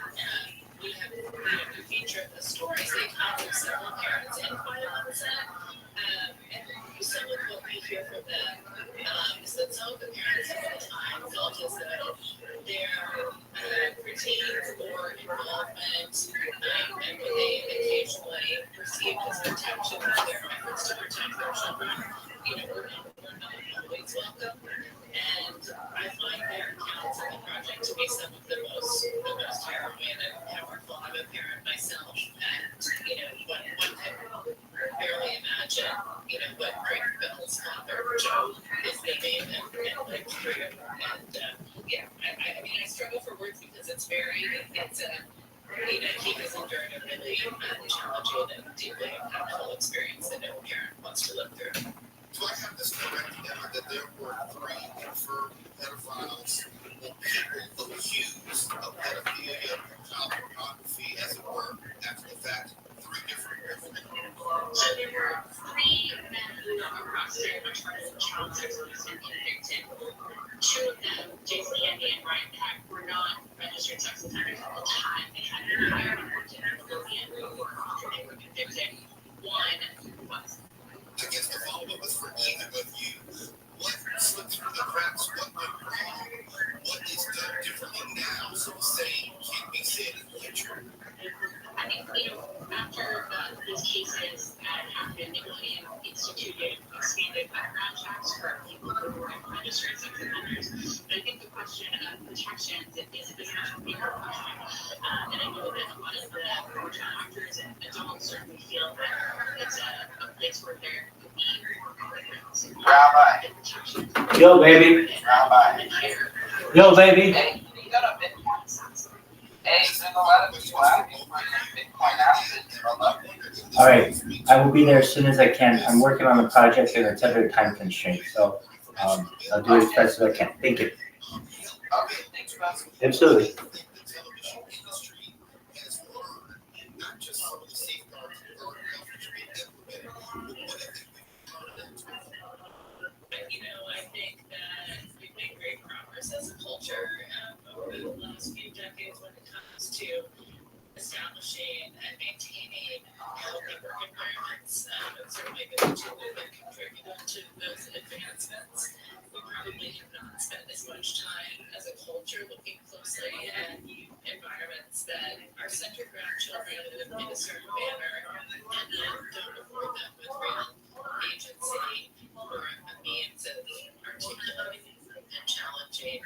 B: we have we feature the stories. They come from several parents in Quiet on set. And some of what we hear from them is that some of the parents at the time felt as though their critique or involvement and when they occasionally
U: he has endured a really challenging and deeply impactful experience that no parent wants to live through.
P: Do I have this correct, Emma, that there were 3 confirmed pedophiles or people accused of pedophilia and child pornography, as it were, after the fact? 3 different women.
Q: So there were 3 men who arrested on charges of child sex abuse and convicted. 2 of them, Jason Yandy and Ryan Peck, were not registered sex offenders at the time. They had been hired and worked in Nickelodeon after they were convicted. 1 was.
P: I guess the follow-up is for either of you. What slipped through the cracks? What went wrong? What is done differently now so the same can't be said in the future?
Q: I think, after these cases happened, Nickelodeon instituted expanded background checks for people who were registered sex offenders. But I think the question of protections is a much bigger question. And I know that a lot of the pro-child actors and adults certainly feel that it's a place where there could be more guardrails and protections.
V: Yo, baby. Yo, baby.
W: Hey, you got a Bitcoin? Hey, there's a lot of people asking for your Bitcoin assets, brother.
V: All right, I will be there as soon as I can. I'm working on the project and it's under time constraint, so I'll do it as fast as I can. Thank you.
W: Okay, thanks, Russ.
V: Absolutely.
U: I think that we've made great progress as a culture over the last few decades when it comes to establishing and maintaining healthy work environments. And certainly the two that contributed to those advancements. We probably have not spent as much time as a culture looking closely at environments that are centered around children in a certain manner and don't afford them with real agency or a means of articulating and challenging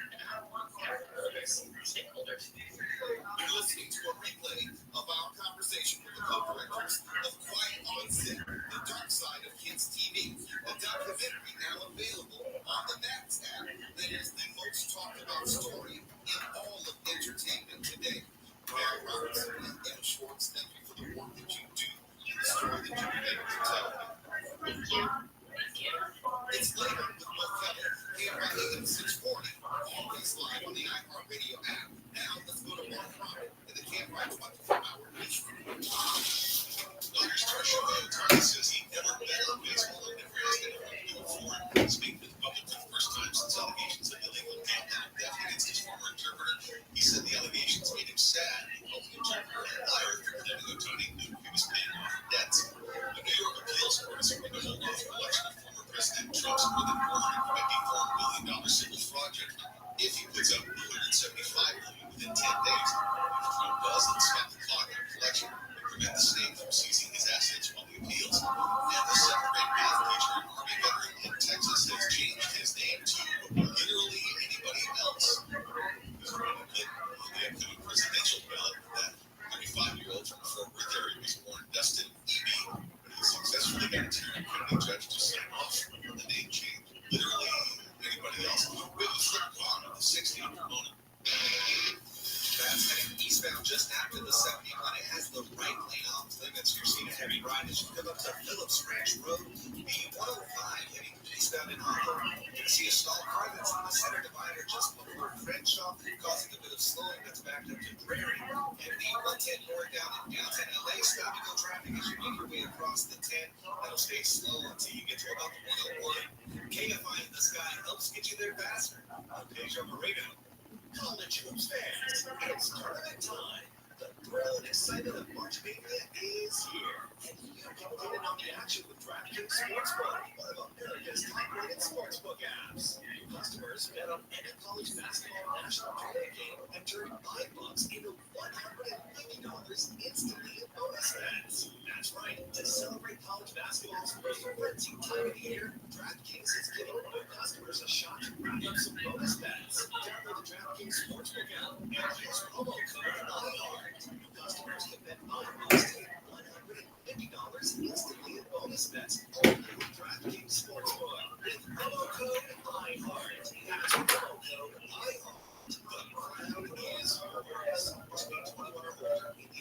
U: stakeholders.
P: You're listening to a replay of our conversation with the co-directors of Quiet on Set, The Dark Side of Kids TV, a documentary now available on the Max app that is the most talked about story in all of entertainment today. Mary Robertson and M. Schwartz, thank you for the work that you do, the story that you've been able to tell.
Q: Thank you. Thank you.
P: It's later with Mo Kelly, here by AM 640, always live on the iHeartRadio app. Now let's go to Mark Robert in the Camp Right 24-hour newsroom.
G: Dr. Tony says he never bet on baseball and never has been able to do it before. Speaking to the public for the first time since allegations of illegal gambling and theft against his former interpreter, he said the allegations made him sad. He called the interpreter a liar for pretending that Tony knew he was paying off debts. A New York appeals court is going to hold off the election of former President Trump's more than $454 million civil fraud judgment if he puts up $175 million within 10 days. If Trump doesn't stop the clock on collection and prevent the state from seizing his assets while he appeals. And the seventh-grade math teacher and Army veteran in Texas has changed his name to literally anybody else. He's running on the upcoming presidential ballot. That 35-year-old from Fort Worth area was born Dustin Eby, but he successfully got a Tarrant County judge to sign off on the name change. Literally anybody else. We have a flip on the 60 component.
C: That's heading eastbound just after the 71. It has the right lane off limits. You're seeing a heavy ride as you come up to Phillips Ranch Road. The 105 heading eastbound in Hollow. You're going to see a stalled car that's in the center divider just before Crenshaw, causing a bit of slowing that's backed up to Prairie. And the 110 north down in downtown LA. Stop and go traffic as you make your way across the 10. That'll stay slow until you get to about the 101. KFI in the sky helps get you there faster. I'm Deja Moreno.
D: College hoops fans, it's tournament time. The thrill and excitement of March Mania is here. And you can get in on the action with DraftKings Sportsbook, one of America's top-rated sportsbook apps. New customers bet on any college basketball national tournament game and turn $5 into $150 instantly in bonus bets. That's right. To celebrate college basketball's most frenzied time of the year, DraftKings is giving new customers a shot to rack up some bonus bets. Download the DraftKings Sportsbook app and use promo code IHEART. New customers can bet $5 to get $150 instantly in bonus bets. Only with DraftKings Sportsbook with promo code IHEART. That's promo code IHEART. The crowd is yours. Must be 21 or older in the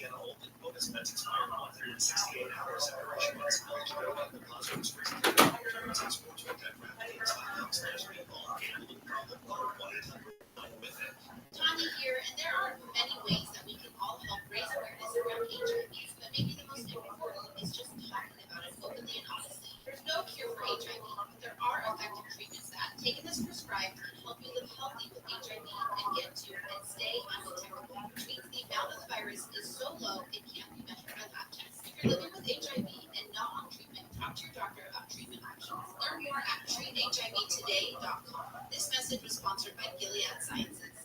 B: Tanya here, and there are many ways that we can all help raise awareness around HIV, but maybe the most important is just talking about it openly and honestly. There's no cure for HIV, but there are effective treatments that, taken as prescribed, can help you live healthy with HIV and get to and stay undetectable, which means the amount of the virus is so low it can't be measured by lab tests. If you're living with HIV and not on treatment, talk to your doctor about treatment options. Learn more at treathivtoday.com. This message was sponsored by Gilead Sciences.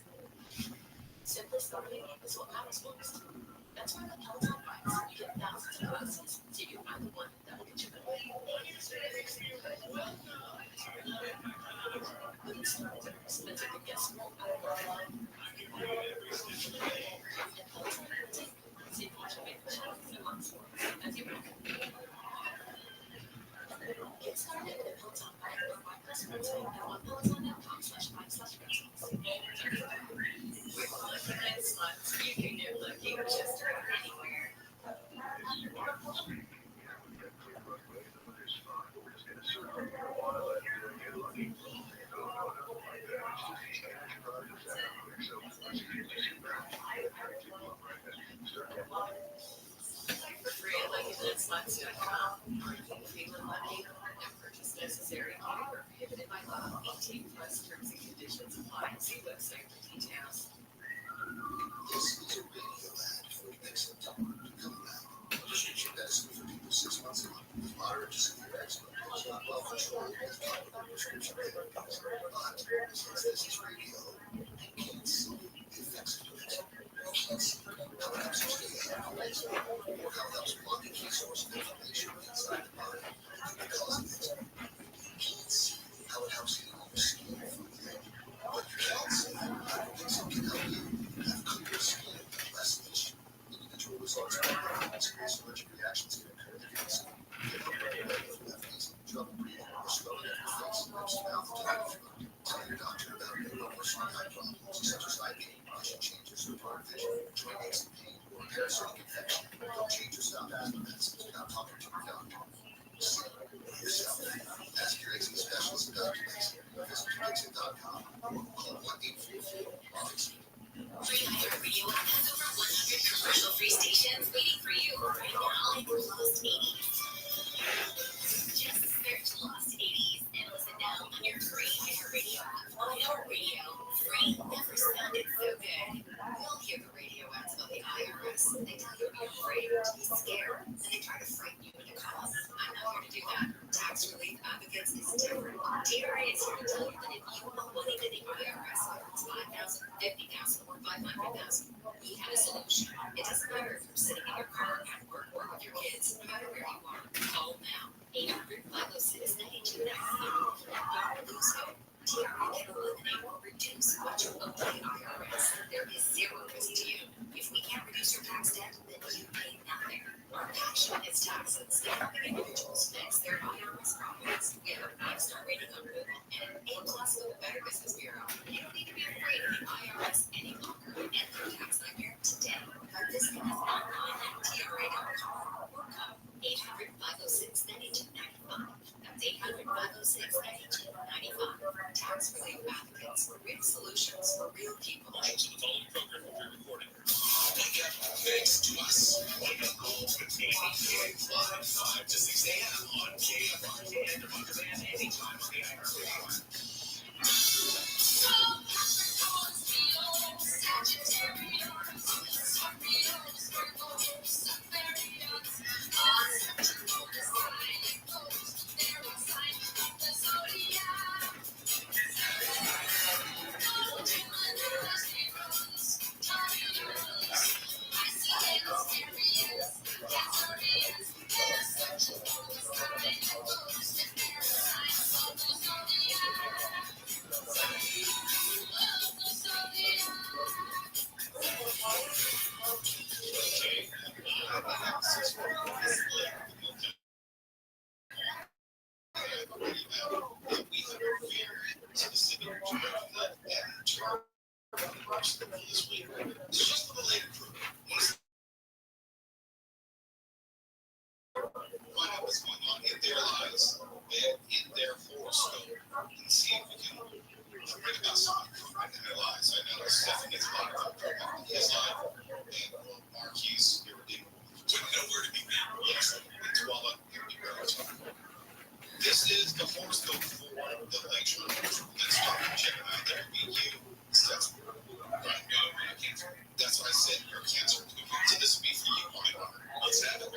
B: Simply starting is what matters most. That's why the Peloton bikes, you get thousands of bonuses, so you can find the one that will get you going. Expensive to get small. See what you make the challenge in months. As you get started with a Peloton bike or bike plus rental on peloton.com/bike/rentals. With lucky and slots, you can get lucky just about anywhere. For free at luckylandslots.com. Feeling lucky? No purchase necessary. Or prohibited by law. 18+ terms and conditions apply. See website for details.
R: This is a radio ad for Exotom coming back. Prescription medicine for people 6 months in with moderate to severe eczema. It's not well controlled with topical prescription therapies. But since this is radio, you can't see the effects of it. You can't see how it helps you stay out of eczema, or how it helps block a key source of inflammation inside the body that could be causing eczema. You can't see how it helps you your skin from within. But you can see how Exo can help you have clearer skin, less itch. Individual results are serious allergic reactions can occur if you see. Get help right away if you have fever, trouble breathing, or swelling of your face, lips, mouth, or throat. Tell your doctor about your illness or eye problems such as eye pain, vision changes, or blurred vision, joint aches and pain, or a parasitic infection. Don't change or stop asthma medicines without talking to your doctor. See for yourself. Ask your Exo specialist about Exo. Visit Exo.com or call 1-844-REXO.
B: Free Hire Radio app has over 100 commercial-free stations waiting for you right now. Like Lost 80s. Just search Lost 80s and listen now on your free iHeartRadio app. iHeartRadio, free never sounded so good. We'll hear the radio ads of the IRS. They tell you to be afraid, to be scared, and they try to frighten you into calls. I'm not here to do that. Tax Relief Advocates is different. DRA is here to tell you that if you owe money to the IRS, whether it's $5,000, $50,000, or $500,000, we have a solution. It doesn't matter if you're sitting in your car, at work, or with your kids. No matter where you are, call now. 800-506-9295. Don't lose hope. DRA can eliminate or reduce what you owe to the IRS. There is zero risk to you. If we can't reduce your tax debt, then you pay nothing. Our passion is taxes. Helping individuals fix their IRS problems. We have a 5-star rating on Google and an A+ with the Better Business Bureau. You don't need to be afraid of the IRS any longer. End your tax nightmare today by visiting us online at TRA.com or call 800-506-9295. That's 800-506-9295. Tax Relief Advocates, real solutions for real people.
K: Portions of the following program will be recorded.
A: Wake up thanks to us. Wake up calls with Amy live 5 to 6 a.m. on KFI and on demand anytime on the iHeartRadio app.
G: Horse code 4, the Lecture. Let's talk to Gemini. That would be you. That's right. No, Cancer. That's what I said. You're a Cancer. So this would be for you, right? Let's have it.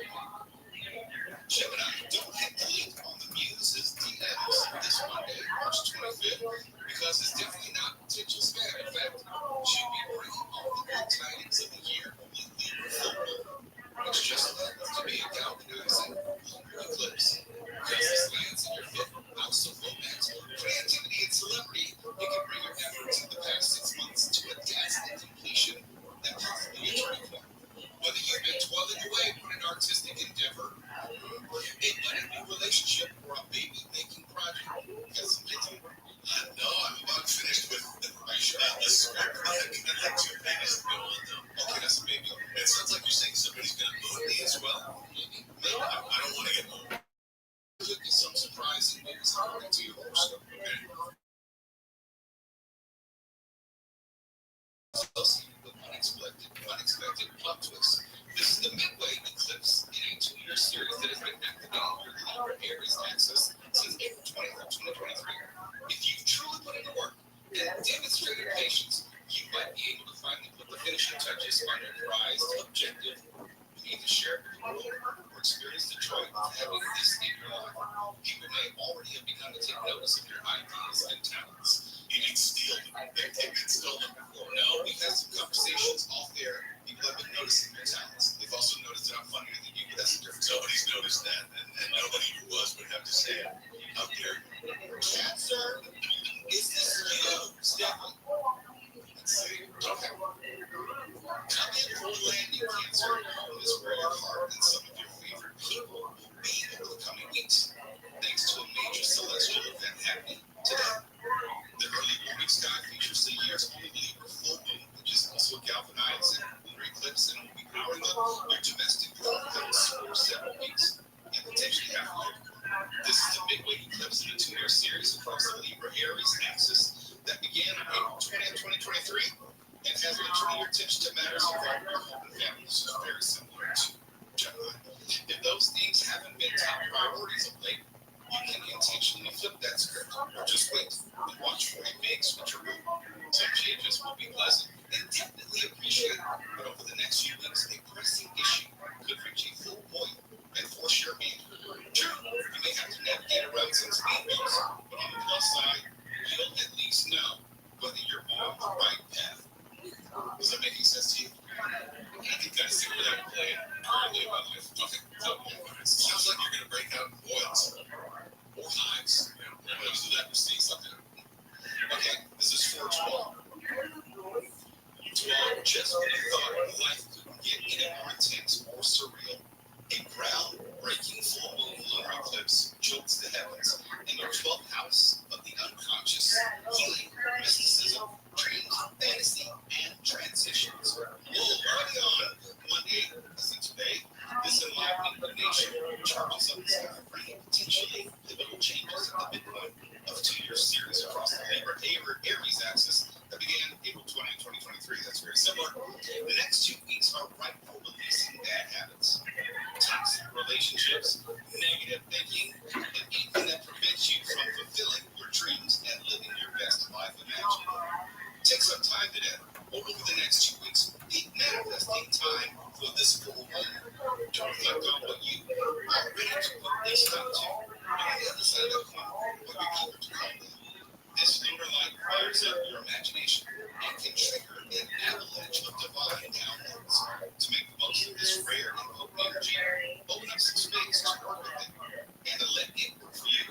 G: Gemini, don't hit delete on the Muse's DMs this Monday, March 25th, because it's definitely not potential spam. In fact, she'll be bringing all the good tidings of the year with Libra full moon, which just happens to be a galvanizing lunar eclipse. Because this lands in your fifth house of romance, creativity, and celebrity, it can bring your efforts in the past 6 months to a dazzling completion and possibly a turning point. Whether you've been toiling away on an artistic endeavor, a budding new relationship, or a baby-making project, got some kids in work. No, I'm about finished with the script. I got 2 pages to go on, though. Okay, that's a baby. It sounds like you're saying somebody's going to moon me as well. Maybe. I don't want to get mooned. Could be some surprising news according to your horoscope. Okay. Associated with unexpected plot twists. This is the midway eclipse in a 2-year series that has been activating your Libra Aries axis since April 20th of 2023. If you've truly put in the work and demonstrated patience, you might be able to finally put the finishing touches on your prized objective. You either share it with the world or experience the joy of having this in your life. People may already have begun to take notice of your ideas and talents. You didn't steal them. They've been stolen before. No, we've had some conversations off there. People have been noticing your talents. They've also noticed that I'm funnier than you, but that's the difference. Nobody's noticed that, and nobody who was would have to say it out there. Cancer, is this you, Stephanie? Let's see. Okay. Come in for landing, Cancer. This is where your heart and some of your favorite people will be over the coming weeks, thanks to a major celestial event happening today. The early morning sky features the year's only Libra full moon, which is also a galvanizing lunar eclipse, and will be powering up your domestic house for several weeks and potentially half a year. This is the midway eclipse in a 2-year series across the Libra Aries axis that began on April 20th, 2023, and has been turning your attention to matters involving your home and family. This is very similar to Gemini. If those things haven't been top priorities of late, you can intentionally flip that script, or just wait and watch for a big switcheroo. Some changes will be pleasant and definitely appreciated, but over the next few weeks, a pressing issue could reach a full point and force your hand. True, you may have to navigate around some speed bumps, but on the plus side, you'll at least know whether you're on the right path. Was that making sense to you? I can kind of see where that would play currently in my life. Okay, so sounds like you're going to break out in boils. Or hives. When I do that, we're seeing something. Okay, this is 412. 12, just when you thought life couldn't get any more intense or surreal, a groundbreaking full moon lunar eclipse jolts the heavens in your 12th house of the unconscious, healing, mysticism, dreams, fantasy, and transitions. Early on Monday, as in today, this enlightening illumination charges up the sky, bringing potentially pivotal changes at the midpoint of a 2-year series across the Libra Aries axis that began April 20th, 2023. That's very similar. The next 2 weeks are ripe for releasing bad habits, toxic relationships, negative thinking, and anything that prevents you from fulfilling your dreams and living your best life imaginable. Take some time today, or over the next 2 weeks, be manifesting time for this full moon to reflect on what you are ready to put this time to. On the other side of the coin, what you're eager to come with. This lunar light fires up your imagination and can trigger an avalanche of divine downloads. To make the most of this rare and potent energy, open up some space to work with it and to let it work for you.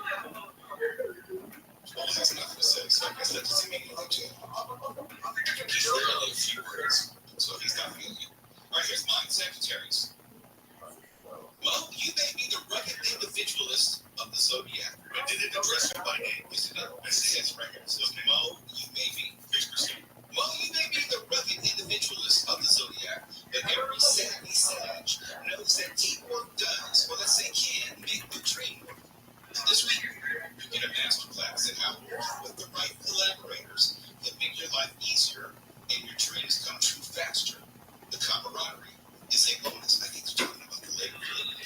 G: Well, has nothing to say, so I guess that doesn't mean anything to you. Just literally a few words, so he's not feeling you. All right, here's mine, Sagittarius. Mo, you may be the rugged individualist of the zodiac. But did it address you by name? Yes, it did. It says right here. It says, Mo, you may be. Mo, you may be the rugged individualist of the zodiac, but every savvy sage knows that teamwork does, or let's say can, make the dream work. This week, you get a masterclass in how working with the right collaborators can make your life easier and your dreams come true faster. The camaraderie is a bonus. I think you're talking about the labor.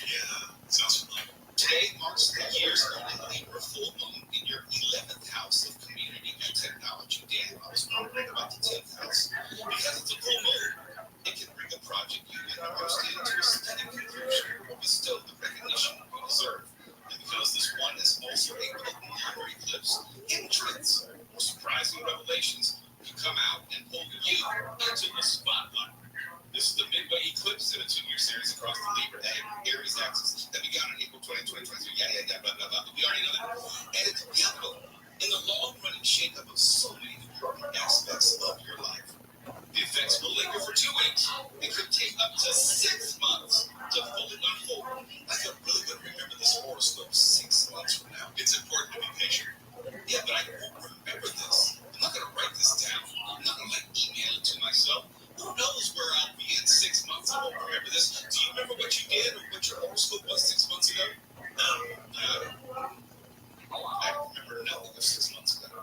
G: Yeah, sounds familiar. Today marks the year's only Libra full moon in
A: surprising revelations to come out and pull you into the spotlight. This is the Midway Eclipse in a 2-year series across the Libra and Aries axis that began on April 20, 2023. Yeah, blah, blah, blah. We already know that. And it's pivotal in the long-running shakeup of so many important aspects of your life. The effects will linger for 2 weeks. It could take up to 6 months to fully unfold. I feel really good to remember this horoscope 6 months from now. It's important to be patient. Yeah, but I won't remember this. I'm not going to write this down. I'm not going to email it to myself. Who knows where I'll be in 6 months? I won't remember this. Do you remember what you did or what your horoscope was 6 months ago? No, I remember nothing of 6 months ago.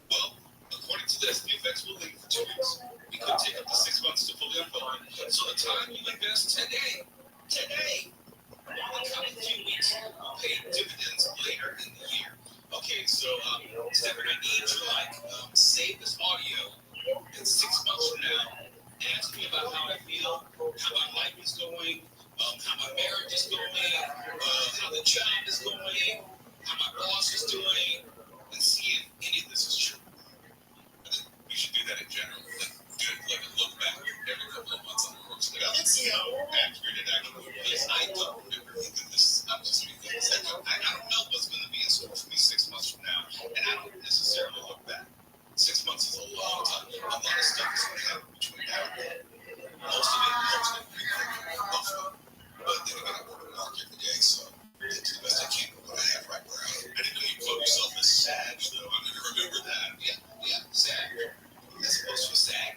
A: Well, according to this, the effects will linger for 2 weeks. It could take up to 6 months to fully unfold. So the time you invest today, over the coming few weeks, will pay dividends later in the year. Okay, so Stephen, I need you to save this audio. And 6 months from now, ask me about how I feel, how my life is going, how my marriage is going, how the job is going, how my boss is doing, and see if any of this is true. I think we should do that in general. Do it like a look back every couple of months on the course. Let's see how accurate it actually is. I don't remember anything. I'm just being honest. I don't know what's going to be in store for me 6 months from now, and I don't necessarily look back. 6 months is a long time. A lot of stuff is going to happen between now and then. Most of it, but then again, I work in the market every day, so I do the best I can with what I have right where I am. I didn't know you quote yourself as Sag, though. I'm going to remember that. Yeah, Sag. As opposed to a Sag.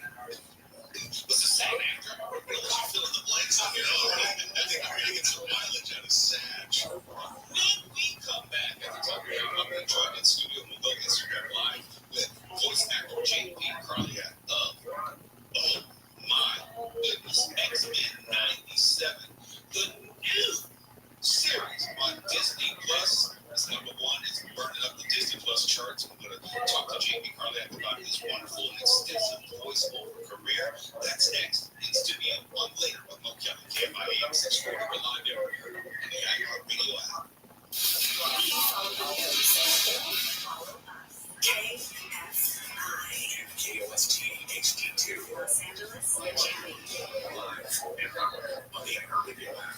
A: What's a Sag after? I'll let you fill in the blanks on your own. I think I'm going to get some mileage out of Sag. When we come back at the top of the hour, I'm going to join in studio and we'll go Instagram Live with voice actor J.P. Carliak of, oh my goodness, X-Men 97, the new series on Disney Plus. It's #1. It's burning up the Disney Plus charts. I'm going to talk to J.P. Carliak about his wonderful and extensive voiceover career. That's next in studio on Later with Mo Kelly, KFIA 640. We're live everywhere in the iHeartRadio app.
D: KOST HD2 Los Angeles, live on the iHeartRadio app.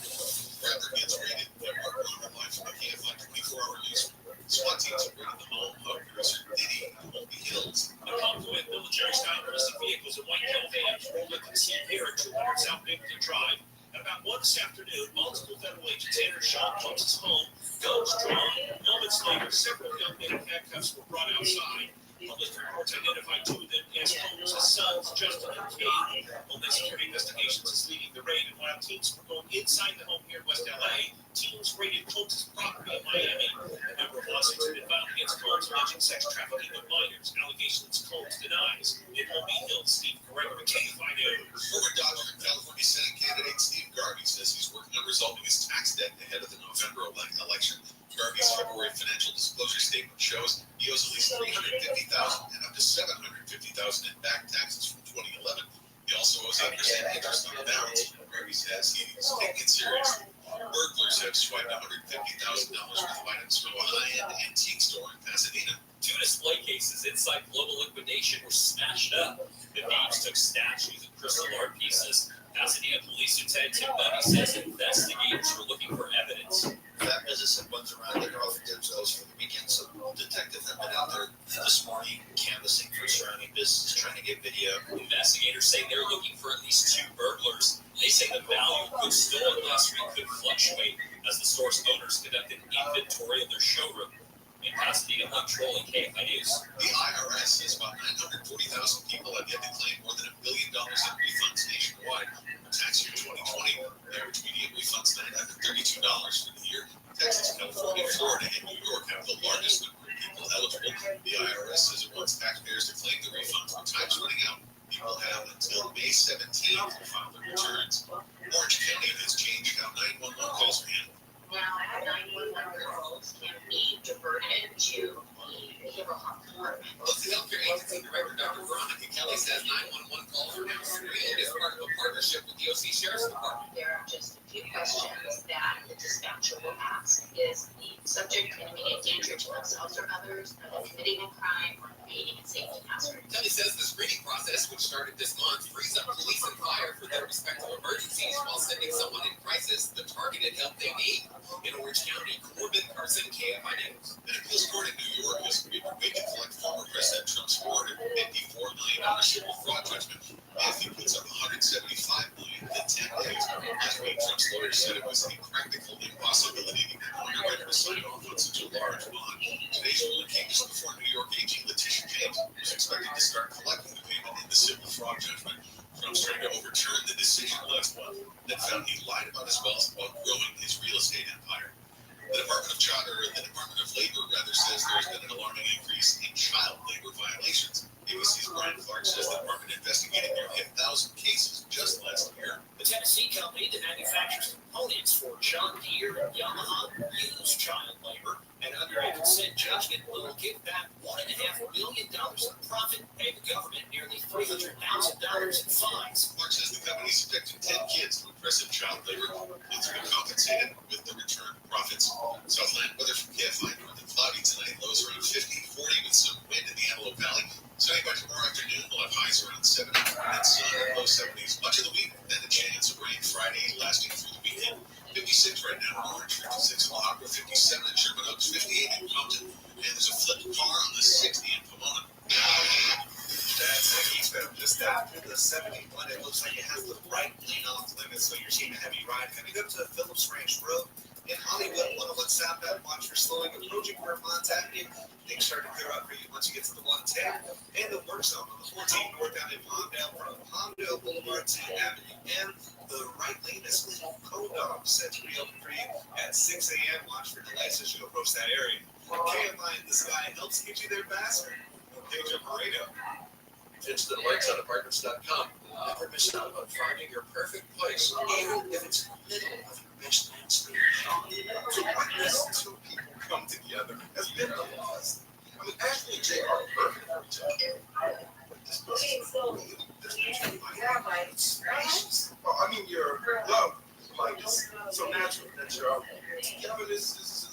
G: Rapper gets raided. Network live from the KFI 24-hour news. SWAT teams are raiding the home of producer Diddy in Holby Hills.
F: The confluent military-style ballistic vehicles and white tail vans rolled into the scene here at 200 South Binghamton Drive. About 1 this afternoon, multiple federal agents entered Sean Combs' home. Guns drawn. Moments later, several young men in handcuffs were brought outside. Public reports identified 2 of them as Combs' sons, Justin and Kate. Homeland Security Investigations is leading the raid, and while teams were going inside the home here in West LA, teams raided Combs' property in Miami. A number of lawsuits have been filed against Combs alleging sex trafficking of minors, allegations Combs denies. In Holby Hills, Steve Gregory, KFI News.
G: Former Dodger and California Senate candidate Steve Garvey says he's working on resolving his tax debt ahead of the November election. Garvey's February financial disclosure statement shows he owes at least $350,000 and up to $750,000 in back taxes from 2011. He also owes 8% interest on the balance. Garvey says he's taking it seriously. Burglars have swiped $150,000 worth of items from a high-end antique store in Pasadena.
T: 2 display cases inside Global Liquidation were smashed up. The thieves took statues and crystal art pieces. Pasadena Police Lieutenant Tim Bundy says investigators were looking for evidence.
R: That business that runs around there often themselves for the weekend, so detectives have been out there this morning canvassing for surrounding businesses, trying to get video.
T: Investigators say they're looking for at least 2 burglars. They say the value of goods stolen last week could fluctuate as the store's owners conduct an inventory of their showroom. In Pasadena, Mike Troll and KFI News.
G: The IRS says about 940,000 people have yet to claim more than $1 billion in refunds nationwide. For tax year 2020, the average median refund's $932 for the year. Texas, California, Florida, and New York have the largest number of people eligible. The IRS says it wants taxpayers to claim the refunds when time's running out. People have until May 17th to file their returns. Orange County has changed how 911 calls are handled.
Q: Now, 911 calls can be diverted to the behavioral health department.
G: Local Healthcare Agency Director Dr. Veronica Kelly says 911 calls are now free and is part of a partnership with the OC Sheriff's Department.
Q: There are just a few questions that the dispatcher will ask. Is the subject in immediate danger to themselves or others? others of committing a crime or creating a safety hazard.
A: Tony says the screening process, which started this month, frees up police and fire for their respective emergencies while sending someone in crisis the targeted help they need. In Orange County, Corbin Carson, KFI News. An appeals court in New York has agreed to wait to collect former President Trump's $454 million civil fraud judgment if he puts up $175 million in 10 days. Last week, Trump's lawyers said it was a practical impossibility to get an underwriter to sign off on such a large bond. Today's ruling came just before New York AG Letitia James was expected to start collecting the payment in the civil fraud judgment. Trump's trying to overturn the decision last month that found he lied about his wealth while growing his real estate empire. The Department of Labor says there's been an alarming increase in child labor violations. ABC's Brian Clark says the department investigated nearly 1,000 cases just last year.
H: The Tennessee company that manufactures components for John Deere and Yamaha used child labor, and under a consent judgment will give back $1.5 million in profit, pay the government nearly $300,000 in fines.
A: Clark says the company subjected 10 kids to oppressive child labor and to be compensated with the returned profits. Southland weather from KFI, north and cloudy tonight, lows around 50, 40 with some wind in the Antelope Valley. Sunny by tomorrow afternoon, we'll have highs around 70 and sun in low 70s much of the week, then a chance of rain Friday lasting through the weekend. 56 right now in Orange, 56 in La Habra, 57 in Sherman Oaks, 58 in Compton, and there's a flipped car on the 60 in Pomona.
M: That's eastbound just after the 71. It looks like it has the right lane off limits, so you're seeing a heavy ride coming up to Phillips Ranch Road. In Hollywood, 101 southbound, watch for slowing, approaching Vermont Avenue. Things start to clear up for you once you get to the 110 and the work zone on the 14 northbound in Palmdale from Palmdale Boulevard to Avenue M. The right lane is code off, set to reopen for you at 6 a.m. Watch for delays as you approach that area. KMI in the sky helps get you there faster. Pedro Moreno.
O: Visit LightsOnApartments.com. Never miss out on finding your perfect place, even if it's in the middle of your best man's
P: So what does two people come together has been a loss. I mean, Ashley and Jay are perfect for each other. I mean, your love, like, is so natural that your togetherness is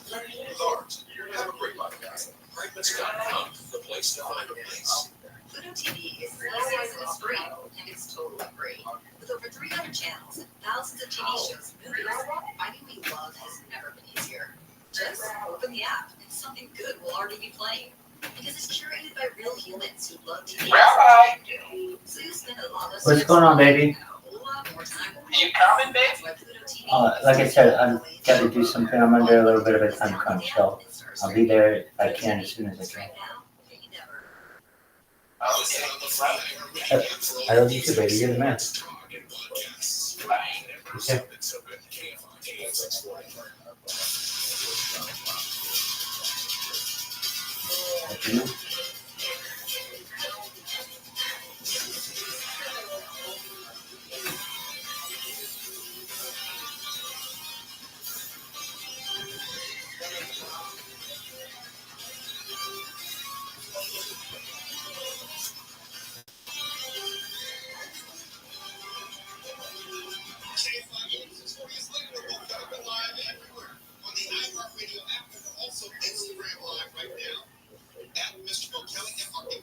P: very large. Have a great life, guys.
O: Apartments.com, the place to find a place.
I: Pluto TV is licensed and it's free, and it's totally free. With over 300 channels and thousands of TV shows and movies, finding what you love has never been easier. Just open the app, and something good will already be playing. Because it's curated by real humans who love TV. So you spend a lot less
V: What's going on, baby?
W: You coming, babe?
V: Like I said, I'm got to do something. I'm under a little bit of a time crunch, so I'll be there if I can as soon as I can. I love you too, baby. You're the man. Okay.
A: On the iHeart Radio app, and also Instagram Live right now. At Mr. Kelly, MRKELLY.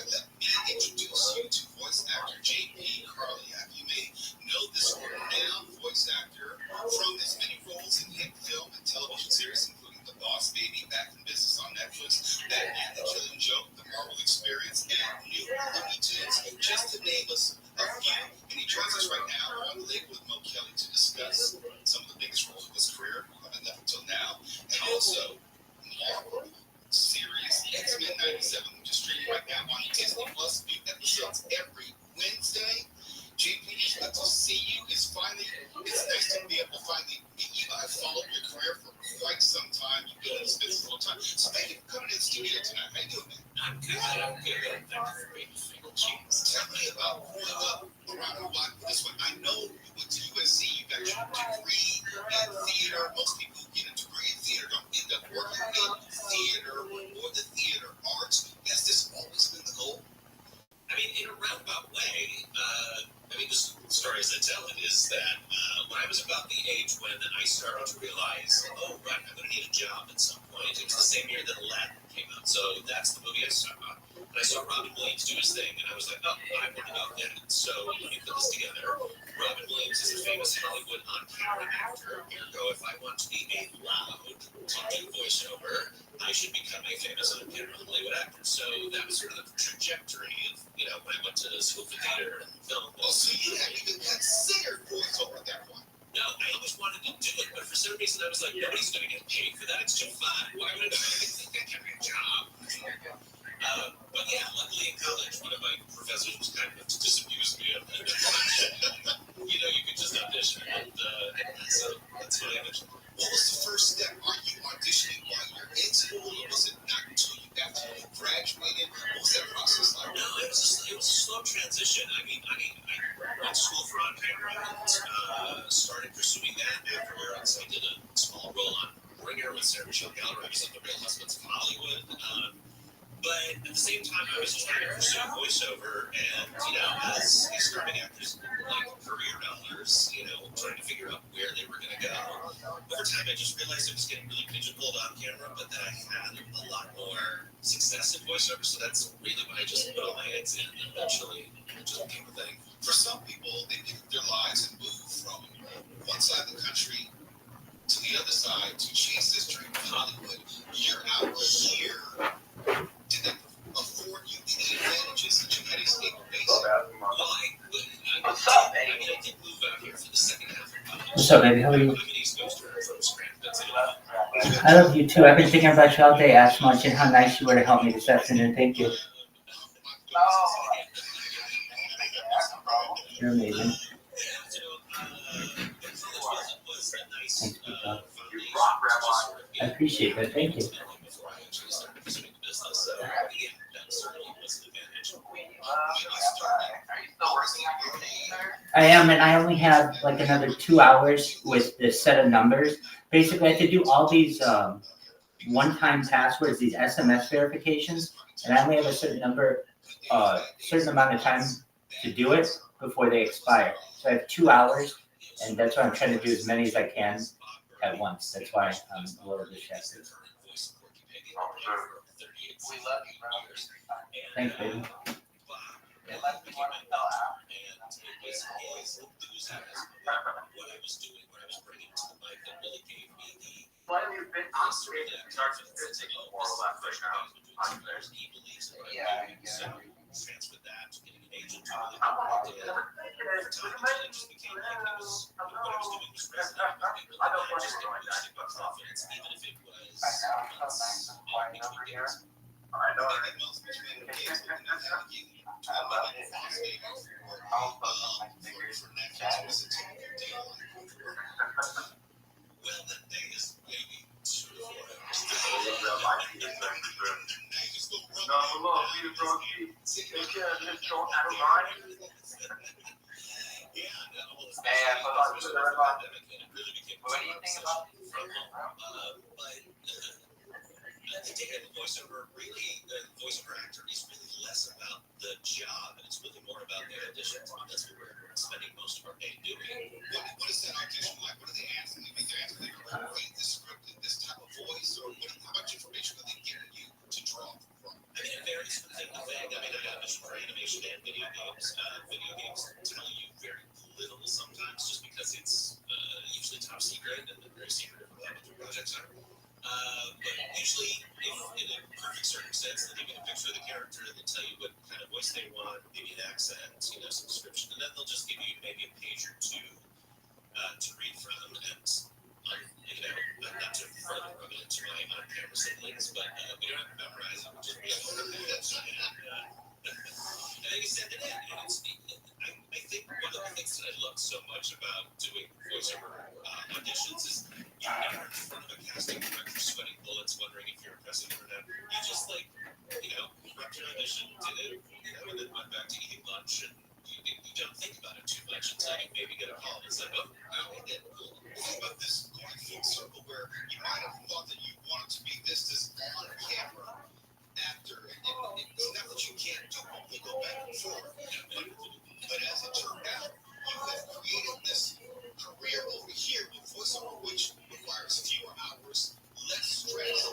A: Let me introduce you to voice actor J.P. Carliak. You may know this renowned voice actor from his many roles in hit film and television series, including The Boss Baby, Back in Business on Netflix, Batman, The Killing Joke, The Marvel Experience, and New Looney Tunes, just to name us a few. And he joins us right now on the lake with Mo Kelly to discuss some of the biggest roles of his career up until now, and also Marvel series X-Men 97, which is streaming right now on Disney Plus. New episodes every Wednesday. JP, it's good to see you. It's nice to be able to finally meet you. I've followed your career for quite some time. You've been in this business a long time. So thank you for coming in the studio tonight. How you doing, man?
H: I'm good. Thank you for being single.
A: Tell me about growing up around Hawaii. This one, I know
G: it was the same year that Aladdin came out. So that's the movie I saw. And I saw Robin Williams do his thing, and I was like, oh, I want to go get it. So let me put this together. Robin Williams is a famous Hollywood on-camera actor. Ergo, if I want to be a loud to do voiceover, I should become a famous on-camera Hollywood actor. So that was sort of the trajectory of, when I went to school for theater and film.
P: Oh, so you hadn't even considered voiceover at that point?
G: No, I always wanted to do it, but for some reason I was like, nobody's going to get paid for that. It's too fun. Why would I think I can get a job? But yeah, luckily in college, one of my professors was kind enough to disabuse me of it. You could just audition, and so that's what I mentioned.
P: What was the first step? Are you auditioning while you're in school, or was it not until after you graduated? What was that process like?
G: No, it was a slow transition. I went to school for on-camera and started pursuing that. Afterwards, I did a small role on Ringer with Sarah Michelle Gellar. I was on The Real Husbands of Hollywood. But at the same time, I was trying to pursue voiceover, and as starting actors, like career dollars, trying to figure out where they were going to go. Over time, I just realized I was getting really pigeonholed on camera, but that I had a lot more success in voiceover, so that's really when I just put all my eggs in, and eventually it just became a thing.
P: For some people, they pick up their lives and move from one side of the country to the other side to chase this dream of Hollywood. You're out here. Did that afford you any advantages that you had a stable base?
W: What's up, baby?
G: I did move out here for the second half of college.
V: What's up, baby? How are you?
G: I'm an East Coaster from Scranton, Pennsylvania.
V: I love you too. I've been thinking about you all day. Ask much and how nice you were to help me this afternoon. Thank you. You're amazing. Thanks, people. I appreciate that. Thank you. I am, and I only have like another 2 hours with this set of numbers. Basically, I have to do all these one-time passwords, these SMS verifications, and I only have a certain amount of time to do it before they expire. So I have 2 hours, and that's why I'm trying to do as many as I can at once. That's why I'm a little distracted. Thanks, baby.
G: Voiceover actor is really less about the job, and it's really more about the auditions. That's what we're spending most of our day doing.
P: What is that audition like? What are they asking you? They're asking you to read this script in this type of voice, or how much information are they giving you to draw from?
G: It varies from thing to thing. I audition for animation and video games. Video games tell you very little sometimes, just because it's usually top secret and very secretive about what the projects are. But usually, if in a perfect circumstance, they give you a picture of the character, they tell you what kind of voice they want, maybe an accent, some description, and then they'll just give you maybe a page or two to read from. And not to further rub it into my on-camera siblings, but we don't have to memorize it. We just read it. And then you send it in, and I think one of the things that I love so much about doing voiceover auditions is you're never in front of a casting director sweating bullets, wondering if you're impressive or not. You just prepped your audition, did it, and then went back to eating lunch, and you don't think about it too much until you maybe get a call. It's like, oh, I did.
P: Think about this going full circle where you might have thought that you wanted to be this on-camera actor, and it's not that you can't do it, you go back and forth. But as it turned out, you have created this career over here with voiceover, which requires fewer hours, less stress,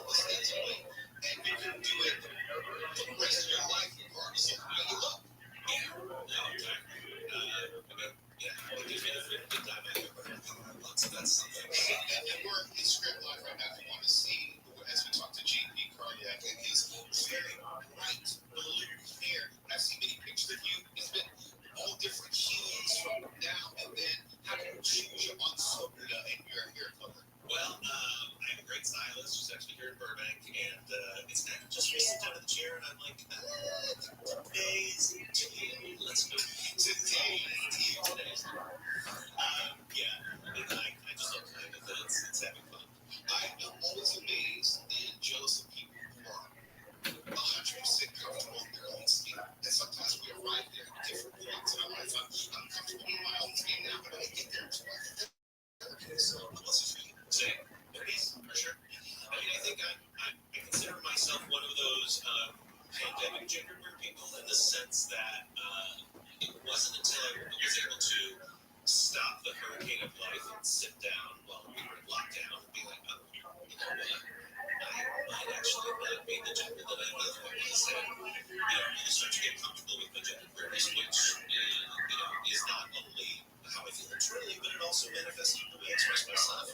G: pandemic gendered people in the sense that it wasn't until I was able to stop the hurricane of life and sit down while we were in lockdown and be like, oh, you know what? I might actually not be the gender that I live with. And, you start to get comfortable with the gender queerness, which is not only how I feel internally, but it also manifests in the way I express myself.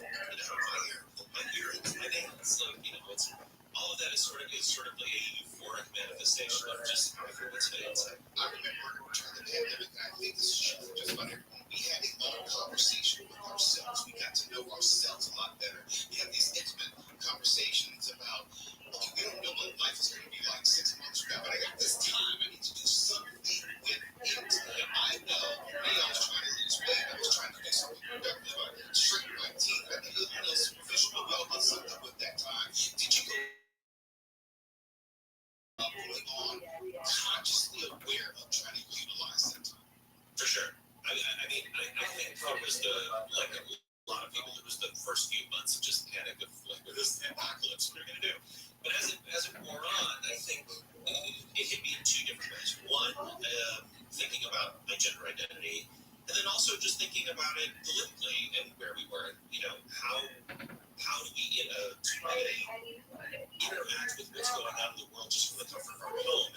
G: My earrings, my nails, it's all of that is sort of a euphoric manifestation of just how I feel today inside.
P: I remember during the pandemic, and I think this is true for just about everyone, we had a lot of conversation with ourselves. We got to know ourselves a lot better. We had these intimate conversations about, okay, we don't know what life is going to be like 6 months from now, but I got this time. I need to do something with it. I know me, I was trying to lose weight. I was trying to do something productive. I straightened my teeth. I did a little superficial, but well, did something with that time. Did you go really on consciously aware of trying to utilize that time?
G: For sure. I think there was like a lot of people, it was the first few months of just panic of like, what is the apocalypse? What are we going to do? But as it wore on, I think it hit me in two different ways. One, thinking about my gender identity, and then also just thinking about it politically and where we were. How do we interact with what's going on in the world just from the comfort of our home?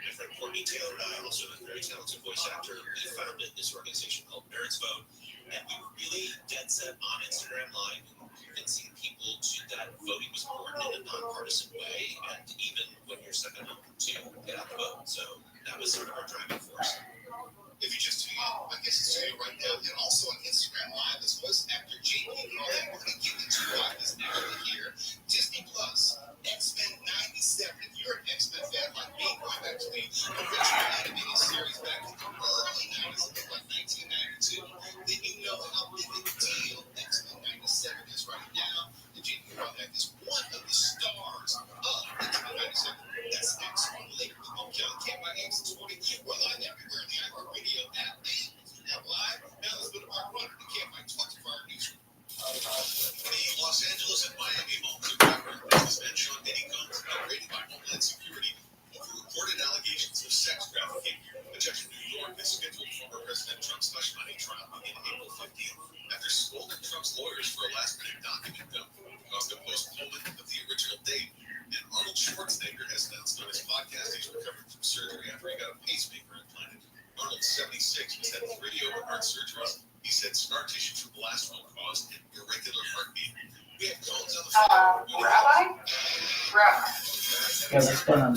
G: My friend Courtney Taylor and I, also a very talented voice actor, we founded this organization called Parents Vote, and we were really dead set on Instagram Live and convincing people that voting was important in a nonpartisan way, and even when you're stuck at home, to get out the vote. So that was sort of our driving force.
P: If you just tune in, I guess it's tuning right now, and also on Instagram Live, as voice actor JP Carlin, we're going to get into why he's actually here. Disney Plus, X-Men 97. If you're an X-Men fan like me, going back to the original animated series back in the early 90s, like 1992, then you know how big a deal X-Men 97 is right now. And JP Carlin is one of the stars of X-Men 97. That's X-Men later with Home Kelly. Can't buy X640. We're live everywhere in the iHeartRadio app. And live. Now let's go to Mark Runner, the Can't Buy 24-hour newsroom.
G: The Los Angeles and Miami homes of businessman Sean Diddy Combs upgraded by Homeland Security over reported allegations of sex trafficking. A judge in New York has scheduled former President Trump's hush money trial begin April 15th after scolding Trump's lawyers for a last-minute document dump caused a postponement of the original date. And Arnold Schwarzenegger has announced on his podcast he's recovering from surgery after he got a pacemaker implanted. Arnold's 76, has had 3 open heart surgeries. He said scar tissue from blast wound caused an irregular heartbeat. We have cones on the phone.
W: Rabbi?
V: Yeah, what's going on?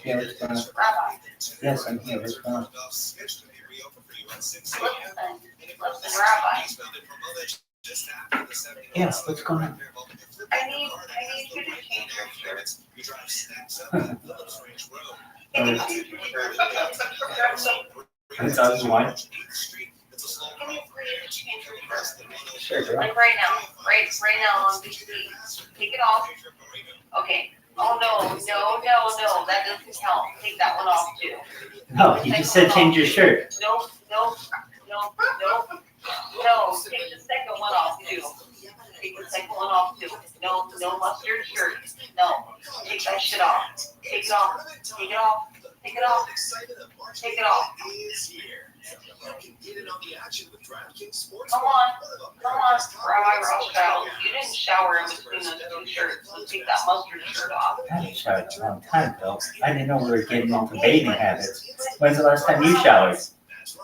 V: Yeah, what's going on? Yes, I'm here. What's going on?
W: Rabbi.
V: Yeah, what's going on?
W: I need you to change your shirt.
V: That's us, why?
W: Can you please change your shirt?
V: Sure, girl.
W: Like right now on BC. Take it off. Okay. Oh no, that doesn't count. Take that one off too.
V: No, you just said change your shirt.
W: No. Take the second one off too. Take the second one off too. No mustard shirt. No. Take that shit off. Take it off. Take it off. Take it off. Take it off. Come on, Rabbi Rothschild. You didn't shower in between those 2 shirts, so take that mustard shirt off.
V: I haven't showered in a long time, though. I didn't know we were getting into bathing habits. When's the last time you showered?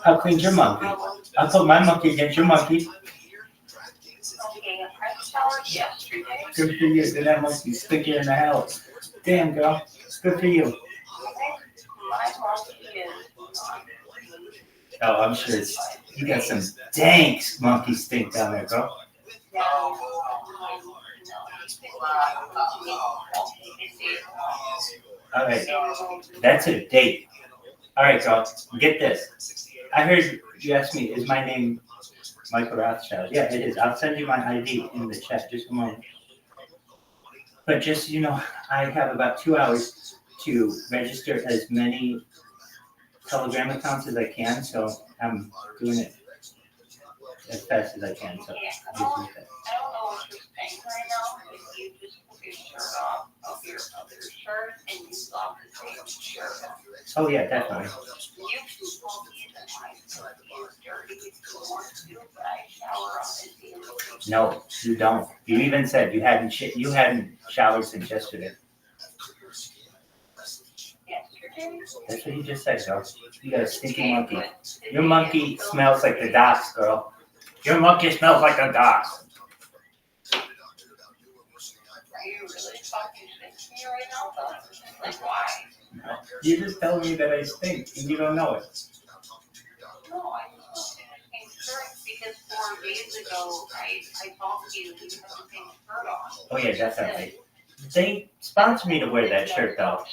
V: How clean's your monkey? I'll put my monkey against your monkey.
W: Okay, I showered yesterday.
V: Good for you. Then that monkey's stickier in the house. Damn, girl. Good for you.
W: My monkey is
V: Oh, I'm sure you got some dank monkey stink down there, girl. All right, that's a date. All right, girl, get this. I heard you asked me, is my name Michael Rothschild? Yeah, it is. I'll send you my ID in the chat. Just a moment. But just so you know, I have about 2 hours to register as many Telegram accounts as I can, so I'm doing it as fast as I can. So
W: I don't know what you're saying right now. If you just put your shirt off of your other shirt
V: Oh yeah, definitely.
W: You told me that my foot is dirty, you want to, but I shower on it daily.
V: No, you don't. You even said you hadn't showered since yesterday.
W: Yesterday?
V: That's what you just said, girl. You got a stinky monkey. Your monkey smells like the docks, girl. Your monkey smells like the docks.
W: Are you really talking shit to me right now, though? Like, why?
V: You're just telling me that I stink and you don't know it.
W: No, I just think correct because 4 days ago, I talked to you and you had the same shirt on.
V: Oh yeah, definitely. They sponsor me to wear that shirt though.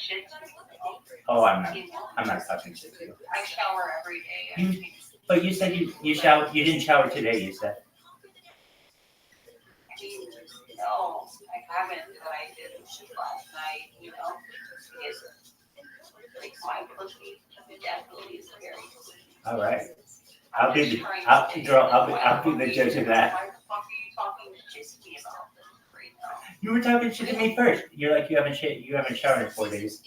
V: Oh, I'm not talking shit to you.
W: I shower every day.
V: But you said you showered. You didn't shower today. You said.
W: I mean, no, I haven't, but I did last night, you know, because like my pussy definitely is very clean.
V: All right. I'll be the judge of that.
W: Why the fuck are you talking shit to me about this right now?
V: You were talking shit to me first. You're like you haven't showered in 4 days.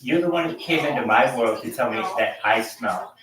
V: You're the one who came into my world to tell me that I smell.